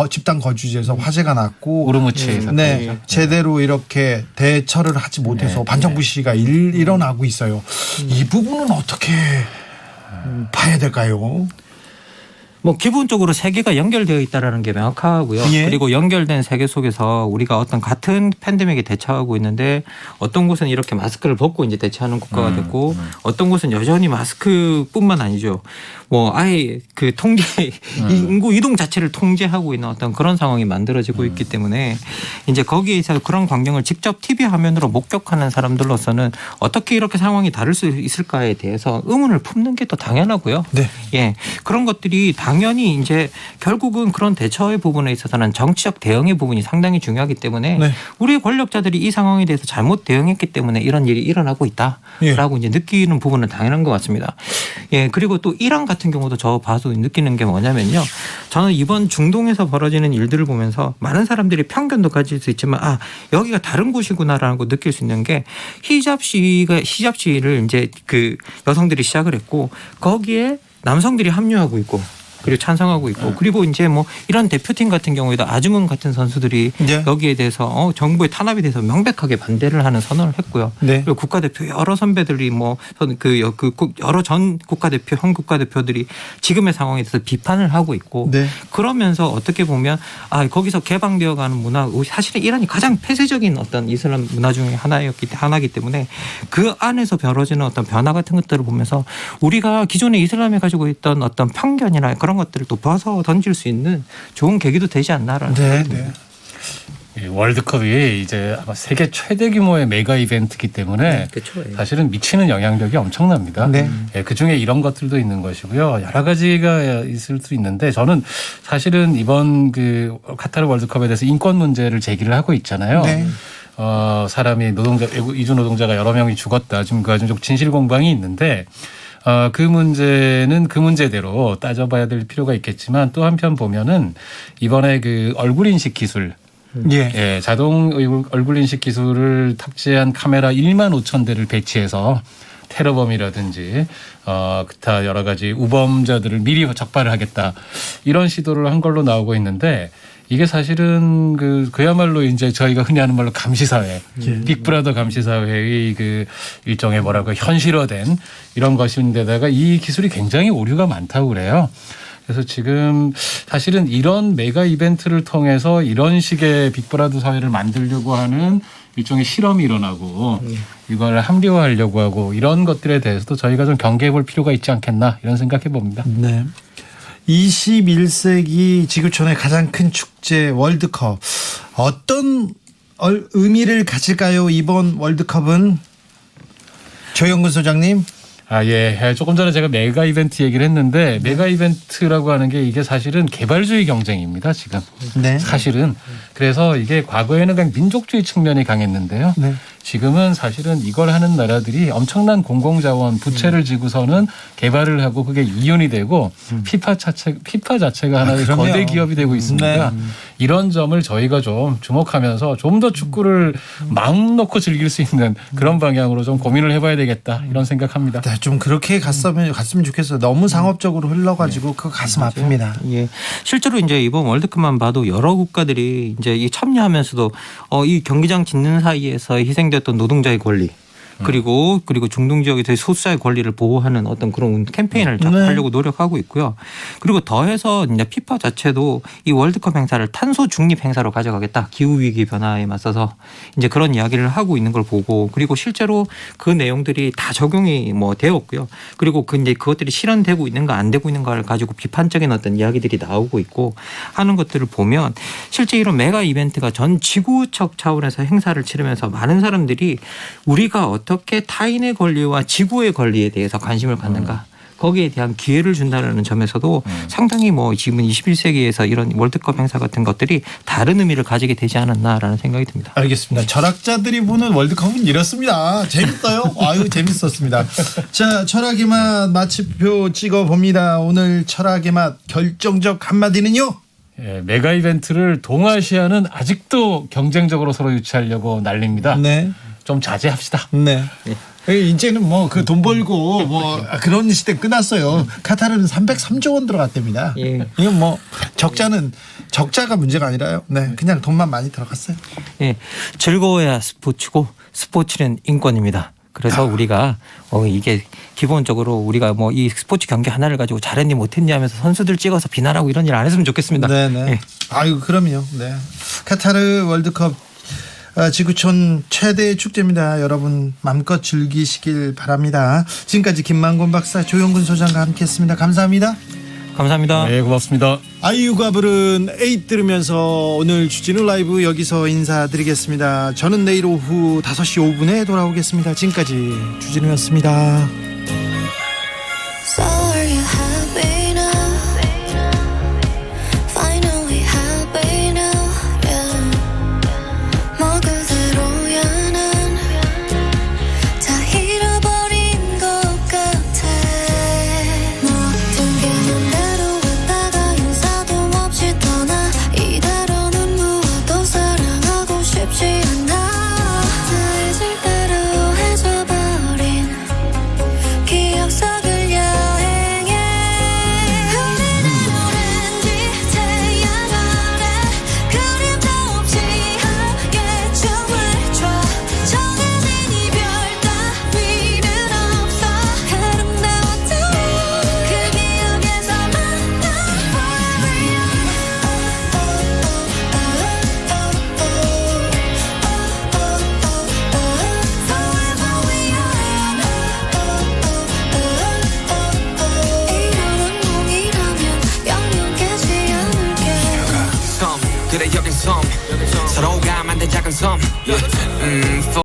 집단 거주지에서 화재가 났고 우르무치 네, 제대로 이렇게 대처를 하지 못해서 반정부 시위가 일어나고 있어요. 이 부분은 어떻게 봐야 될까요? 뭐 기본적으로 세계가 연결되어 있다라는 게 명확하고요. 예. 그리고 연결된 세계 속에서 우리가 어떤 같은 팬데믹에 대처하고 있는데 어떤 곳은 이렇게 마스크를 벗고 이제 대처하는 국가가 됐고 어떤 곳은 여전히 마스크뿐만 아니죠. 뭐 아예 그 통제 이 인구 이동 자체를 통제하고 있는 어떤 그런 상황이 만들어지고 있기 때문에 이제 거기에 있어서 그런 광경을 직접 TV 화면으로 목격하는 사람들로서는 어떻게 이렇게 상황이 다를 수 있을까에 대해서 의문을 품는 게 또 당연하고요. 네. 예. 그런 것들이 당연히 이제 결국은 그런 대처의 부분에 있어서는 정치적 대응의 부분이 상당히 중요하기 때문에 네. 우리의 권력자들이 이 상황에 대해서 잘못 대응했기 때문에 이런 일이 일어나고 있다라고 이제 느끼는 부분은 당연한 것 같습니다. 예. 그리고 또 이란 같은 경우도 저 봐서 느끼는 게 뭐냐면요. 저는 이번 중동에서 벌어지는 일들을 보면서 많은 사람들이 편견도 가질 수 있지만 여기가 다른 곳이구나라는 거 느낄 수 있는 게 히잡 시위를 이제 그 여성들이 시작을 했고 거기에 남성들이 합류하고 있고 그리고 찬성하고 있고 그리고 이제 뭐 이런 대표팀 같은 경우에도 아즈문 같은 선수들이 여기에 대해서 정부의 탄압에 대해서 명백하게 반대를 하는 선언을 했고요. 네. 그리고 국가대표 여러 선배들이 뭐 여러 전 국가대표 현 국가대표들이 지금의 상황에 대해서 비판을 하고 있고 네. 그러면서 어떻게 보면 거기서 개방되어가는 문화 사실은 이란이 가장 폐쇄적인 어떤 이슬람 문화 중에 하나이기 때문에 그 안에서 벌어지는 어떤 변화 같은 것들을 보면서 우리가 기존에 이슬람에 가지고 있던 어떤 편견이나 그런 것들을 또 벗어 던질 수 있는 좋은 계기도 되지 않나라는 생각이 듭니다. 이 월드컵이 이제 아마 세계 최대 규모의 메가 이벤트이기 때문에 그렇죠. 사실은 미치는 영향력이 엄청납니다. 네. 예, 그중에 이런 것들도 있는 것이고요. 여러 가지가 있을 수 있는데 저는 사실은 이번 그 카타르 월드컵에 대해서 인권 문제를 제기를 하고 있잖아요. 네. 사람이 이주 노동자가 여러 명이 죽었다. 지금 그 아주 진실 공방이 있는데 그 문제는 그 문제대로 따져봐야 될 필요가 있겠지만 또 한편 보면은 이번에 그 얼굴 인식 기술 예, 자동 얼굴 인식 기술을 탑재한 카메라 1만 5천 대를 배치해서 테러범이라든지 기타 여러 가지 우범자들을 미리 적발을 하겠다 이런 시도를 한 걸로 나오고 있는데 이게 사실은 그야말로 이제 저희가 흔히 하는 말로 감시사회, 빅브라더 감시사회의 그 일종의 현실화된 이런 것인데다가 이 기술이 굉장히 오류가 많다고 그래요. 그래서 지금 사실은 이런 메가 이벤트를 통해서 이런 식의 빅브라더 사회를 만들려고 하는 일종의 실험이 일어나고 이걸 합리화하려고 하고 이런 것들에 대해서도 저희가 좀 경계해 볼 필요가 있지 않겠나 이런 생각해 봅니다. 네. 21세기 지구촌의 가장 큰 축제 월드컵 어떤 의미를 가질까요? 이번 월드컵은 조영근 소장님. 예. 조금 전에 제가 메가 이벤트 얘기를 했는데 메가 이벤트라고 하는 게 이게 사실은 개발주의 경쟁입니다. 지금. 네. 사실은. 그래서 이게 과거에는 그냥 민족주의 측면이 강했는데요. 네. 지금은 사실은 이걸 하는 나라들이 엄청난 공공자원 부채를 지고서는 개발을 하고 그게 이윤이 되고 피파 자체가 하나의 그럼요. 거대 기업이 되고 있습니다. 이런 점을 저희가 좀 주목하면서 좀 더 축구를 마음 놓고 즐길 수 있는 그런 방향으로 좀 고민을 해봐야 되겠다 이런 생각합니다. 네, 좀 그렇게 갔으면 좋겠어요. 너무 상업적으로 흘러가지고 그거 가슴 아픕니다. 예. 실제로 이제 이번 월드컵만 봐도 여러 국가들이 이제 이 참여하면서도 이 경기장 짓는 사이에서 희생됐던 노동자의 권리 그리고 중동 지역에서의 소수자의 권리를 보호하는 어떤 그런 캠페인을 하려고 노력하고 있고요. 그리고 더해서 이제 피파 자체도 이 월드컵 행사를 탄소 중립 행사로 가져가겠다. 기후 위기 변화에 맞서서 이제 그런 이야기를 하고 있는 걸 보고 그리고 실제로 그 내용들이 다 적용이 되었고요. 그리고 이제 그것들이 실현되고 있는가 안 되고 있는가를 가지고 비판적인 어떤 이야기들이 나오고 있고 하는 것들을 보면 실제 이런 메가 이벤트가 전 지구적 차원에서 행사를 치르면서 많은 사람들이 우리가 어떻게 타인의 권리와 지구의 권리에 대해서 관심을 갖는가 거기에 대한 기회를 준다는 점에서도 상당히 지금 21세기에서 이런 월드컵 행사 같은 것들이 다른 의미를 가지게 되지 않았나라는 생각이 듭니다. 알겠습니다. 철학자들이 보는 월드컵은 이렇습니다. 재밌어요. 아유 재밌었습니다. 자 철학의 맛 마침표 찍어봅니다. 오늘 철학의 맛 결정적 한마디는요. 예, 메가 이벤트를 동아시아는 아직도 경쟁적으로 서로 유치하려고 난립니다. 네. 좀 자제합시다. 네. 이제는 그 돈 벌고 그런 시대 끝났어요. 카타르는 303조 원 들어갔답니다. 예. 이건 적자가 문제가 아니라요. 네, 그냥 돈만 많이 들어갔어요. 예, 즐거워야 스포츠고 스포츠는 인권입니다. 그래서 우리가 이게 기본적으로 우리가 이 스포츠 경기 하나를 가지고 잘했니 못했니 하면서 선수들 찍어서 비난하고 이런 일 안 했으면 좋겠습니다. 네네. 예. 아유 그럼요. 네. 카타르 월드컵 지구촌 최대의 축제입니다. 여러분 마음껏 즐기시길 바랍니다. 지금까지 김만곤 박사 조영근 소장과 함께했습니다. 감사합니다. 감사합니다. 네, 고맙습니다. 아이유가 부른 에잇 들으면서 오늘 주진우 라이브 여기서 인사드리겠습니다. 저는 내일 오후 5시 5분에 돌아오겠습니다. 지금까지 주진우였습니다. So are you happy now? Finally happy now, yeah. 뭐 그대로야 난 다 잃어버린 것 같아. 모든 게 맘대로 갔다가 인사도 없이 떠나 이대로는 무엇도 사랑하고 싶지 않아. 다 잊을 대로 해줘버린 기억 속을 여행해. 우리는 오렌지 태양 아래 그림자 없이 함께 춤을 춰. 정해진 이별 따위는 없어. 아름다웠던 그 기억에서 만나 forever 이런 운명이라면 영영 깨지 않을게. 그래 여긴 섬 서로가 만든 작은 섬